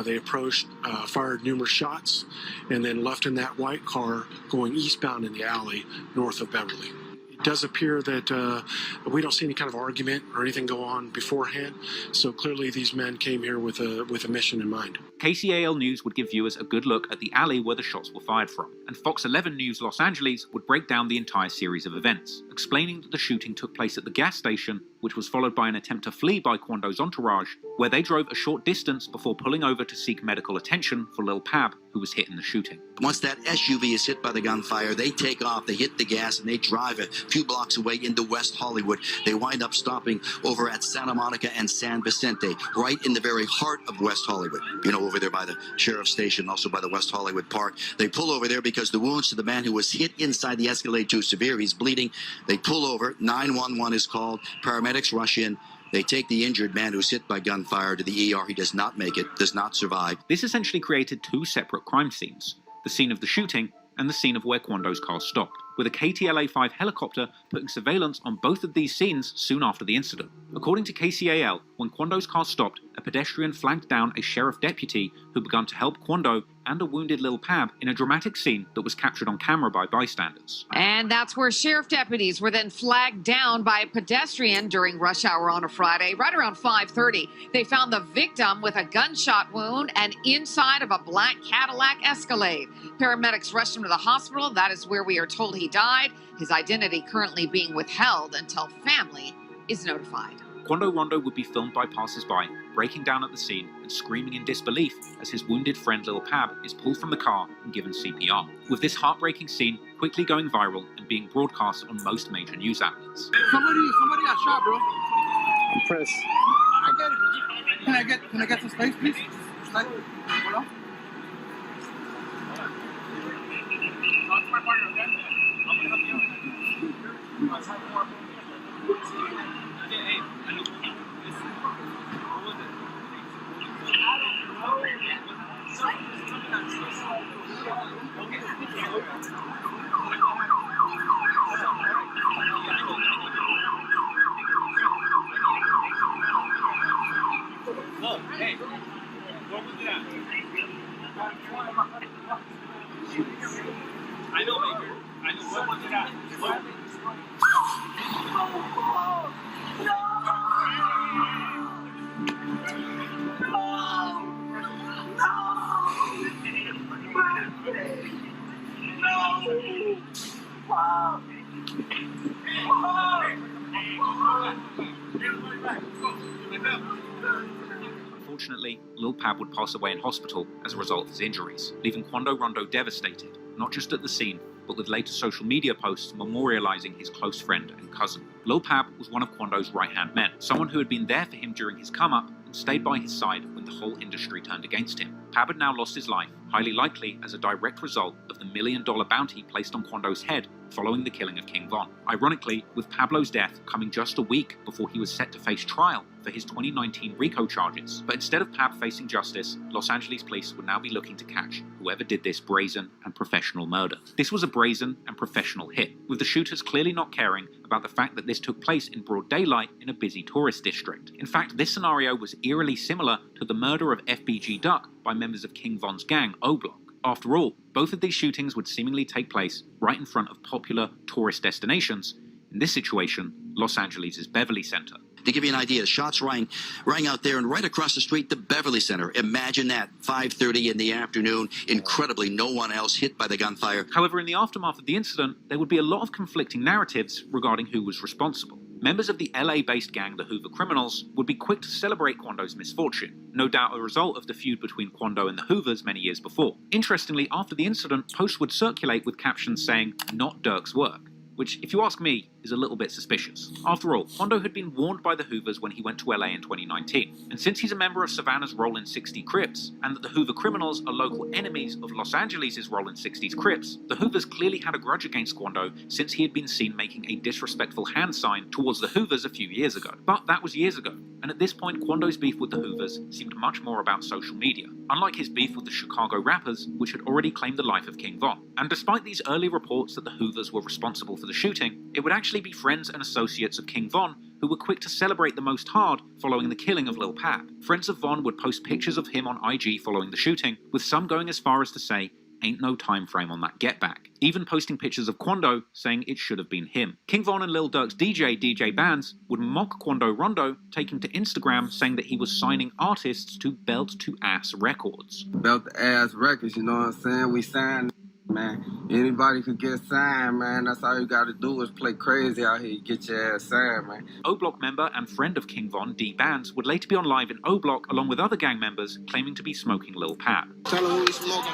Speaker 2: They approached, fired numerous shots, and then left in that white car going eastbound in the alley north of Beverly. It does appear that we don't see any kind of argument or anything go on beforehand, so clearly these men came here with a mission in mind.
Speaker 23: KCAL News would give viewers a good look at the alley where the shots were fired from, and Fox 11 News Los Angeles would break down the entire series of events, explaining that the shooting took place at the gas station, which was followed by an attempt to flee by Quando's entourage, where they drove a short distance before pulling over to seek medical attention for Lil Pab, who was hit in the shooting.
Speaker 11: Once that SUV is hit by the gunfire, they take off, they hit the gas, and they drive a few blocks away into West Hollywood. They wind up stopping over at Santa Monica and San Vicente, right in the very heart of West Hollywood. You know, over there by the sheriff's station, also by the West Hollywood Park. They pull over there because the wounds to the man who was hit inside the Escalade too severe. He's bleeding. They pull over. 911 is called. Paramedics rush in. They take the injured man who's hit by gunfire to the ER. He does not make it, does not survive.
Speaker 23: This essentially created 2 separate crime scenes, the scene of the shooting and the scene of where Quando's car stopped, with a KTLA-5 helicopter putting surveillance on both of these scenes soon after the incident. According to KCAL, when Quando's car stopped, a pedestrian flagged down a sheriff deputy who began to help Quando and a wounded Lil Pab in a dramatic scene that was captured on camera by bystanders.
Speaker 13: And that's where sheriff deputies were then flagged down by a pedestrian during rush hour on a Friday, right around 5:30. They found the victim with a gunshot wound and inside of a black Cadillac Escalade. Paramedics rushed him to the hospital. That is where we are told he died. His identity currently being withheld until family is notified.
Speaker 23: Quando Rondo would be filmed by passers-by, breaking down at the scene and screaming in disbelief as his wounded friend Lil Pab is pulled from the car and given CPR, with this heartbreaking scene quickly going viral and being broadcast on most major news outlets.
Speaker 6: Somebody got shot, bro.
Speaker 2: Press.
Speaker 6: I get it. Can I get some space, please? Hold on.
Speaker 16: Look, hey, what was that? I know, Baker. I know. What was that? What?
Speaker 23: Unfortunately, Lil Pab would pass away in hospital as a result of his injuries, leaving Quando Rondo devastated, not just at the scene, but with later social media posts memorializing his close friend and cousin. Lil Pab was one of Quando's right-hand men, someone who had been there for him during his come-up and stayed by his side when the whole industry turned against him. Pab had now lost his life, highly likely as a direct result of the $1 million bounty placed on Quando's head following the killing of King Von. Ironically, with Pablo's death coming just a week before he was set to face trial for his 2019 RICO charges. But instead of Pab facing justice, Los Angeles police would now be looking to catch whoever did this brazen and professional murder. This was a brazen and professional hit, with the shooters clearly not caring about the fact that this took place in broad daylight in a busy tourist district. In fact, this scenario was eerily similar to the murder of FBG Duck by members of King Von's gang, O-Block. After all, both of these shootings would seemingly take place right in front of popular tourist destinations. In this situation, Los Angeles' Beverly Center.
Speaker 11: To give you an idea, the shots rang out there, and right across the street, the Beverly Center. Imagine that, 5:30 in the afternoon. Incredibly, no one else hit by the gunfire.
Speaker 23: However, in the aftermath of the incident, there would be a lot of conflicting narratives regarding who was responsible. Members of the LA-based gang, the Hoover Criminals, would be quick to celebrate Quando's misfortune, no doubt a result of the feud between Quando and the Hoovers many years before. Interestingly, after the incident, posts would circulate with captions saying, "Not Durk's work," which, if you ask me, is is a little bit suspicious. After all, Quando had been warned by the Hoovers when he went to LA in 2019, and since he's a member of Savannah's Rollin' 60 Crips, and that the Hoover criminals are local enemies of Los Angeles' Rollin' 60s Crips, the Hoovers clearly had a grudge against Quando since he had been seen making a disrespectful hand sign towards the Hoovers a few years ago. But that was years ago, and at this point Quando's beef with the Hoovers seemed much more about social media, unlike his beef with the Chicago rappers, which had already claimed the life of King Von. And despite these early reports that the Hoovers were responsible for the shooting, it would actually be friends and associates of King Von who were quick to celebrate the most hard following the killing of Lil Pab. Friends of Von would post pictures of him on IG following the shooting, with some going as far as to say, "Ain't no time frame on that get back," even posting pictures of Quando saying it should have been him. King Von and Lil Durk's DJ Bands would mock Quando Rondo, taking to Instagram saying that he was signing artists to Belt to Ass Records.
Speaker 1: Belt to Ass Records, you know what I'm saying? We signed, man. Anybody could get signed, man. That's all you gotta do is play crazy out here. You get your ass signed, man.
Speaker 23: O-Block member and friend of King Von, D Bands, would later be on live in O-Block along with other gang members claiming to be smoking Lil Pab.
Speaker 19: Tell him who we smoking.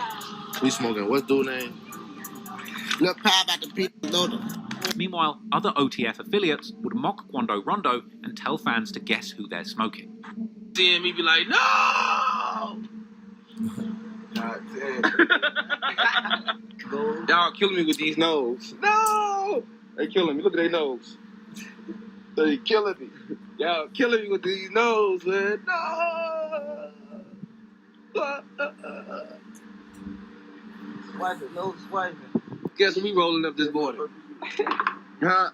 Speaker 19: We smoking. What's dude's name? Lil Pab at the pizza loader.
Speaker 23: Meanwhile, other OTF affiliates would mock Quando Rondo and tell fans to guess who they're smoking.
Speaker 16: Seeing me be like, no!
Speaker 19: God damn. Y'all killing me with these nose. No! They killing me. Look at their nose. They killing me. Y'all killing me with these nose, man. No! Swiping, no swiping. Guess we rolling up this morning.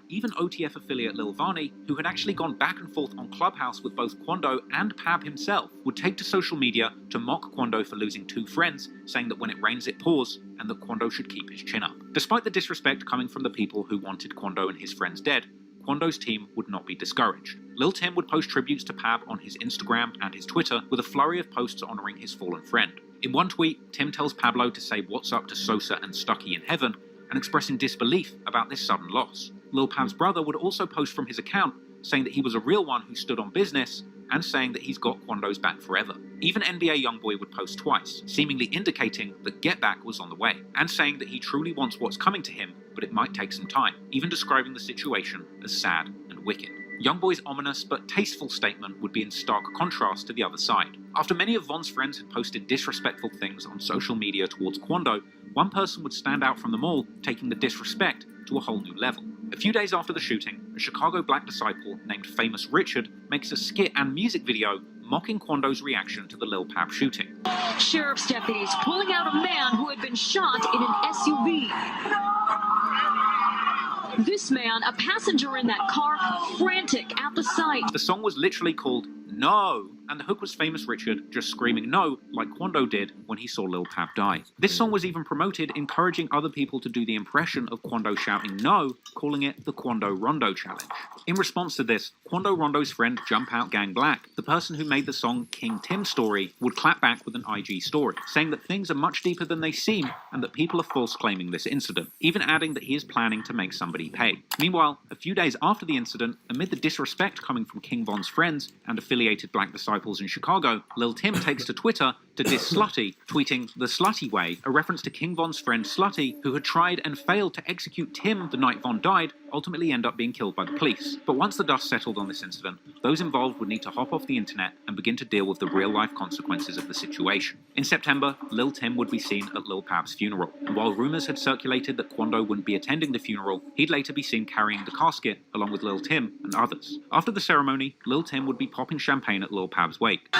Speaker 23: Even OTF affiliate Lil Vani, who had actually gone back and forth on Clubhouse with both Quando and Pab himself, would take to social media to mock Quando for losing two friends, saying that when it rains it pours, and that Quando should keep his chin up. Despite the disrespect coming from the people who wanted Quando and his friends dead, Quando's team would not be discouraged. Lil Tim would post tributes to Pab on his Instagram and his Twitter with a flurry of posts honouring his fallen friend. In one tweet, Tim tells Pablo to say what's up to Sosa and Stucky in heaven, and expressing disbelief about this sudden loss. Lil Pab's brother would also post from his account, saying that he was a real one who stood on business, and saying that he's got Quando's back forever. Even NBA Youngboy would post twice, seemingly indicating that Get Back was on the way, and saying that he truly wants what's coming to him, but it might take some time, even describing the situation as sad and wicked. Youngboy's ominous but tasteful statement would be in stark contrast to the other side. After many of Von's friends had posted disrespectful things on social media towards Quando, one person would stand out from them all, taking the disrespect to a whole new level. A few days after the shooting, a Chicago black disciple named Famous Richard makes a skit and music video mocking Quando's reaction to the Lil Pab shooting.
Speaker 20: Sheriff's deputies pulling out a man who had been shot in an SUV. This man, a passenger in that car, frantic at the sight.
Speaker 23: The song was literally called No, and the hook was Famous Richard just screaming no like Quando did when he saw Lil Pab die. This song was even promoted encouraging other people to do the impression of Quando shouting no, calling it the Quando Rondo Challenge. In response to this, Quando Rondo's friend Jump Out Gang Black, the person who made the song King Tim Story, would clap back with an IG story, saying that things are much deeper than they seem and that people are false claiming this incident, even adding that he is planning to make somebody pay. Meanwhile, a few days after the incident, amid the disrespect coming from King Von's friends and affiliated black disciples in Chicago, Lil Tim takes to Twitter to diss Slutty, tweeting the Slutty way, a reference to King Von's friend Slutty, who had tried and failed to execute Tim the night Von died, ultimately end up being killed by the police. But once the dust settled on this incident, those involved would need to hop off the internet and begin to deal with the real-life consequences of the situation. In September, Lil Tim would be seen at Lil Pab's funeral, and while rumours had circulated that Quando wouldn't be attending the funeral, he'd later be seen carrying the casket along with Lil Tim and others. After the ceremony, Lil Tim would be popping champagne at Lil Pab's wake.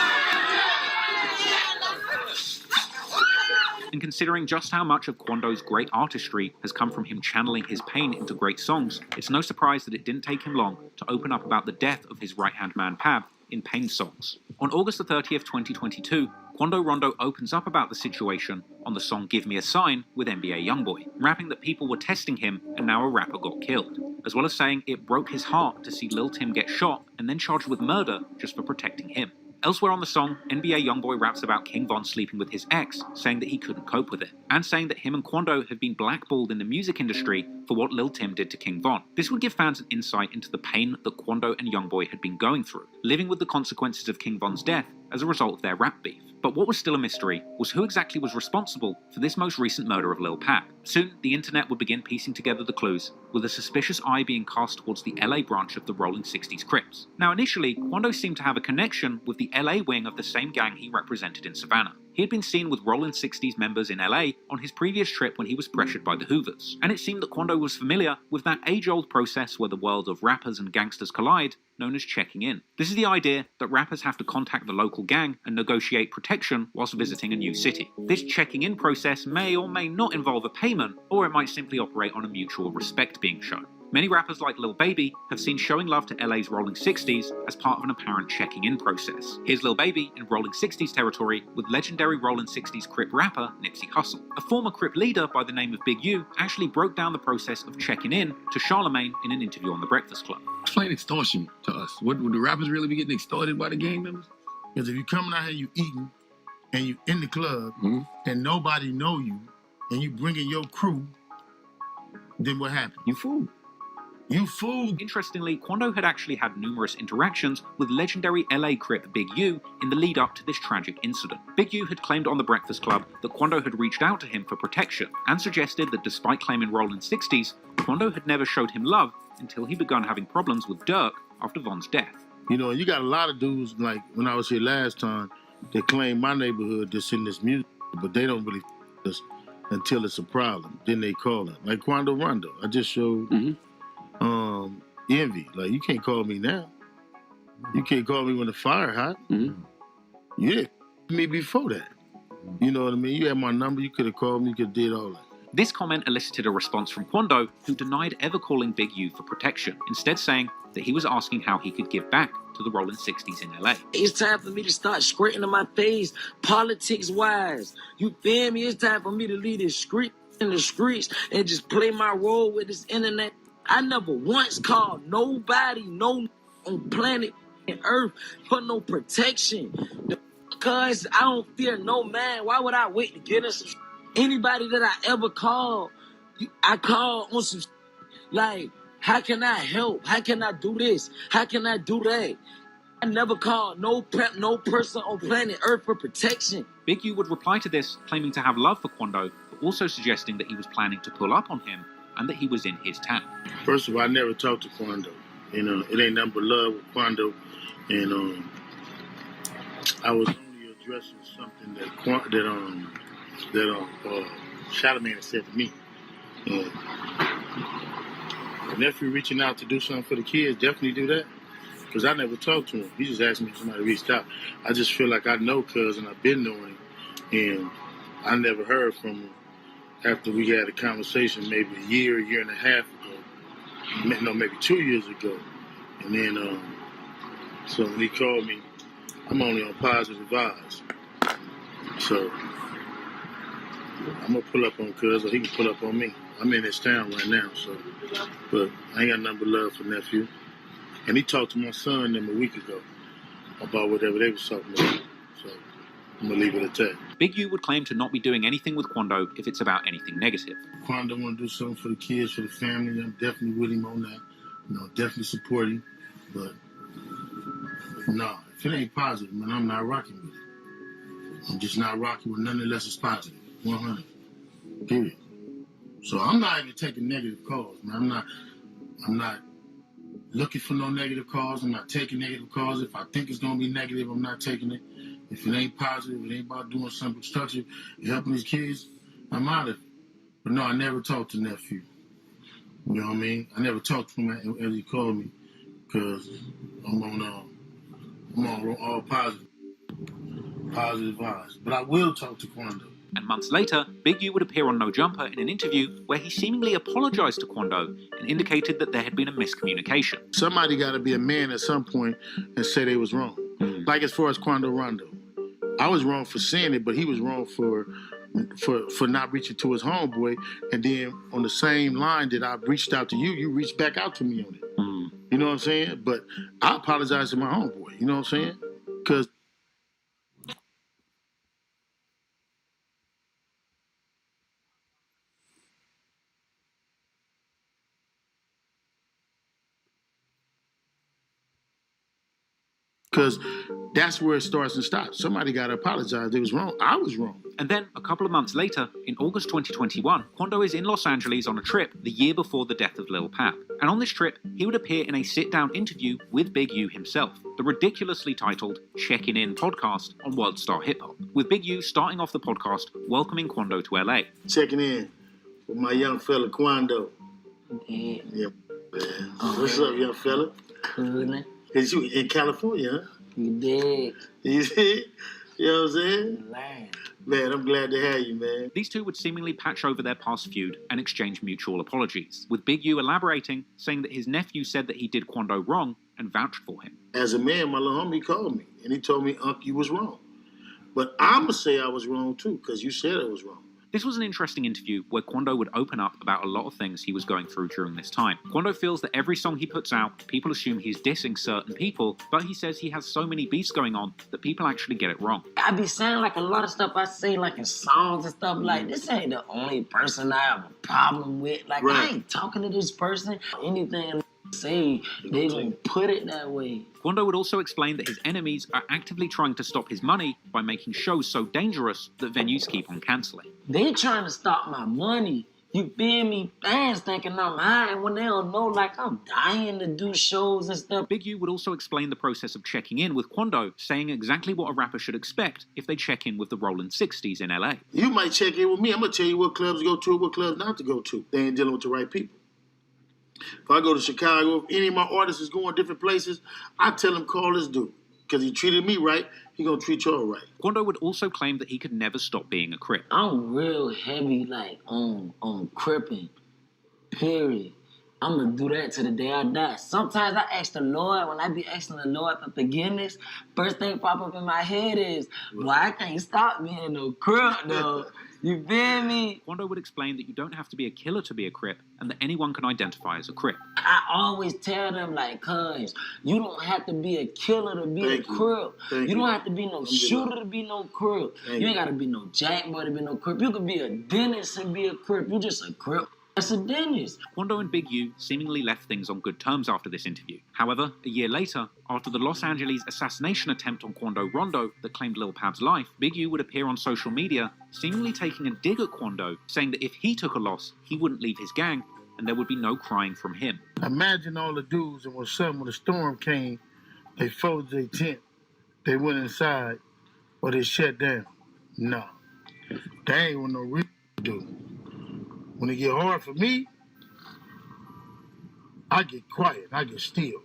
Speaker 23: And considering just how much of Quando's great artistry has come from him channeling his pain into great songs, it's no surprise that it didn't take him long to open up about the death of his right-hand man Pab in Pain Songs. On August the 30th, 2022, Quando Rondo opens up about the situation on the song Give Me a Sign with NBA Youngboy, rapping that people were testing him and now a rapper got killed, as well as saying it broke his heart to see Lil Tim get shot and then charged with murder just for protecting him. Elsewhere on the song, NBA Youngboy raps about King Von sleeping with his ex, saying that he couldn't cope with it, and saying that him and Quando have been blackballed in the music industry for what Lil Tim did to King Von. This would give fans an insight into the pain that Quando and Youngboy had been going through, living with the consequences of King Von's death as a result of their rap beef. But what was still a mystery was who exactly was responsible for this most recent murder of Lil Pap. Soon, the internet would begin piecing together the clues, with a suspicious eye being cast towards the LA branch of the Rolling 60s Crips. Now initially, Quando seemed to have a connection with the LA wing of the same gang he represented in Savannah. He had been seen with Rolling 60s members in LA on his previous trip when he was pressured by the Hoovers, and it seemed that Quando was familiar with that age-old process where the world of rappers and gangsters collide, known as checking in. This is the idea that rappers have to contact the local gang and negotiate protection whilst visiting a new city. This checking in process may or may not involve a payment, or it might simply operate on a mutual respect being shown. Many rappers like Lil Baby have seen showing love to LA's Rolling 60s as part of an apparent checking-in process. Here's Lil Baby in Rolling 60s territory with legendary Rolling 60s Crip rapper Nipsey Hussle. A former Crip leader by the name of Big U actually broke down the process of checking in to Charlemagne in an interview on The Breakfast Club.
Speaker 18: Explain extortion to us. Would the rappers really be getting extorted by the gang members? Because if you coming out here, you eating, and you in the club, and nobody know you, and you bringing your crew, then what happened? You fool.
Speaker 23: You fool! Interestingly, Quando had actually had numerous interactions with legendary LA Crip Big U in the lead up to this tragic incident. Big U had claimed on The Breakfast Club that Quando had reached out to him for protection and suggested that despite claiming Rolling 60s, Quando had never showed him love until he begun having problems with Durk after Von's death.
Speaker 18: You know, you got a lot of dudes, like when I was here last time, that claim my neighborhood that's in this music, but they don't really us until it's a problem. Then they call it. Like Quando Rondo. I just showed Envy. Like, you can't call me now. You can't call me when the fire hot. You didn't me before that. You know what I mean? You had my number. You could have called me. You could have did all that.
Speaker 23: This comment elicited a response from Quando, who denied ever calling Big U for protection, instead saying that he was asking how he could give back to the Rolling 60s in LA.
Speaker 14: It's time for me to start squirting in my face, politics-wise. You feel me? It's time for me to leave this street in the streets and just play my role with this internet. I never once called nobody, no on planet Earth for no protection. Because I don't fear no man. Why would I wait to get us? Anybody that I ever called, I call on some like, how can I help? How can I do this? How can I do that? I never called no person on planet Earth for protection.
Speaker 23: Big U would reply to this, claiming to have love for Quando, but also suggesting that he was planning to pull up on him and that he was in his town.
Speaker 18: First of all, I never talked to Quando. You know, it ain't nothing but love with Quando. And I was only addressing something that Charlemagne said to me. And the nephew reaching out to do something for the kids, definitely do that. Because I never talked to him. He just asked me if somebody reached out. I just feel like I know Cuz and I've been knowing him. And I never heard from him after we had a conversation maybe a year and a half ago. No, maybe 2 years ago. And then, so when he called me, I'm only on positive vibes. So I'm going to pull up on Cuz or he can pull up on me. I'm in his town right now, so. But I ain't got nothing but love for nephew. And he talked to my son them a week ago about whatever they was talking about. So I'm going to leave it at that.
Speaker 23: Big U would claim to not be doing anything with Quando if it's about anything negative.
Speaker 18: Quando want to do something for the kids, for the family. I'm definitely with him on that. You know, definitely support him. But no, if it ain't positive, man, I'm not rocking with it. I'm just not rocking with nothing unless it's positive. 100. Period. So I'm not even taking negative calls, man. I'm not looking for no negative calls. I'm not taking negative calls. If I think it's gonna be negative, I'm not taking it. If it ain't positive, it ain't about doing something constructive, helping these kids, I'm out of it. But no, I never talked to nephew. You know what I mean? I never talked to him as he called me, because I'm on all positive vibes. But I will talk to Quando.
Speaker 23: And months later, Big U would appear on No Jumper in an interview where he seemingly apologized to Quando and indicated that there had been a miscommunication.
Speaker 18: Somebody got to be a man at some point and say they was wrong. Like as far as Quando Rondo. I was wrong for saying it, but he was wrong for not reaching to his homeboy. And then on the same line that I reached out to you, you reached back out to me on it. You know what I'm saying? But I apologize to my homeboy. You know what I'm saying? Because Because that's where it starts and stops. Somebody got to apologize. It was wrong. I was wrong.
Speaker 23: And then, a couple of months later, in August 2021, Quando is in Los Angeles on a trip the year before the death of Lil Pap. And on this trip, he would appear in a sit-down interview with Big U himself, the ridiculously titled Checking In podcast on World Star Hip Hop, with Big U starting off the podcast welcoming Quando to LA.
Speaker 18: Checking in with my young fella, Quando.
Speaker 14: Yeah.
Speaker 18: Yeah, man. What's up, young fella?
Speaker 14: Coolin'.
Speaker 18: Is you in California, huh?
Speaker 14: You dig.
Speaker 18: You see? You know what I'm saying?
Speaker 14: Man.
Speaker 18: Man, I'm glad to have you, man.
Speaker 23: These two would seemingly patch over their past feud and exchange mutual apologies, with Big U elaborating, saying that his nephew said that he did Quando wrong and vouched for him.
Speaker 18: As a man, my little homie called me, and he told me, Unc, you was wrong. But I'm going to say I was wrong, too, because you said I was wrong.
Speaker 23: This was an interesting interview where Quando would open up about a lot of things he was going through during this time. Quando feels that every song he puts out, people assume he's dissing certain people, but he says he has so many beefs going on that people actually get it wrong.
Speaker 14: I be saying like a lot of stuff I say like in songs and stuff like this ain't the only person I have a problem with. Like I ain't talking to this person. Anything I say, they gonna put it that way.
Speaker 23: Quando would also explain that his enemies are actively trying to stop his money by making shows so dangerous that venues keep on cancelling.
Speaker 14: They trying to stop my money. You feel me? Fans thinking I'm high when they don't know, like, I'm dying to do shows and stuff.
Speaker 23: Big U would also explain the process of checking in with Quando, saying exactly what a rapper should expect if they check in with the Rollin' 60s in LA.
Speaker 18: You might check in with me. I'm going to tell you what clubs to go to and what clubs not to go to. They ain't dealing with the right people. If I go to Chicago, if any of my artists is going different places, I tell them, call this dude. Because he treated me right, he gonna treat y'all right.
Speaker 23: Quando would also claim that he could never stop being a Crip.
Speaker 14: I'm real heavy, like, on cripping, period. I'm gonna do that to the day I die. Sometimes I ask the Lord, when I be asking the Lord for forgiveness, first thing pop up in my head is, well, I can't stop being no Crip, though. You feel me?
Speaker 23: Quando would explain that you don't have to be a killer to be a Crip, and that anyone can identify as a Crip.
Speaker 14: I always tell them, like, cuz, you don't have to be a killer to be a Crip. You don't have to be no shooter to be no Crip. You ain't gotta be no jackboy to be no Crip. You could be a dentist and be a Crip. You just a Crip. That's a dentist.
Speaker 23: Quando and Big U seemingly left things on good terms after this interview. However, a year later, after the Los Angeles assassination attempt on Quando Rondo that claimed Lil Pab's life, Big U would appear on social media, seemingly taking a dig at Quando, saying that if he took a loss, he wouldn't leave his gang, and there would be no crying from him.
Speaker 18: Imagine all the dudes, and when the storm came, they folded their tent, they went inside, or they shut down. No. That ain't what no real do. When it get hard for me, I get quiet, I get still,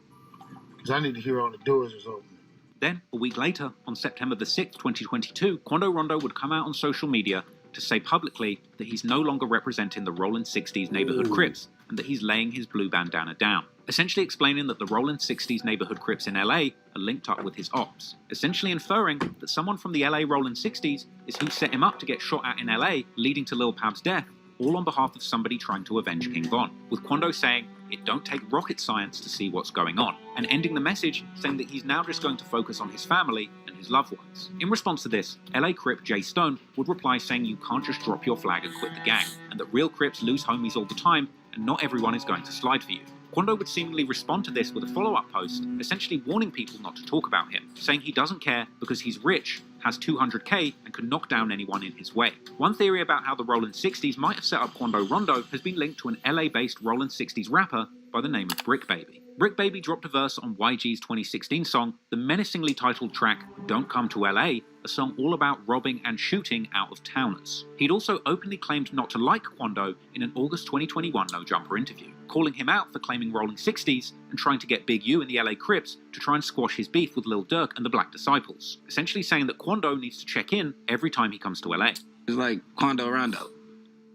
Speaker 18: because I need to hear all the doors is open.
Speaker 23: Then, a week later, on September the 6th, 2022, Quando Rondo would come out on social media to say publicly that he's no longer representing the Rollin' 60s neighborhood Crips, and that he's laying his blue bandana down, essentially explaining that the Rollin' 60s neighborhood Crips in LA are linked up with his ops, essentially inferring that someone from the LA Rollin' 60s is who set him up to get shot at in LA, leading to Lil Pab's death, all on behalf of somebody trying to avenge King Von, with Quando saying it don't take rocket science to see what's going on, and ending the message saying that he's now just going to focus on his family and his loved ones. In response to this, LA Crip Jay Stone would reply saying you can't just drop your flag and quit the gang, and that real Crips lose homies all the time, and not everyone is going to slide for you. Quando would seemingly respond to this with a follow-up post, essentially warning people not to talk about him, saying he doesn't care because he's rich, has 200k, and can knock down anyone in his way. One theory about how the Rollin' 60s might have set up Quando Rondo has been linked to an LA-based Rollin' 60s rapper by the name of Brick Baby. Brick Baby dropped a verse on YG's 2016 song, the menacingly titled track Don't Come to LA, a song all about robbing and shooting out-of-towners. He'd also openly claimed not to like Quando in an August 2021 No Jumper interview, calling him out for claiming Rollin' 60s and trying to get Big U and the LA Crips to try and squash his beef with Lil Durk and the Black Disciples, essentially saying that Quando needs to check in every time he comes to LA.
Speaker 6: It's like Quando Rondo.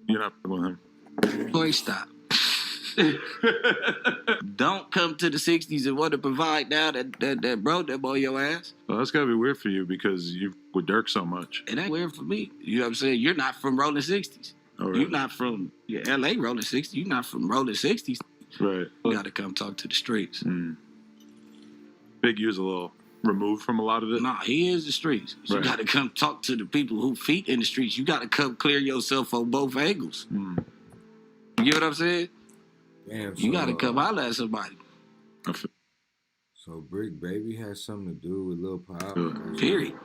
Speaker 15: You're not with him.
Speaker 6: Boy, stop. Don't come to the 60s and want to provide now that bro that boy your ass.
Speaker 15: Well, that's gotta be weird for you because you with Durk so much.
Speaker 6: It ain't weird for me. You know what I'm saying? You're not from Rollin' 60s.
Speaker 15: Oh, really?
Speaker 6: You're not from LA Rollin' 60s. You're not from Rollin' 60s.
Speaker 15: Right.
Speaker 6: You gotta come talk to the streets.
Speaker 15: Big U's a little removed from a lot of it.
Speaker 6: Nah, he is the streets. You
Speaker 15: Right.
Speaker 6: gotta come talk to the people who feet in the streets. You gotta come clear yourself on both angles. You get what I'm saying?
Speaker 12: Damn,
Speaker 6: You gotta come holler at somebody.
Speaker 12: So So Brick Baby has something to do with Lil Pop.
Speaker 17: Period.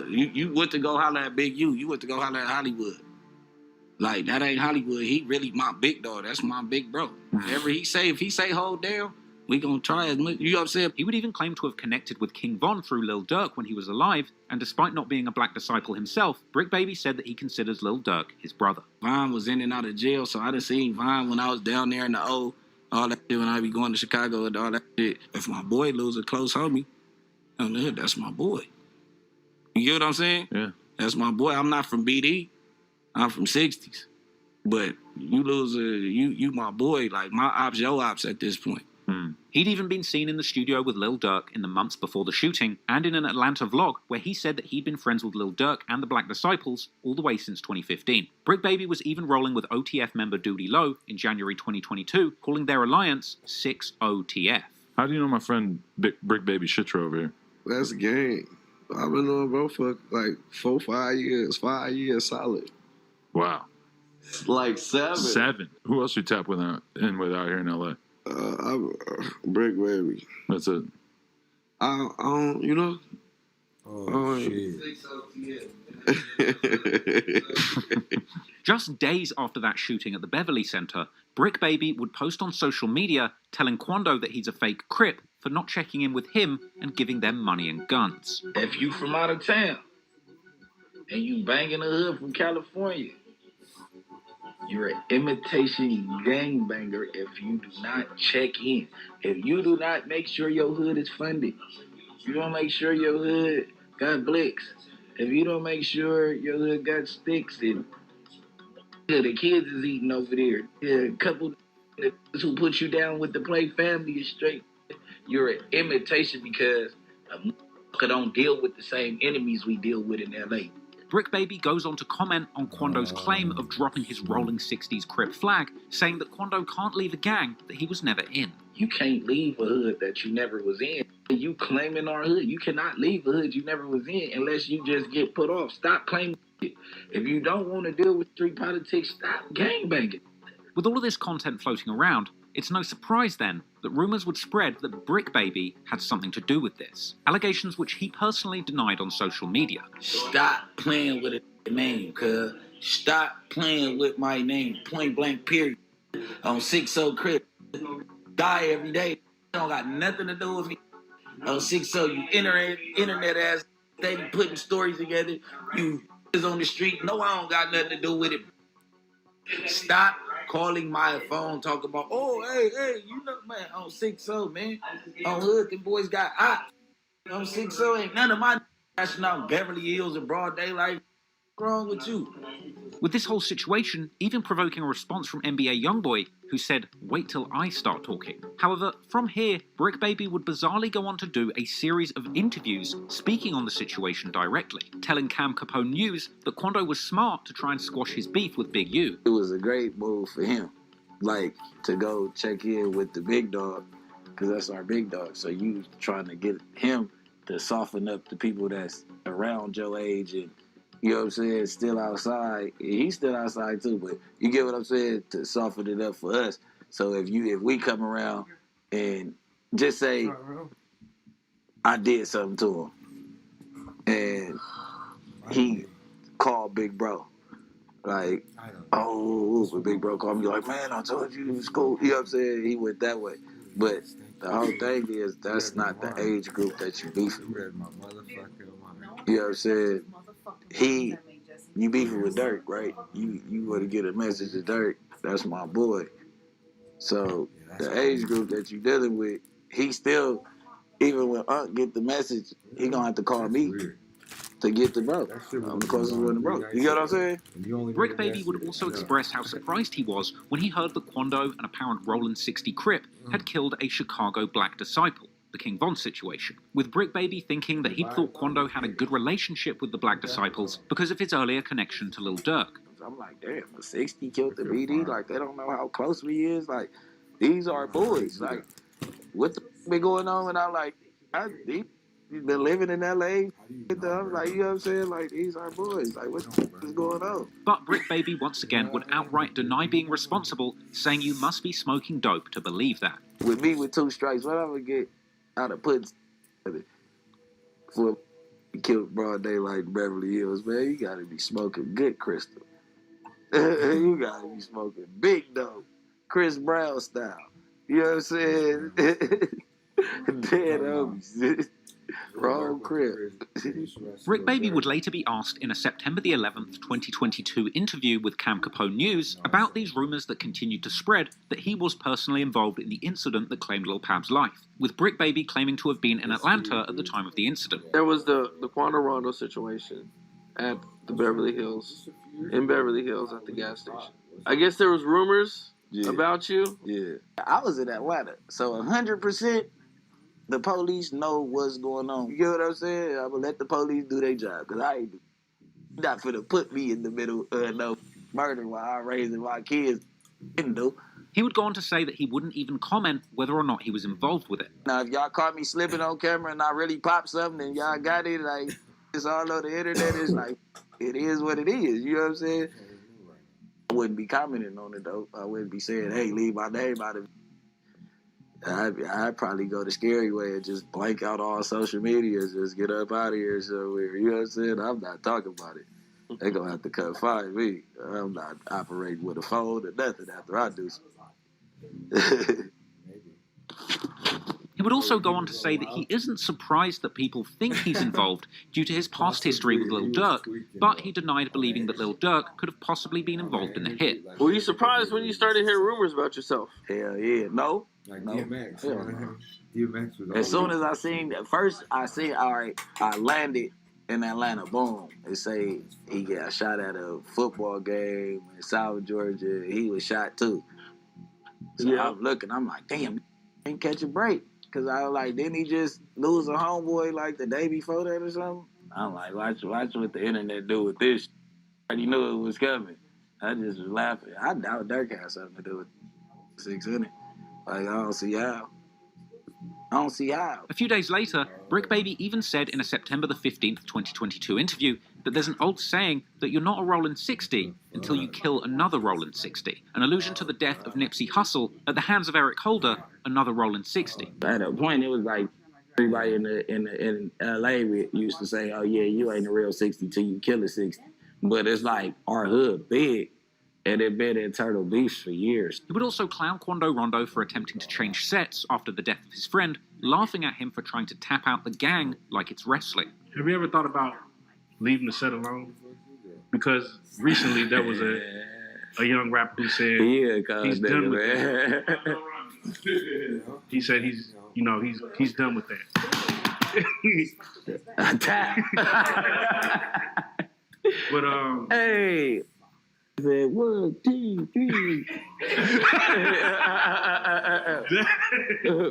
Speaker 17: You went to go holler at Big U. You went to go holler at Hollywood. Like, that ain't Hollywood. He really my big dog. That's my big bro. Whatever he say, if he say hold down, we gonna try as much. You know what I'm saying?
Speaker 23: He would even claim to have connected with King Von through Lil Durk when he was alive, and despite not being a Black Disciple himself, Brick Baby said that he considers Lil Durk his brother.
Speaker 17: Von was in and out of jail, so I done seen Von when I was down there in the O, all that shit, when I be going to Chicago and all that shit. If my boy lose a close homie, on the hood, that's my boy. You get what I'm saying?
Speaker 15: Yeah.
Speaker 17: That's my boy. I'm not from BD. I'm from 60s. But you lose you my boy. Like, my ops, your ops at this point.
Speaker 23: He'd even been seen in the studio with Lil Durk in the months before the shooting, and in an Atlanta vlog where he said that he'd been friends with Lil Durk and the Black Disciples all the way since 2015. Brick Baby was even rolling with OTF member Diddy in January 2022, calling their alliance 6OTF.
Speaker 15: How do you know my friend Brick Baby Shitra over here?
Speaker 19: That's gang. I've been knowing bro for like 5 years solid.
Speaker 15: Wow.
Speaker 19: Like 7.
Speaker 15: 7. Who else you tap with out here in LA?
Speaker 19: Brick Baby.
Speaker 15: That's it.
Speaker 19: I don't, you know.
Speaker 12: Oh shit.
Speaker 23: Just days after that shooting at the Beverly Center, Brick Baby would post on social media telling Quando that he's a fake Crip for not checking in with him and giving them money and guns.
Speaker 17: If you from out of town and you banging a hood from California, you're an imitation gangbanger if you do not check in. If you do not make sure your hood is funded, you don't make sure your hood got blicks, if you don't make sure your hood got sticks and the kids is eating over there, a couple who put you down with the play family is straight, you're an imitation because a motherfucker don't deal with the same enemies we deal with in L.A.
Speaker 23: Brick Baby goes on to comment on Quando's claim of dropping his rolling 60s Crip flag, saying that Quando can't leave a gang that he was never in.
Speaker 17: You can't leave a hood that you never was in. You claiming our hood. You cannot leave a hood you never was in unless you just get put off. Stop claiming it. If you don't want to deal with street politics, stop gangbanging.
Speaker 23: With all of this content floating around, it's no surprise then that rumors would spread that Brick Baby had something to do with this. Allegations which he personally denied on social media.
Speaker 17: Stop playing with a name, cuz. Stop playing with my name. Point blank, period. On 6-0 Crip. Die every day. Don't got nothing to do with me. On 6-0, you internet ass, they putting stories together. You is on the street. No, I don't got nothing to do with it. Stop calling my phone, talking about, oh, hey, you know, man, on 6-0, man. On hood, them boys got hot. On 6-0, ain't none of my crashing out Beverly Hills in broad daylight. What's wrong with you?
Speaker 23: With this whole situation even provoking a response from NBA Youngboy, who said, wait till I start talking. However, from here, Brick Baby would bizarrely go on to do a series of interviews speaking on the situation directly, telling Cam Capone News that Quando was smart to try and squash his beef with Big U.
Speaker 17: It was a great move for him, like, to go check in with the big dog, because that's our big dog. So you trying to get him to soften up the people that's around your age and, you know what I'm saying, still outside. He's still outside too, but you get what I'm saying, to soften it up for us. So if we come around and just say I did something to him and he called Big Bro, like, oh, when Big Bro called me like, man, I told you it was cool. You know what I'm saying? He went that way. But the whole thing is that's not the age group that you beefing with. You know what I'm saying? You beefing with Durk, right? You want to get a message to Durk. That's my boy. So the age group that you dealing with, he still, even when Unc get the message, he gonna have to call me to get the bro. I'm the closest one to bro. You get what I'm saying?
Speaker 23: Brick Baby would also express how surprised he was when he heard that Quando, an apparent Roland 60 Crip, had killed a Chicago Black Disciple, the King Von situation, with Brick Baby thinking that he'd thought Quando had a good relationship with the Black Disciples because of his earlier connection to Lil Durk.
Speaker 17: I'm like, damn, a 60 killed the BD? Like, they don't know how close we is? Like, these are boys. Like, what the been going on? And I'm like, he's been living in L.A. I'm like, you know what I'm saying? Like, these are boys. Like, what is going on?
Speaker 23: But Brick Baby once again would outright deny being responsible, saying you must be smoking dope to believe that.
Speaker 17: With me with 2 strikes, what I'm gonna get? I'd have put for killed broad daylight in Beverly Hills, man. You gotta be smoking good crystal. You gotta be smoking big dope, Chris Brown style. You know what I'm saying? Dead homies. Wrong crib.
Speaker 23: Brick Baby would later be asked in a September the 11th, 2022 interview with Cam Capone News about these rumours that continued to spread that he was personally involved in the incident that claimed Lil Pab's life, with Brick Baby claiming to have been in Atlanta at the time of the incident.
Speaker 19: There was the Quando Rondo situation at the Beverly Hills, in Beverly Hills at the gas station. I guess there was rumors about you.
Speaker 17: Yeah. I was in Atlanta, so 100% the police know what's going on. You get what I'm saying? I'm gonna let the police do their job, because I ain't not finna put me in the middle of no murder while I'm raising my kids.
Speaker 23: He would go on to say that he wouldn't even comment whether or not he was involved with it.
Speaker 17: Now, if y'all caught me slipping on camera and I really popped something and y'all got it, like, it's all over the internet, it's like, it is what it is. You know what I'm saying? I wouldn't be commenting on it, though. I wouldn't be saying, hey, leave my name out of it. I'd probably go the scary way and just blank out all social media and just get up out of here somewhere. You know what I'm saying? I'm not talking about it. They're going to have to come find me. I'm not operating with a phone or nothing after I do something.
Speaker 23: He would also go on to say that he isn't surprised that people think he's involved due to his past history with Lil Durk, but he denied believing that Lil Durk could have possibly been involved in the hit.
Speaker 19: Were you surprised when you started hearing rumors about yourself?
Speaker 17: Hell yeah. No.
Speaker 12: Like
Speaker 17: no.
Speaker 12: DMX.
Speaker 17: Yeah.
Speaker 12: DMX was
Speaker 17: as soon as I seen, first I seen, all right, I landed in Atlanta, boom. They say he got shot at a football game in South Georgia. He was shot too. So I'm looking, I'm like, damn, didn't catch a break. Because I was like, didn't he just lose a homeboy like the day before that or something? I'm like, watch what the internet do with this. I already knew it was coming. I just was laughing. I doubt Durk had something to do with 600. Like, I don't see how.
Speaker 23: A few days later, Brick Baby even said in a September the 15th, 2022 interview that there's an old saying that you're not a rolling 60 until you kill another rolling 60, an allusion to the death of Nipsey Hussle at the hands of Eric Holder, another rolling 60.
Speaker 17: At a point, it was like everybody in LA used to say, oh yeah, you ain't a real 60 till you kill a 60. But it's like our hood big. And it been internal beefs for years.
Speaker 23: He would also clown Quando Rondo for attempting to change sets after the death of his friend, laughing at him for trying to tap out the gang like it's wrestling.
Speaker 2: Have you ever thought about leaving the set alone? Because recently there was a young rapper who said he's done with that. He said he's done with that. But
Speaker 17: hey. Said 1, 2, 3.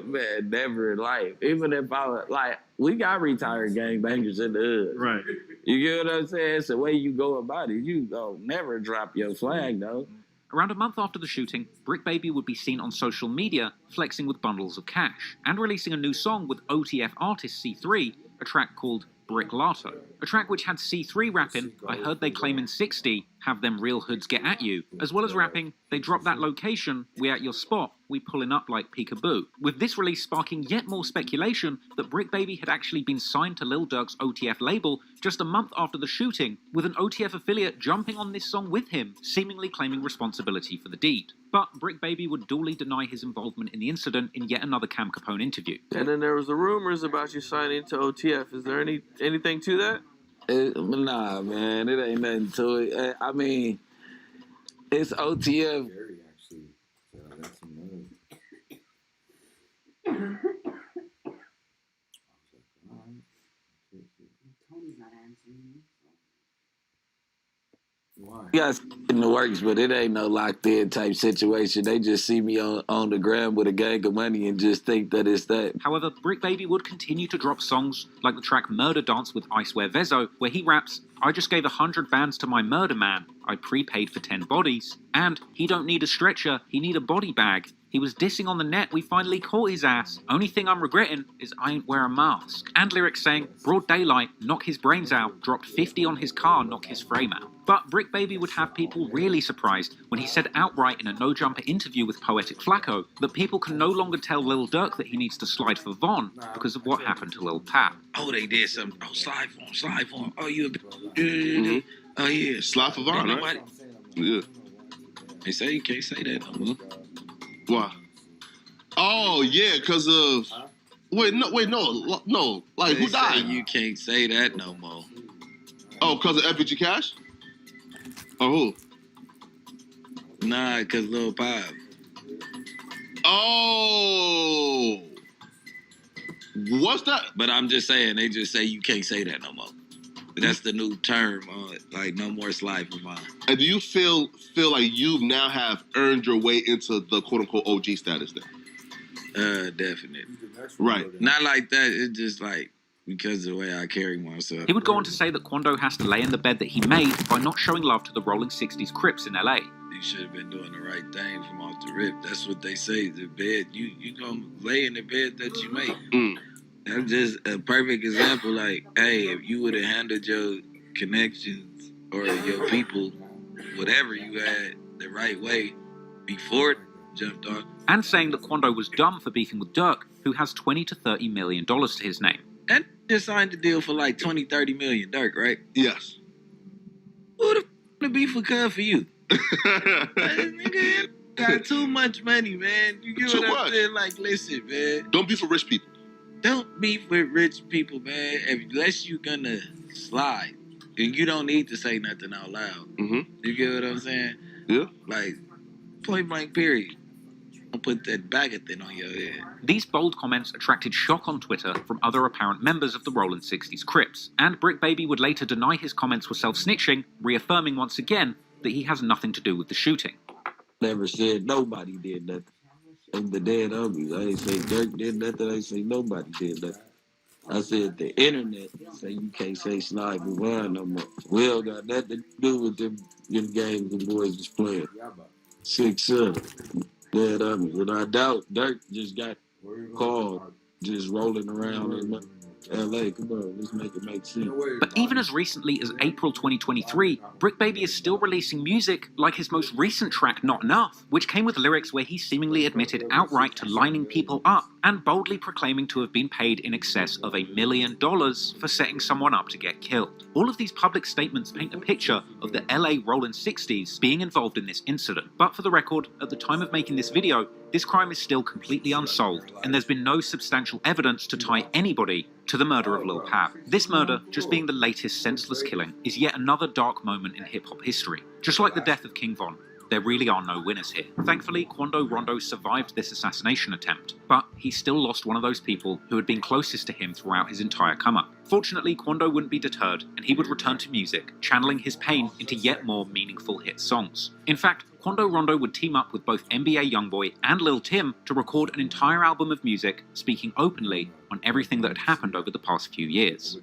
Speaker 17: Man, never in life. Even if I was like, we got retired gangbangers in the hood.
Speaker 2: Right.
Speaker 17: You get what I'm saying? It's the way you go about it. You don't never drop your flag, though.
Speaker 23: Around a month after the shooting, Brick Baby would be seen on social media flexing with bundles of cash and releasing a new song with OTF artist C3, a track called Brick Lato, a track which had C3 rapping, I heard they claim in 60, have them real hoods get at you, as well as rapping, they drop that location, we at your spot, we pulling up like peekaboo. With this release sparking yet more speculation that Brick Baby had actually been signed to Lil Durk's OTF label just a month after the shooting, with an OTF affiliate jumping on this song with him, seemingly claiming responsibility for the deed. But Brick Baby would duly deny his involvement in the incident in yet another Cam Capone interview.
Speaker 19: And then there was the rumors about you signing to OTF. Is there anything to that?
Speaker 17: Nah, man, it ain't nothing to it. I mean, it's OTF. You guys in the works, but it ain't no locked in type situation. They just see me on the ground with a gang of money and just think that it's that.
Speaker 23: However, Brick Baby would continue to drop songs like the track Murder Dance with Icewear Vezo, where he raps, I just gave 100 bands to my murder man, I prepaid for 10 bodies, and he don't need a stretcher, he need a body bag. He was dissing on the net, we finally caught his ass. Only thing I'm regretting is I ain't wear a mask. And lyrics saying, broad daylight, knock his brains out, dropped 50 on his car, knock his frame out. But Brick Baby would have people really surprised when he said outright in a no-jumper interview with Poetic Flacco that people can no longer tell Lil Durk that he needs to slide for Von because of what happened to Lil Pap.
Speaker 17: Oh, they did something. Oh, slide for him. Oh, you
Speaker 3: Mm-hmm.
Speaker 17: Oh, yeah.
Speaker 3: Slide for Von, right? Yeah.
Speaker 17: They say you can't say that no more.
Speaker 3: Why? Oh, yeah, because of... Wait, no. Like,
Speaker 17: They
Speaker 3: who died?
Speaker 17: say you can't say that no more.
Speaker 3: Oh, because of FBG Cash? Oh, who?
Speaker 17: Nah, because Lil Pop.
Speaker 3: Oh. What's that?
Speaker 17: But I'm just saying, they just say you can't say that no more. That's the new term, like no more slide for Von.
Speaker 3: And do you feel like you now have earned your way into the quote-unquote OG status then?
Speaker 17: Definitely.
Speaker 3: Right.
Speaker 17: Not like that. It's just like because of the way I carry myself.
Speaker 23: He would go on to say that Quando has to lay in the bed that he made by not showing love to the rolling 60s Crips in LA.
Speaker 17: You should have been doing the right thing from off the rip. That's what they say. The bed, you gonna lay in the bed that you make.
Speaker 3: Mm.
Speaker 17: That's just a perfect example. Like, hey, if you would have handled your connections or your people, whatever you had, the right way before it jumped off.
Speaker 23: And saying that Quando was dumb for beefing with Durk, who has $20 to $30 million to his name.
Speaker 17: And just signed the deal for like 20, 30 million, Durk, right?
Speaker 3: Yes.
Speaker 17: Who the f*** the beef would come for you? Nigga got too much money, man. You get what I'm saying? Like, listen, man.
Speaker 3: Don't beef with rich people.
Speaker 17: Don't beef with rich people, man. Unless you gonna slide. And you don't need to say nothing out loud.
Speaker 3: Mm-hmm.
Speaker 17: You get what I'm saying?
Speaker 3: Yeah.
Speaker 17: Like, point blank period. Don't put that bag of thing on your head.
Speaker 23: These bold comments attracted shock on Twitter from other apparent members of the Rollin' 60s Crips, and Brick Baby would later deny his comments were self-snitching, reaffirming once again that he has nothing to do with the shooting.
Speaker 17: Never said nobody did nothing. I'm the dead homies. I ain't say Durk did nothing. I ain't say nobody did nothing. I said the internet say you can't say slide with Von no more. We don't got nothing to do with them games the boys was playing. 6-7. Dead homies. And I doubt Durk just got called just rolling around in LA. Come on, let's make it make sense.
Speaker 23: But even as recently as April 2023, Brick Baby is still releasing music like his most recent track, Not Enough, which came with lyrics where he seemingly admitted outright to lining people up and boldly proclaiming to have been paid in excess of $1 million for setting someone up to get killed. All of these public statements paint a picture of the LA Rollin' 60s being involved in this incident. But for the record, at the time of making this video, this crime is still completely unsolved, and there's been no substantial evidence to tie anybody to the murder of Lil Pap. This murder, just being the latest senseless killing, is yet another dark moment in hip-hop history. Just like the death of King Von, there really are no winners here. Thankfully, Quando Rondo survived this assassination attempt, but he still lost one of those people who had been closest to him throughout his entire come-up. Fortunately, Quando wouldn't be deterred, and he would return to music, channeling his pain into yet more meaningful hit songs. In fact, Quando Rondo would team up with both NBA Youngboy and Lil Tim to record an entire album of music, speaking openly on everything that had happened over the past few years.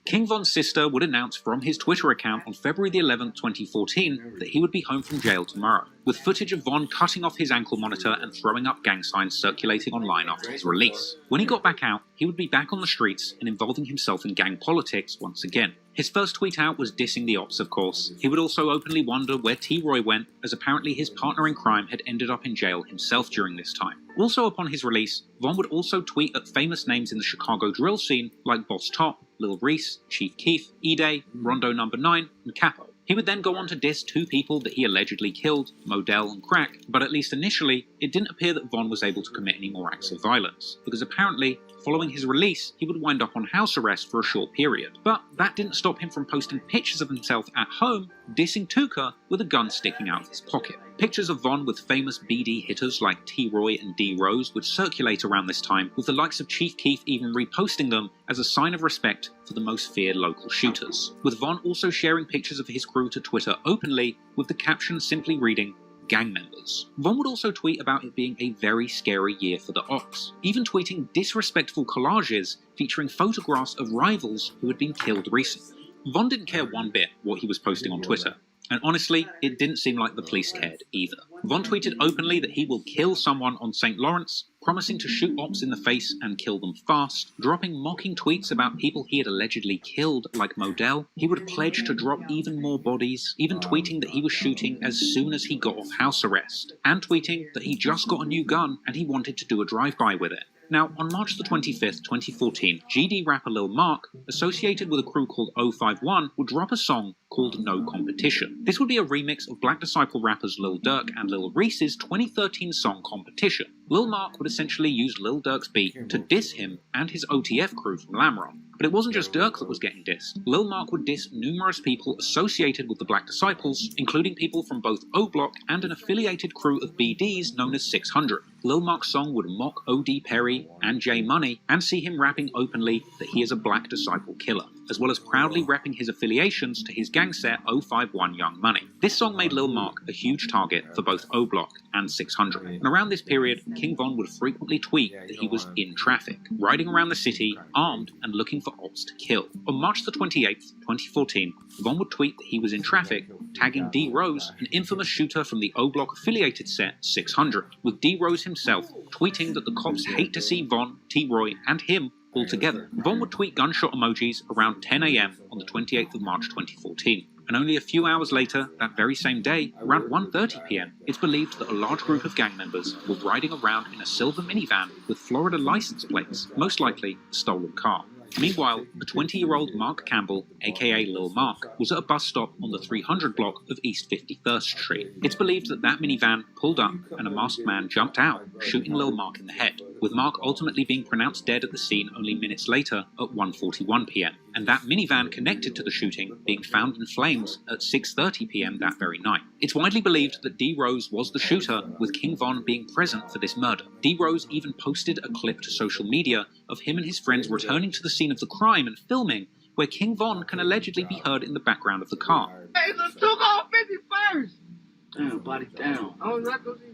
Speaker 23: King Von's sister would announce from his Twitter account on February the 11th, 2014, that he would be home from jail tomorrow, with footage of Von cutting off his ankle monitor and throwing up gang signs circulating online after his release. When he got back out, he would be back on the streets and involving himself in gang politics once again. His first tweet out was dissing the ops, of course. He would also openly wonder where T-Roy went, as apparently his partner in crime had ended up in jail himself during this time. Also upon his release, Von would also tweet at famous names in the Chicago drill scene like Boss Top, Lil Reese, Chief Keef, E-Day, Rondo No. 9, and Capo. He would then go on to diss two people that he allegedly killed, Modell and Crack, but at least initially, it didn't appear that Von was able to commit any more acts of violence, because apparently, following his release, he would wind up on house arrest for a short period. But that didn't stop him from posting pictures of himself at home, dissing Tuka with a gun sticking out of his pocket. Pictures of Von with famous BD hitters like T-Roy and D-Rose would circulate around this time, with the likes of Chief Keef even reposting them as a sign of respect for the most feared local shooters. With Von also sharing pictures of his crew to Twitter openly, with the caption simply reading, gang members. Von would also tweet about it being a very scary year for the ops, even tweeting disrespectful collages featuring photographs of rivals who had been killed recently. Von didn't care one bit what he was posting on Twitter, and honestly, it didn't seem like the police cared either. Von tweeted openly that he will kill someone on St. Lawrence, promising to shoot ops in the face and kill them fast, dropping mocking tweets about people he had allegedly killed, like Modell. He would pledge to drop even more bodies, even tweeting that he was shooting as soon as he got off house arrest, and tweeting that he just got a new gun and he wanted to do a drive-by with it. Now, on March the 25th, 2014, GD rapper Lil Mark, associated with a crew called 051, would drop a song called No Competition. This would be a remix of Black Disciple rappers Lil Durk and Lil Reese's 2013 song Competition. Lil Mark would essentially use Lil Durk's beat to diss him and his OTF crew from Lamron. But it wasn't just Durk that was getting dissed. Lil Mark would diss numerous people associated with the Black Disciples, including people from both O Block and an affiliated crew of BDs known as 600. Lil Mark's song would mock O.D. Perry and J Money and see him rapping openly that he is a Black Disciple killer, as well as proudly repping his affiliations to his gang set 051 Young Money. This song made Lil Mark a huge target for both O Block and 600. And around this period, King Von would frequently tweet that he was in traffic, riding around the city, armed and looking for ops to kill. On March the 28th, 2014, Von would tweet that he was in traffic, tagging D Rose, an infamous shooter from the O Block affiliated set 600, with D Rose himself tweeting that the cops hate to see Von, T-Roy, and him all together. Von would tweet gunshot emojis around 10 AM on the 28th of March 2014. And only a few hours later, that very same day, around 1:30 PM, it's believed that a large group of gang members were riding around in a silver minivan with Florida license plates, most likely a stolen car. Meanwhile, a 20-year-old Mark Campbell, aka Lil Mark, was at a bus stop on the 300 block of East 51st Street. It's believed that that minivan pulled up and a masked man jumped out, shooting Lil Mark in the head, with Mark ultimately being pronounced dead at the scene only minutes later at 1:41 PM, and that minivan connected to the shooting being found in flames at 6:30 PM that very night. It's widely believed that D Rose was the shooter, with King Von being present for this murder. D Rose even posted a clip to social media of him and his friends returning to the scene of the crime and filming, where King Von can allegedly be heard in the background of the car.
Speaker 6: Hey, let's took off 51st. Damn, body down. I was not going to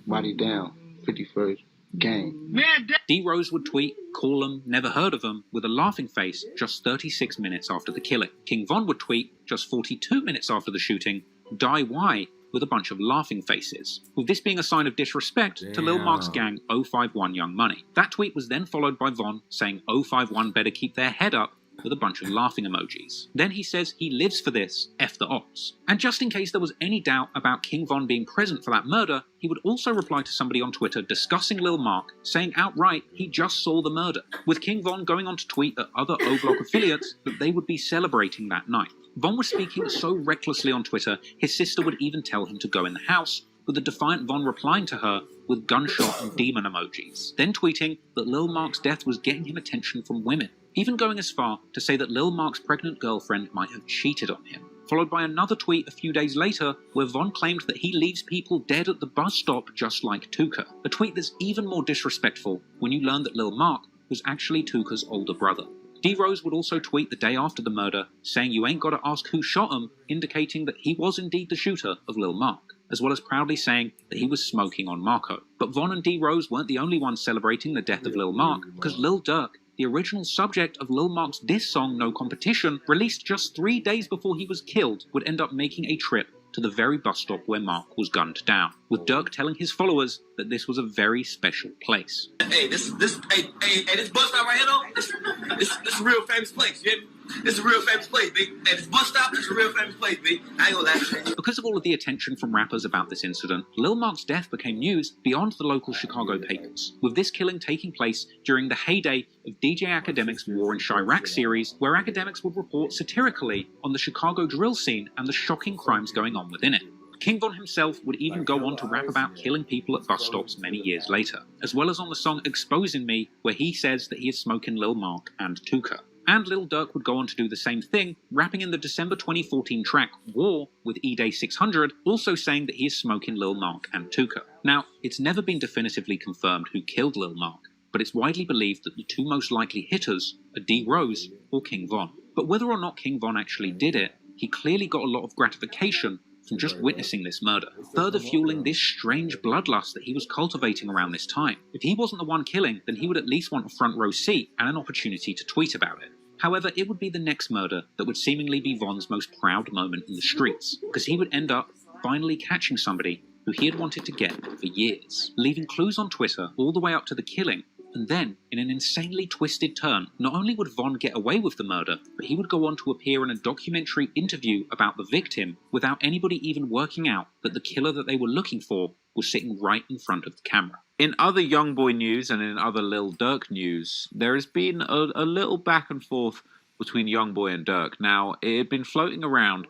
Speaker 5: Body down, 51st gang.
Speaker 23: D Rose would tweet, call him, never heard of him, with a laughing face just 36 minutes after the killing. King Von would tweet, just 42 minutes after the shooting, die why, with a bunch of laughing faces, with this being a sign of disrespect to Lil Mark's gang 051 Young Money. That tweet was then followed by Von saying 051 better keep their head up, with a bunch of laughing emojis. Then he says he lives for this, F the ops. And just in case there was any doubt about King Von being present for that murder, he would also reply to somebody on Twitter discussing Lil Mark, saying outright he just saw the murder, with King Von going on to tweet at other O-Block affiliates that they would be celebrating that night. Von was speaking so recklessly on Twitter, his sister would even tell him to go in the house, with the defiant Von replying to her with gunshot and demon emojis, then tweeting that Lil Mark's death was getting him attention from women, even going as far to say that Lil Mark's pregnant girlfriend might have cheated on him. Followed by another tweet a few days later where Von claimed that he leaves people dead at the bus stop just like Tuka, a tweet that's even more disrespectful when you learn that Lil Mark was actually Tuka's older brother. D Rose would also tweet the day after the murder, saying you ain't gotta ask who shot him, indicating that he was indeed the shooter of Lil Mark, as well as proudly saying that he was smoking on Marco. But Von and D Rose weren't the only ones celebrating the death of Lil Mark, because Lil Durk, the original subject of Lil Mark's diss song No Competition, released just 3 days before he was killed, would end up making a trip to the very bus stop where Mark was gunned down, with Durk telling his followers that this was a very special place.
Speaker 16: Hey, this bus stop right here though, this a real famous place, you hear me? It's a real famous place, big. Hey, this bus stop is a real famous place, big. I ain't gonna lie.
Speaker 23: Because of all of the attention from rappers about this incident, Lil Mark's death became news beyond the local Chicago papers, with this killing taking place during the heyday of DJ Academic's War in Chirac series, where Academics would report satirically on the Chicago drill scene and the shocking crimes going on within it. King Von himself would even go on to rap about killing people at bus stops many years later, as well as on the song Exposing Me, where he says that he is smoking Lil Mark and Tuka. And Lil Durk would go on to do the same thing, rapping in the December 2014 track War with E-Day 600, also saying that he is smoking Lil Mark and Tuka. Now, it's never been definitively confirmed who killed Lil Mark, but it's widely believed that the two most likely hitters are D Rose or King Von. But whether or not King Von actually did it, he clearly got a lot of gratification from just witnessing this murder, further fueling this strange bloodlust that he was cultivating around this time. If he wasn't the one killing, then he would at least want a front row seat and an opportunity to tweet about it. However, it would be the next murder that would seemingly be Von's most proud moment in the streets, because he would end up finally catching somebody who he had wanted to get for years, leaving clues on Twitter all the way up to the killing. And then, in an insanely twisted turn, not only would Von get away with the murder, but he would go on to appear in a documentary interview about the victim without anybody even working out that the killer that they were looking for was sitting right in front of the camera. In other Youngboy news and in other Lil Durk news, there has been a little back and forth between Youngboy and Durk. Now, it had been floating around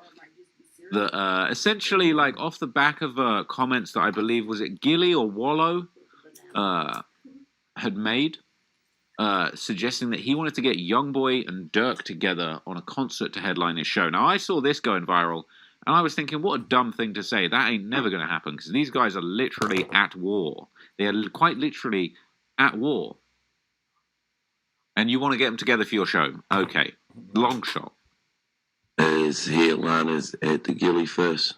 Speaker 23: that essentially, like, off the back of comments that I believe, was it Gilly or Wallow, had made, suggesting that he wanted to get Youngboy and Durk together on a concert to headline his show. Now, I saw this going viral, and I was thinking, what a dumb thing to say. That ain't never going to happen, because these guys are literally at war. They are quite literally at war. And you want to get them together for your show? Okay. Long shot.
Speaker 8: As headliners at the Gilly Fest,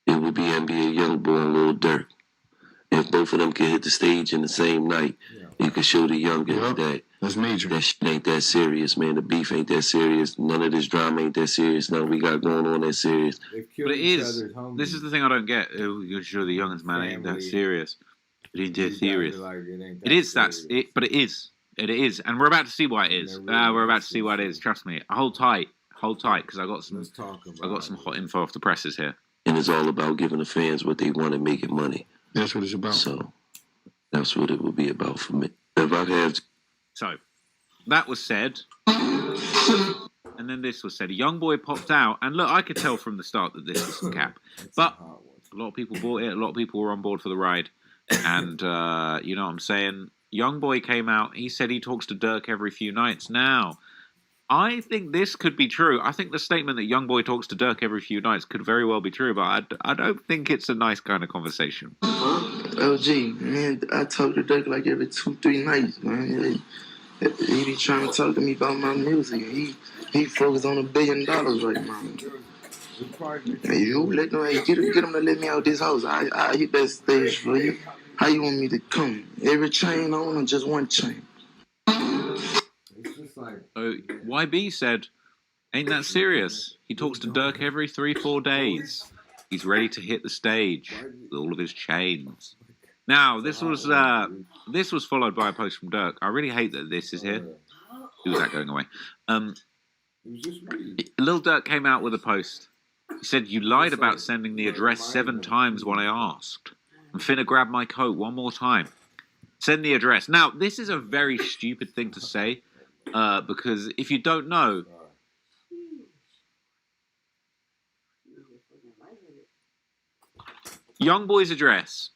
Speaker 8: it would be NBA Youngboy and Lil Durk. If both of them could hit the stage in the same night, you could show the youngins that that's major. That shit ain't that serious, man. The beef ain't that serious. None of this drama ain't that serious. None we got going on that serious.
Speaker 23: But it is. This is the thing I don't get. You're sure the youngins, man, ain't that serious. It ain't that serious. It is. That's it. But it is. It is. And we're about to see why it is. We're about to see why it is. Trust me. Hold tight. Hold tight, because I got some hot info off the presses here.
Speaker 8: And it's all about giving the fans what they want and making money. That's what it's about. So that's what it will be about for me. If I have.
Speaker 23: So that was said, and then this was said. A Youngboy popped out, and look, I could tell from the start that this was some cap. But a lot of people bought it. A lot of people were on board for the ride, and you know what I'm saying. Youngboy came out. He said he talks to Durk every few nights. Now, I think this could be true. I think the statement that Youngboy talks to Durk every few nights could very well be true, but I don't think it's a nice kind of conversation.
Speaker 5: LG, man, I talk to Durk like every 2-3 nights, man. He be trying to talk to me about my music. He focused on $1 billion right now. Hey, you let him, get him to let me out this house. I hit that stage for you. How you want me to come? Every chain on or just one chain?
Speaker 23: YB said, ain't that serious? He talks to Durk every 3-4 days. He's ready to hit the stage with all of his chains. Now, this was followed by a post from Durk. I really hate that this is here. Who's that going away? Lil Durk came out with a post. He said, you lied about sending the address 7 times when I asked. I'm finna grab my coat one more time. Send the address. Now, this is a very stupid thing to say. Because if you don't know, Youngboy's address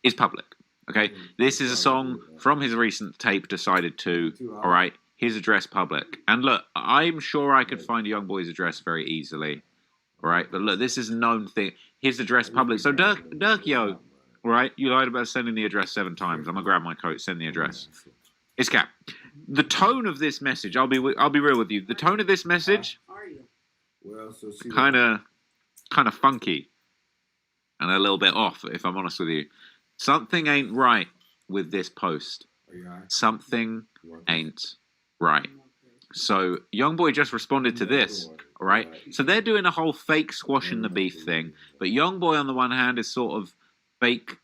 Speaker 23: is public. Okay, this is a song from his recent tape, Decided To. All right, his address public. And look, I'm sure I could find Youngboy's address very easily. All right, but look, this is a known thing. His address public. So Durk, yo, all right, you lied about sending the address 7 times. I'm gonna grab my coat, send the address. It's cap. The tone of this message, I'll be real with you. The tone of this message, kind of funky, and a little bit off. If I'm honest with you, something ain't right with this post. Something ain't right. So Youngboy just responded to this. All right. So they're doing a whole fake squashing the beef thing, but Youngboy on the one hand is sort of fake,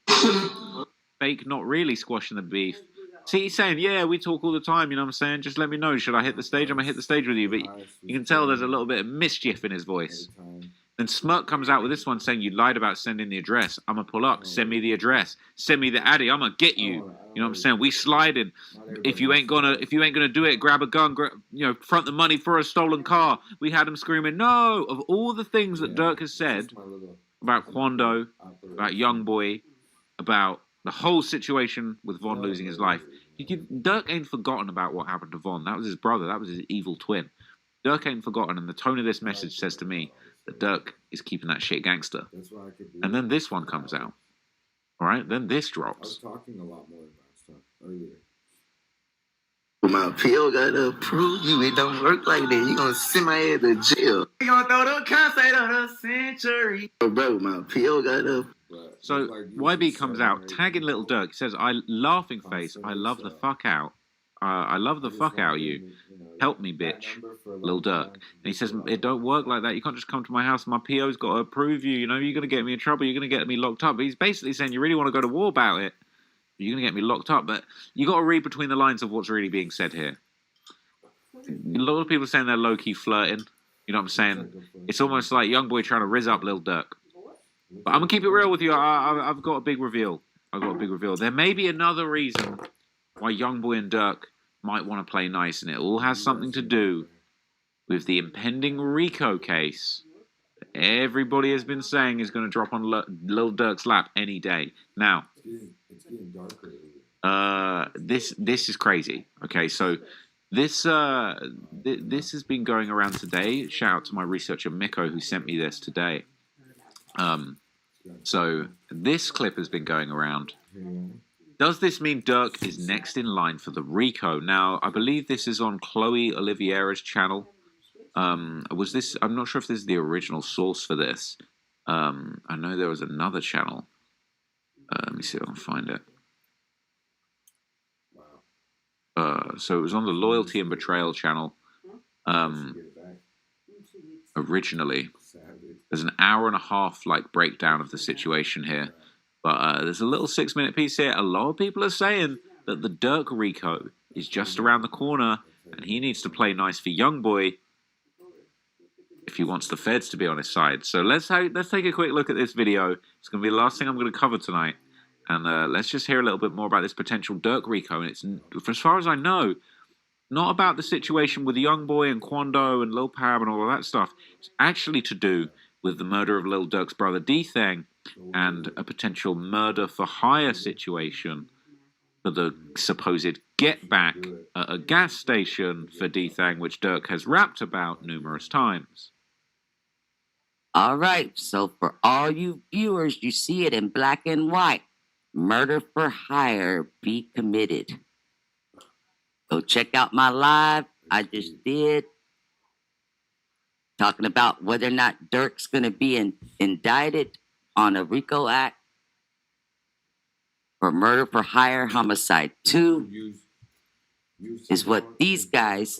Speaker 23: not really squashing the beef. See, he's saying, yeah, we talk all the time, you know what I'm saying? Just let me know. Should I hit the stage? I'm going to hit the stage with you. But you can tell there's a little bit of mischief in his voice. Then Smirk comes out with this one saying, you lied about sending the address. I'm going to pull up. Send me the address. Send me the addy. I'm going to get you. You know what I'm saying? We sliding. If you ain't gonna do it, grab a gun, front the money for a stolen car. We had him screaming, no. Of all the things that Durk has said about Quando, about Youngboy, about the whole situation with Von losing his life. Durk ain't forgotten about what happened to Von. That was his brother. That was his evil twin. Dirk ain't forgotten, and the tone of this message says to me that Durk is keeping that shit gangster. And then this one comes out. All right? Then this drops.
Speaker 5: I was talking a lot more about stuff earlier. My appeal got to approve you. It don't work like that. You gonna send my ass to jail. You gonna throw the concert of the century. Bro, my appeal got to.
Speaker 23: So YB comes out tagging Little Durk. He says, laughing face, I love the fuck out.
Speaker 4: I love the fuck out of you. Help me, bitch. Lil Durk. And he says, it don't work like that. You can't just come to my house. My PO's got to approve you. You know, you're going to get me in trouble. You're going to get me locked up. But he's basically saying, you really want to go to war about it? You're going to get me locked up. But you got to read between the lines of what's really being said here. A lot of people are saying they're low-key flirting. You know what I'm saying? It's almost like Youngboy trying to rizz up Lil Durk. But I'm going to keep it real with you. I've got a big reveal. There may be another reason why Youngboy and Durk might want to play nice, and it all has something to do with the impending RICO case that everybody has been saying is going to drop on Lil Durk's lap any day. Now, this is crazy. Okay, so this has been going around today. Shout out to my researcher Miko who sent me this today. So this clip has been going around. Does this mean Durk is next in line for the RICO? Now, I believe this is on Chloe Oliveira's channel. Was this? I'm not sure if this is the original source for this. I know there was another channel. Let me see if I can find it. So it was on the Loyalty and Betrayal channel. Originally, there's an hour and a half like breakdown of the situation here. But there's a little 6-minute piece here. A lot of people are saying that the Durk RICO is just around the corner, and he needs to play nice for Youngboy if he wants the feds to be on his side. So let's take a quick look at this video. It's going to be the last thing I'm going to cover tonight. And let's just hear a little bit more about this potential Durk RICO. And it's, as far as I know, not about the situation with Youngboy and Quando and Lil Pab and all of that stuff. It's actually to do with the murder of Lil Durk's brother D-Thang and a potential murder-for-hire situation for the supposed get-back at a gas station for D-Thang, which Durk has rapped about numerous times.
Speaker 21: All right, so for all you viewers, you see it in black and white. Murder for hire be committed. Go check out my live I just did, talking about whether or not Durk's going to be indicted on a RICO Act for murder for hire homicide 2 is what these guys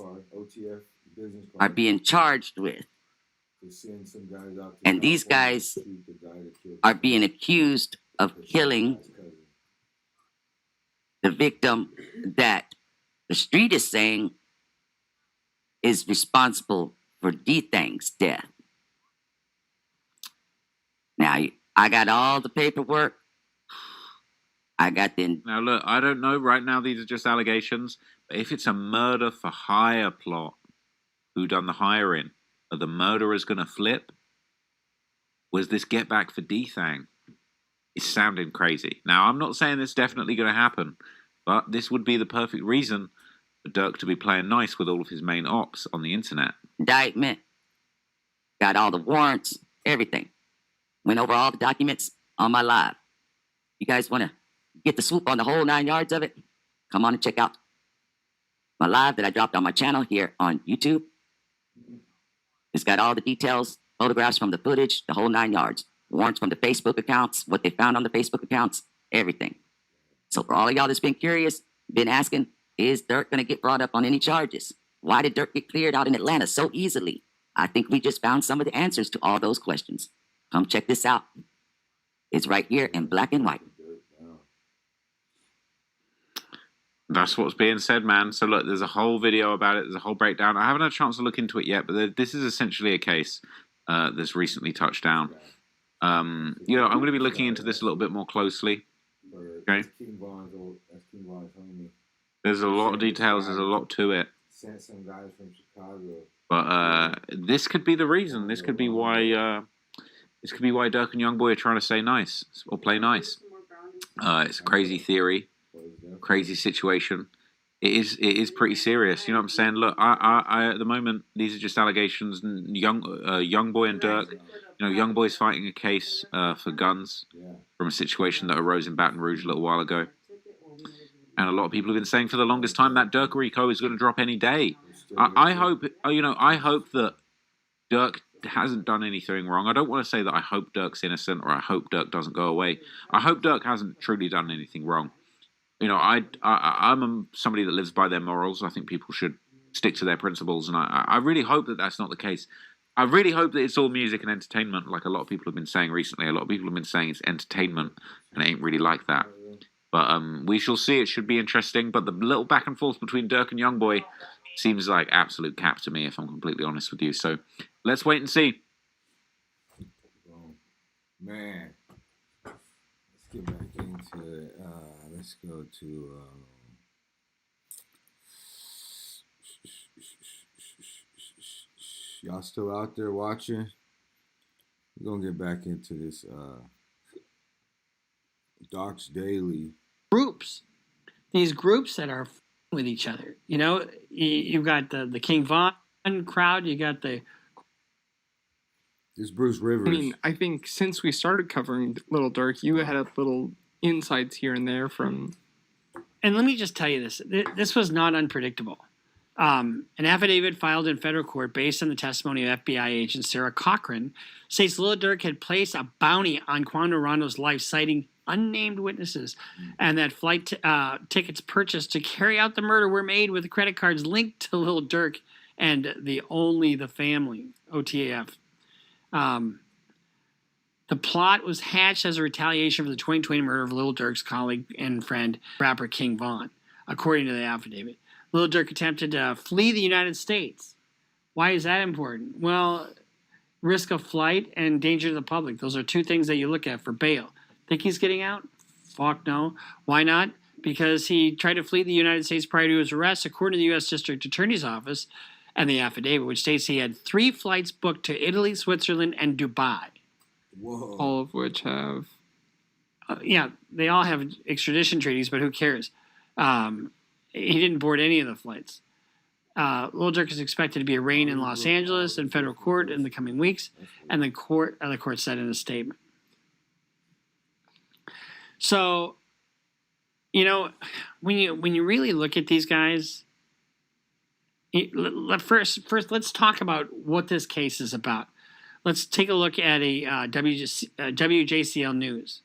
Speaker 21: are being charged with. And these guys are being accused of killing the victim that the street is saying is responsible for D-Thang's death. Now, I got all the paperwork. I got the...
Speaker 4: Now, look, I don't know. Right now, these are just allegations. But if it's a murder for hire plot, who done the hiring? Are the murderers going to flip? Was this get back for D-Thang? It's sounding crazy. Now, I'm not saying this is definitely going to happen, but this would be the perfect reason for Durk to be playing nice with all of his main ops on the internet.
Speaker 21: Indictment. Got all the warrants, everything. Went over all the documents on my live. You guys want to get the swoop on the whole 9 yards of it? Come on and check out my live that I dropped on my channel here on YouTube. It's got all the details, photographs from the footage, the whole 9 yards. Warrants from the Facebook accounts, what they found on the Facebook accounts, everything. So for all of y'all that's been curious, been asking, is Durk going to get brought up on any charges? Why did Durk get cleared out in Atlanta so easily? I think we just found some of the answers to all those questions. Come check this out. It's right here in black and white.
Speaker 4: That's what's being said, man. So look, there's a whole video about it. There's a whole breakdown. I haven't had a chance to look into it yet, but this is essentially a case that's recently touched down. I'm going to be looking into this a little bit more closely. Okay. There's a lot of details. There's a lot to it. But this could be the reason. This could be why. This could be why Durk and Youngboy are trying to say nice or play nice. It's a crazy theory, crazy situation. It is pretty serious. You know what I'm saying? Look, I at the moment these are just allegations. Youngboy and Durk. Youngboy's fighting a case for guns from a situation that arose in Baton Rouge a little while ago. And a lot of people have been saying for the longest time that Durk RICO is going to drop any day. I hope that Durk hasn't done anything wrong. I don't want to say that I hope Durk's innocent or I hope Durk doesn't go away. I hope Durk hasn't truly done anything wrong.
Speaker 23: You know, I'm somebody that lives by their morals. I think people should stick to their principles, and I really hope that that's not the case. I really hope that it's all music and entertainment, like a lot of people have been saying recently. A lot of people have been saying it's entertainment, and it ain't really like that. But we shall see. It should be interesting. But the little back and forth between Durk and Youngboy seems like absolute cap to me, if I'm completely honest with you. So let's wait and see.
Speaker 12: Man, let's get back into it. Let's go to y'all still out there watching? We're gonna get back into this Docs Daily.
Speaker 7: Groups. These groups that are with each other. You know, you've got the King Von crowd, you got the
Speaker 12: This Bruce Rivers.
Speaker 9: I mean, I think since we started covering Little Durk, you had little insights here and there from.
Speaker 7: And let me just tell you this. This was not unpredictable. An affidavit filed in federal court based on the testimony of FBI agent Sarah Cochran states Lil Durk had placed a bounty on Quando Rondo's life, citing unnamed witnesses, and that flight tickets purchased to carry out the murder were made with credit cards linked to Lil Durk and the family, OTF. The plot was hatched as a retaliation for the 2020 murder of Lil Durk's colleague and friend, rapper King Von, according to the affidavit. Lil Durk attempted to flee the United States. Why is that important? Well, risk of flight and danger to the public. Those are two things that you look at for bail. Think he's getting out? Fuck no. Why not? Because he tried to flee the United States prior to his arrest, according to the U.S. District Attorney's Office and the affidavit, which states he had 3 flights booked to Italy, Switzerland, and Dubai.
Speaker 12: Whoa.
Speaker 9: All of which have...
Speaker 7: yeah, they all have extradition treaties, but who cares? He didn't board any of the flights. Lil Durk is expected to be arraigned in Los Angeles in federal court in the coming weeks, and the court said in a statement. So, you know, when you really look at these guys, first let's talk about what this case is about. Let's take a look at a WJCL News.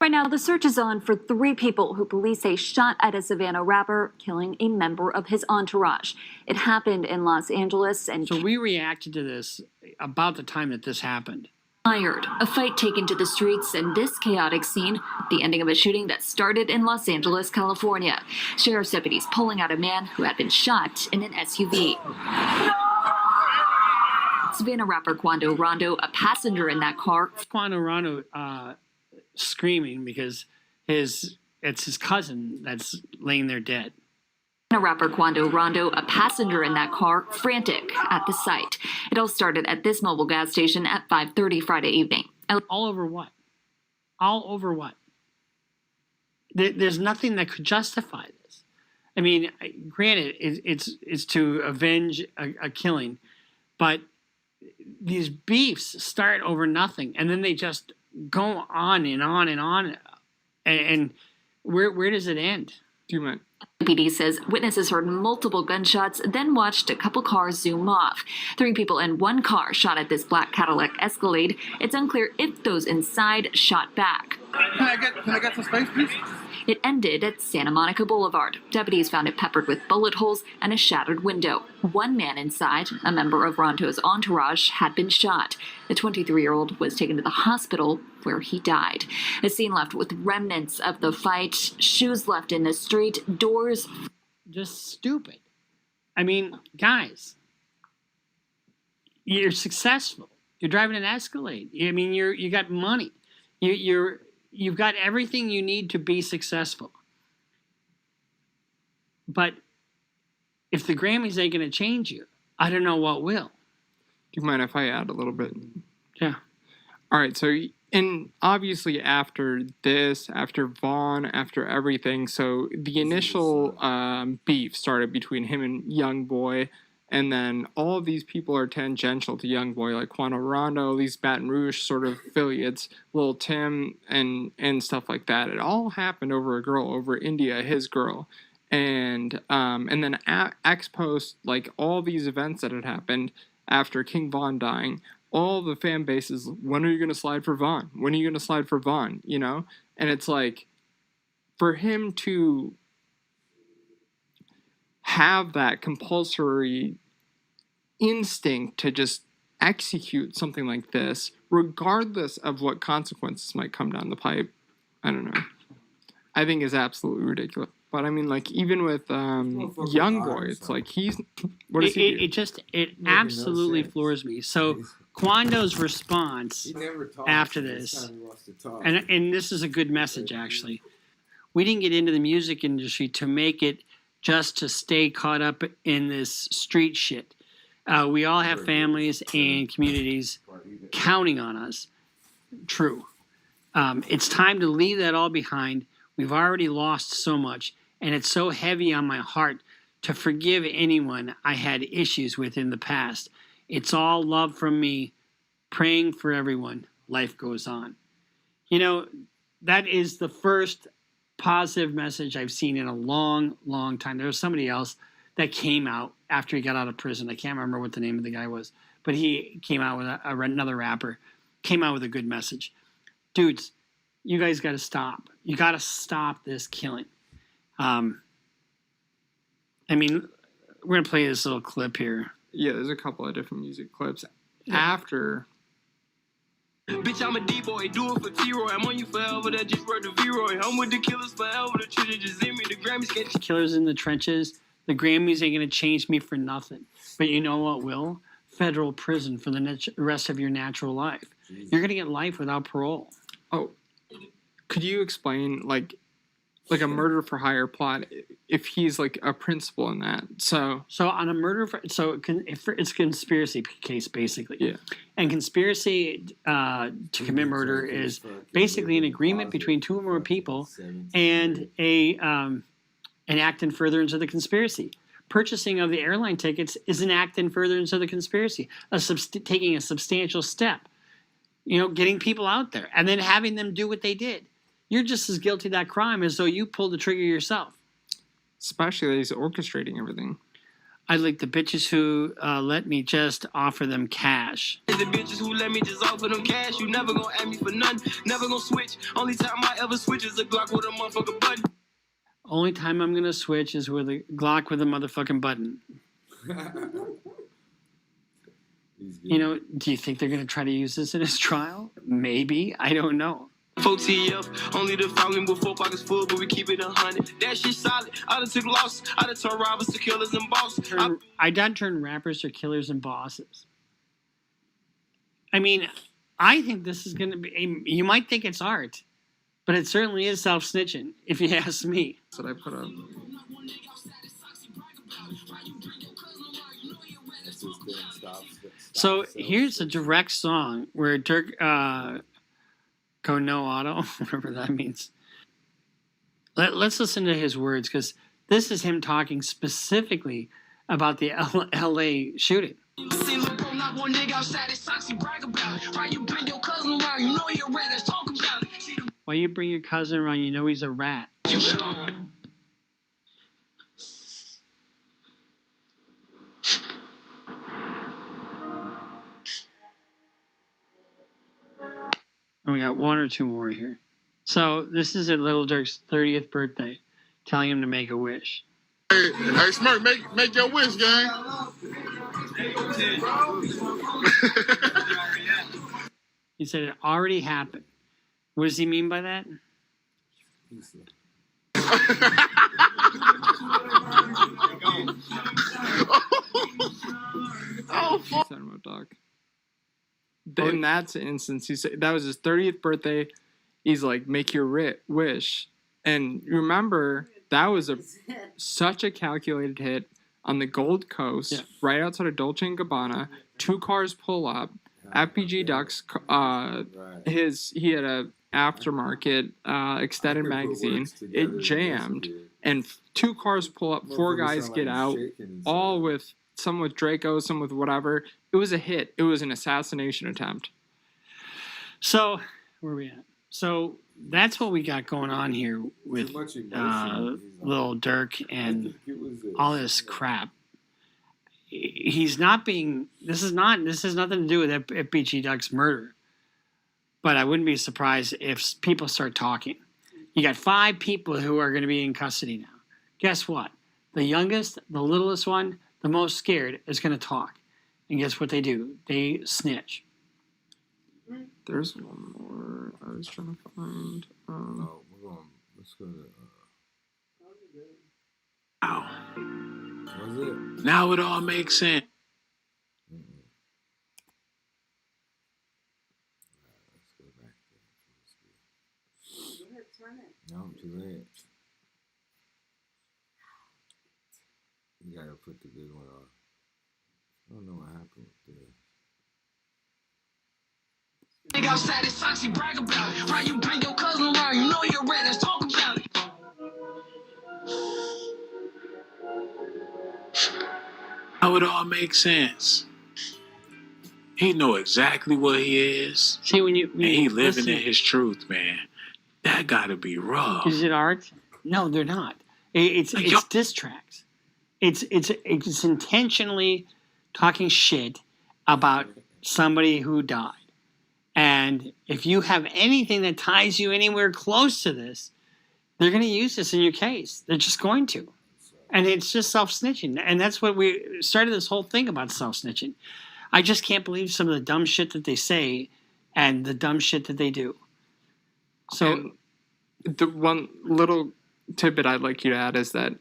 Speaker 20: Right now, the search is on for 3 people who police say shot at a Savannah rapper, killing a member of his entourage. It happened in Los Angeles, and
Speaker 7: so we reacted to this about the time that this happened.
Speaker 20: Fired, a fight taken to the streets, and this chaotic scene, the ending of a shooting that started in Los Angeles, California. Sheriff's deputies pulling out a man who had been shot in an SUV. Savannah rapper Quando Rondo, a passenger in that car.
Speaker 7: Quando Rondo screaming because it's his cousin that's laying there dead.
Speaker 20: Rapper Quando Rondo, a passenger in that car, frantic at the site. It all started at this mobile gas station at 5:30 Friday evening.
Speaker 7: All over what? All over what? There's nothing that could justify this. I mean, granted, it's to avenge a killing, but these beefs start over nothing, and then they just go on and on and on. And where does it end?
Speaker 9: Do you mind?
Speaker 20: PD says witnesses heard multiple gunshots, then watched a couple cars zoom off. 3 people in 1 car shot at this black Cadillac Escalade. It's unclear if those inside shot back.
Speaker 19: Can I get some space, please?
Speaker 20: It ended at Santa Monica Boulevard. Deputies found it peppered with bullet holes and a shattered window. 1 man inside, a member of Rondo's entourage, had been shot. The 23-year-old was taken to the hospital where he died. A scene left with remnants of the fight, shoes left in the street, doors.
Speaker 7: Just stupid. I mean, guys, you're successful. You're driving an Escalade. I mean, you got money. You've got everything you need to be successful. But if the Grammys ain't going to change you, I don't know what will.
Speaker 9: Do you mind if I add a little bit?
Speaker 7: Yeah.
Speaker 9: All right. So, and obviously after this, after Vaughn, after everything, so the initial beef started between him and Youngboy. And then all of these people are tangential to Youngboy, like Quando Rondo, these Baton Rouge sort of affiliates, Lil Tim, and stuff like that. It all happened over a girl, over India, his girl. And then ex post, like all these events that had happened after King Von dying, all the fan bases, when are you going to slide for Von? When are you going to slide for Von? You know? And it's like, for him to have that compulsory instinct to just execute something like this, regardless of what consequences might come down the pipe, I don't know. I think is absolutely ridiculous. But I mean, like, even with Young Boy, it's like he's what does he do?
Speaker 7: It absolutely floors me. So Quando's response after this, and this is a good message actually. We didn't get into the music industry to make it just to stay caught up in this street shit. We all have families and communities counting on us. True. It's time to leave that all behind. We've already lost so much, and it's so heavy on my heart to forgive anyone I had issues with in the past. It's all love from me, praying for everyone. Life goes on. You know, that is the first positive message I've seen in a long, long time. There was somebody else that came out after he got out of prison. I can't remember what the name of the guy was, but he came out with another rapper, came out with a good message. Dudes, you guys got to stop. You got to stop this killing. I mean, we're going to play this little clip here.
Speaker 9: Yeah, there's a couple of different music clips after.
Speaker 10: Bitch, I'm a D-boy, do it for T-Roy. I'm on you forever, that just wrote the V-Roy. I'm with the killers forever, the children just in me, the Grammys can't...
Speaker 7: Killers in the trenches, the Grammys ain't going to change me for nothing. But you know what will? Federal prison for the rest of your natural life. You're going to get life without parole.
Speaker 9: Oh, could you explain, like a murder for hire plot, if he's like a principal in that? So
Speaker 7: on a murder it's a conspiracy case basically. Yeah. And conspiracy to commit murder is basically an agreement between two or more people and an act in furtherance of the conspiracy. Purchasing of the airline tickets is an act in furtherance of the conspiracy, taking a substantial step. You know, getting people out there and then having them do what they did. You're just as guilty of that crime as though you pulled the trigger yourself.
Speaker 9: Especially that he's orchestrating everything.
Speaker 7: I like the bitches who let me just offer them cash.
Speaker 10: The bitches who let me just offer them cash. You never gonna ask me for none. Never gonna switch. Only time I ever switch is a Glock with a motherfucking button.
Speaker 7: Only time I'm gonna switch is with a Glock with a motherfucking button. You know, do you think they're gonna try to use this in his trial? Maybe. I don't know.
Speaker 10: OTF, only the following with 4 pockets full, but we keep it 100. That shit solid. I done took loss. I done turned robbers to killers and bosses.
Speaker 7: I done turned rappers to killers and bosses. I mean, I think this is gonna be. You might think it's art, but it certainly is self-snitching, if you ask me.
Speaker 9: That's what I put up.
Speaker 7: So here's a direct song where Durk. Go no auto, whatever that means. Let's listen to his words, because this is him talking specifically about the L.A. shooting. Why you bring your cousin around, you know he's a rat. And we got one or two more here. So this is at Little Durk's 30th birthday, telling him to make a wish.
Speaker 13: Hey, Smirk, make your wish, gang.
Speaker 7: He said it already happened. What does he mean by that?
Speaker 9: In that instance, he said that was his 30th birthday. He's like, make your wish. And remember, that was such a calculated hit on the Gold Coast, right outside of Dolce & Gabbana. 2 cars pull up. FPG Ducks, he had a aftermarket extended magazine. It jammed, and 2 cars pull up. 4 guys get out, all with some with Draco, some with whatever. It was a hit. It was an assassination attempt.
Speaker 7: So where are we at? So that's what we got going on here with Lil Durk and all this crap. He's not being. This has nothing to do with FPG Duck's murder. But I wouldn't be surprised if people start talking. You got 5 people who are going to be in custody now. Guess what? The youngest, the littlest one, the most scared is going to talk. And guess what they do? They snitch.
Speaker 9: There's one more I was trying to find.
Speaker 12: Let's go to.
Speaker 4: Wow.
Speaker 12: Was it?
Speaker 4: Now it all makes sense.
Speaker 12: Let's go back there. No, too late. You gotta put the good one on. I don't know what happened with this.
Speaker 10: Nigga outside is sexy, brag about it. Right, you bring your cousin around, you know you're ready, let's talk about it.
Speaker 4: Now it all makes sense. He know exactly what he is.
Speaker 7: See, when
Speaker 4: and he living
Speaker 7: listen,
Speaker 4: in his truth, man. That gotta be rough.
Speaker 7: Is it art? No, they're not. It's diss tracks. It's intentionally talking shit about somebody who died. And if you have anything that ties you anywhere close to this, they're going to use this in your case. They're just going to. And it's just self-snitching. And that's what we started this whole thing about, self-snitching. I just can't believe some of the dumb shit that they say and the dumb shit that they do. So
Speaker 9: And the one little tidbit I'd like you to add is that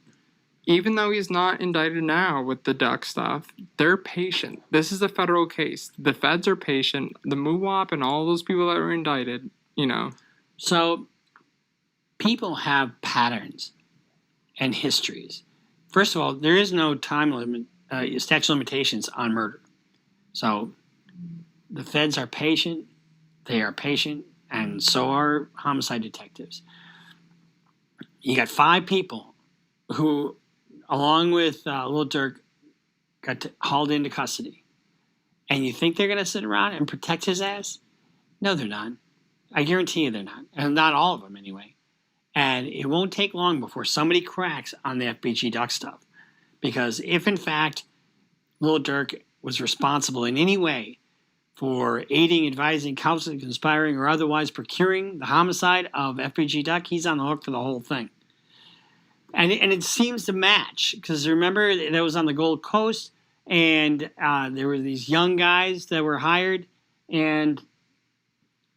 Speaker 9: even though he's not indicted now with the duck stuff, they're patient. This is a federal case. The feds are patient. The MUWAP and all those people that were indicted, you know.
Speaker 7: So people have patterns and histories. First of all, there is no time limit, statute of limitations on murder. So the feds are patient. They are patient, and so are homicide detectives. You got 5 people who, along with Lil Durk, got hauled into custody. And you think they're going to sit around and protect his ass? No, they're not. I guarantee you they're not. And not all of them, anyway. And it won't take long before somebody cracks on the FBG Duck stuff. Because if, in fact, Lil Durk was responsible in any way for aiding, advising, counseling, conspiring, or otherwise procuring the homicide of FBG Duck, he's on the hook for the whole thing. And it seems to match, because remember, that was on the Gold Coast, and there were these young guys that were hired, and,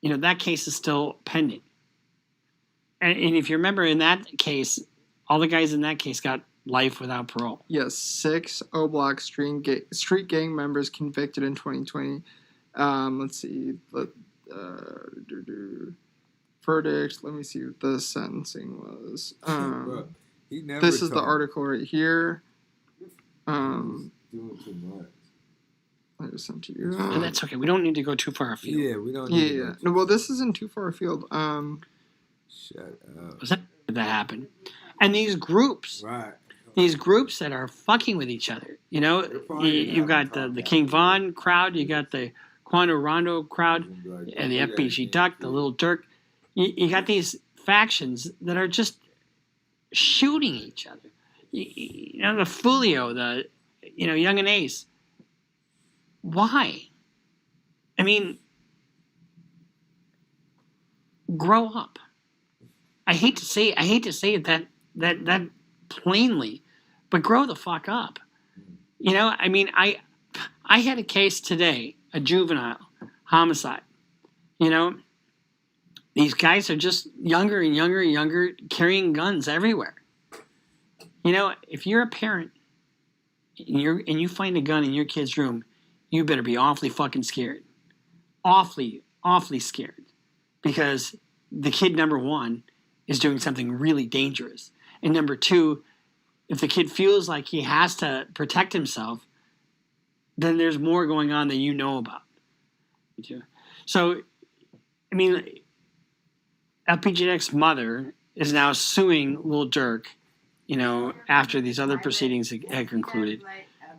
Speaker 7: you know, that case is still pending. And if you remember, in that case, all the guys in that case got life without parole.
Speaker 9: Yes, 6 O-Block street gang members convicted in 2020. Let's see. Verdict. Let me see what the sentencing was. This is the article right here.
Speaker 12: Doing too much.
Speaker 9: I just sent to you.
Speaker 7: And that's okay. We don't need to go too far afield.
Speaker 12: Yeah, we don't.
Speaker 9: Yeah. No, well, this isn't too far afield.
Speaker 12: Shut up.
Speaker 7: Was that happen? And these groups,
Speaker 12: right?
Speaker 7: These groups that are fucking with each other. You know, you've got the King Von crowd, you got the Quando Rondo crowd, and the FBG Duck, the Little Durk. You got these factions that are just shooting each other. You know, the Fulio, the Young and Ace. Why? I mean, grow up. I hate to say it that plainly, but grow the fuck up. You know, I mean, I had a case today, a juvenile homicide. You know, these guys are just younger and younger and younger, carrying guns everywhere. You know, if you're a parent and you find a gun in your kid's room, you better be awfully fucking scared. Awfully scared. Because the kid, number one, is doing something really dangerous. And number two, if the kid feels like he has to protect himself, then there's more going on than you know about. So, I mean, FPG's mother is now suing Lil Durk, you know, after these other proceedings had concluded.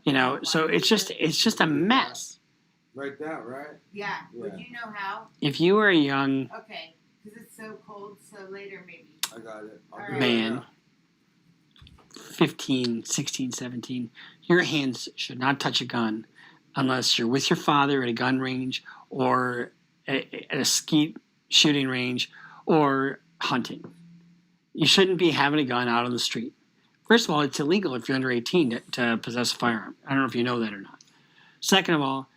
Speaker 7: You know, so it's just a mess.
Speaker 12: Like that, right?
Speaker 1: Yeah. Would you know how?
Speaker 7: If you were a young
Speaker 1: Okay, because it's so cold, so later maybe.
Speaker 12: I got it.
Speaker 7: man, 15, 16, 17, your hands should not touch a gun unless you're with your father at a gun range or at a skeet shooting range or hunting. You shouldn't be having a gun out on the street. First of all, it's illegal if you're under 18 to possess a firearm. I don't know if you know that or not. Second of all,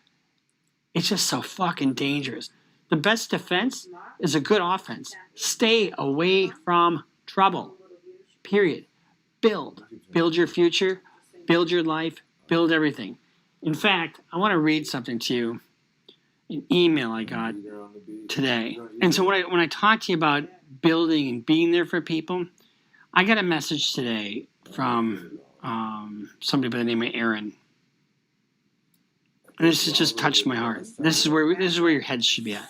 Speaker 7: it's just so fucking dangerous. The best defense is a good offense. Stay away from trouble. Period. Build. Build your future. Build your life. Build everything. In fact, I want to read something to you. An email I got today. And so when I talk to you about building and being there for people, I got a message today from somebody by the name of Aaron. And this has just touched my heart. This is where your head should be at.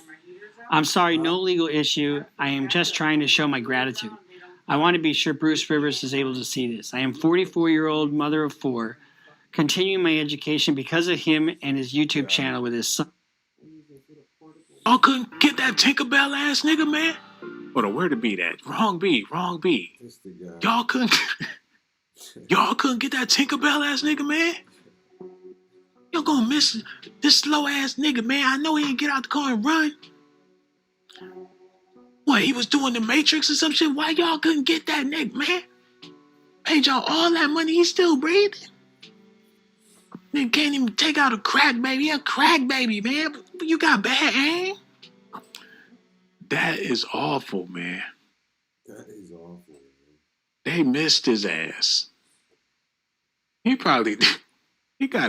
Speaker 7: I'm sorry, no legal issue. I am just trying to show my gratitude. I want to be sure Bruce Rivers is able to see this. I am 44-year-old mother of 4, continuing my education because of him and his YouTube channel with his son.
Speaker 2: Y'all couldn't get that Tinkerbell ass nigga, man. Hold on, where the beat at? Wrong beat. Y'all couldn't get that Tinkerbell ass nigga, man. Y'all gonna miss this slow ass nigga, man. I know he didn't get out the car and run. What, he was doing the Matrix or some shit? Why y'all couldn't get that nigga, man? Paid y'all all that money, he's still breathing. Nigga can't even take out a crack baby. A crack baby, man. You got bad aim. That is awful, man.
Speaker 12: That is awful, man.
Speaker 2: They missed his ass. He got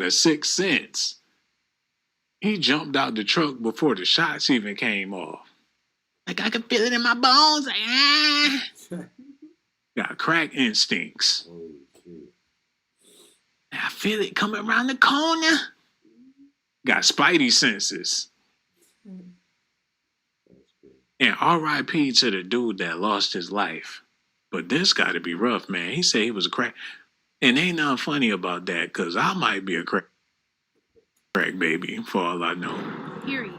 Speaker 2: a sixth sense. He jumped out the truck before the shots even came off. Like, I can feel it in my bones. Like, ah. Got crack instincts. I feel it coming around the corner. Got spidey senses. And R.I.P. to the dude that lost his life. But this got to be rough, man. He said he was a crack. And ain't nothing funny about that, because I might be a crack baby, for all I know.
Speaker 1: Period.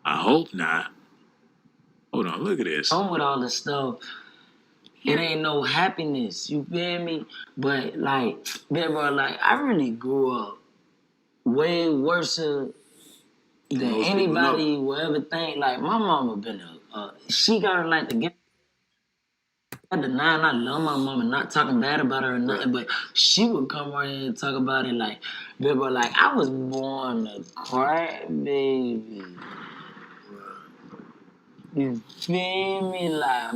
Speaker 2: I hope not. Hold on, look at this.
Speaker 11: On with all this stuff. It ain't no happiness, you feel me? But like, bro, like I really grew up way worse than anybody will ever think. Like my mama been she got her like to get. I deny I love my mama, not talking bad about her or nothing, but she would come right here and talk about it like, bro, like I was born a cry baby. You feel me? Like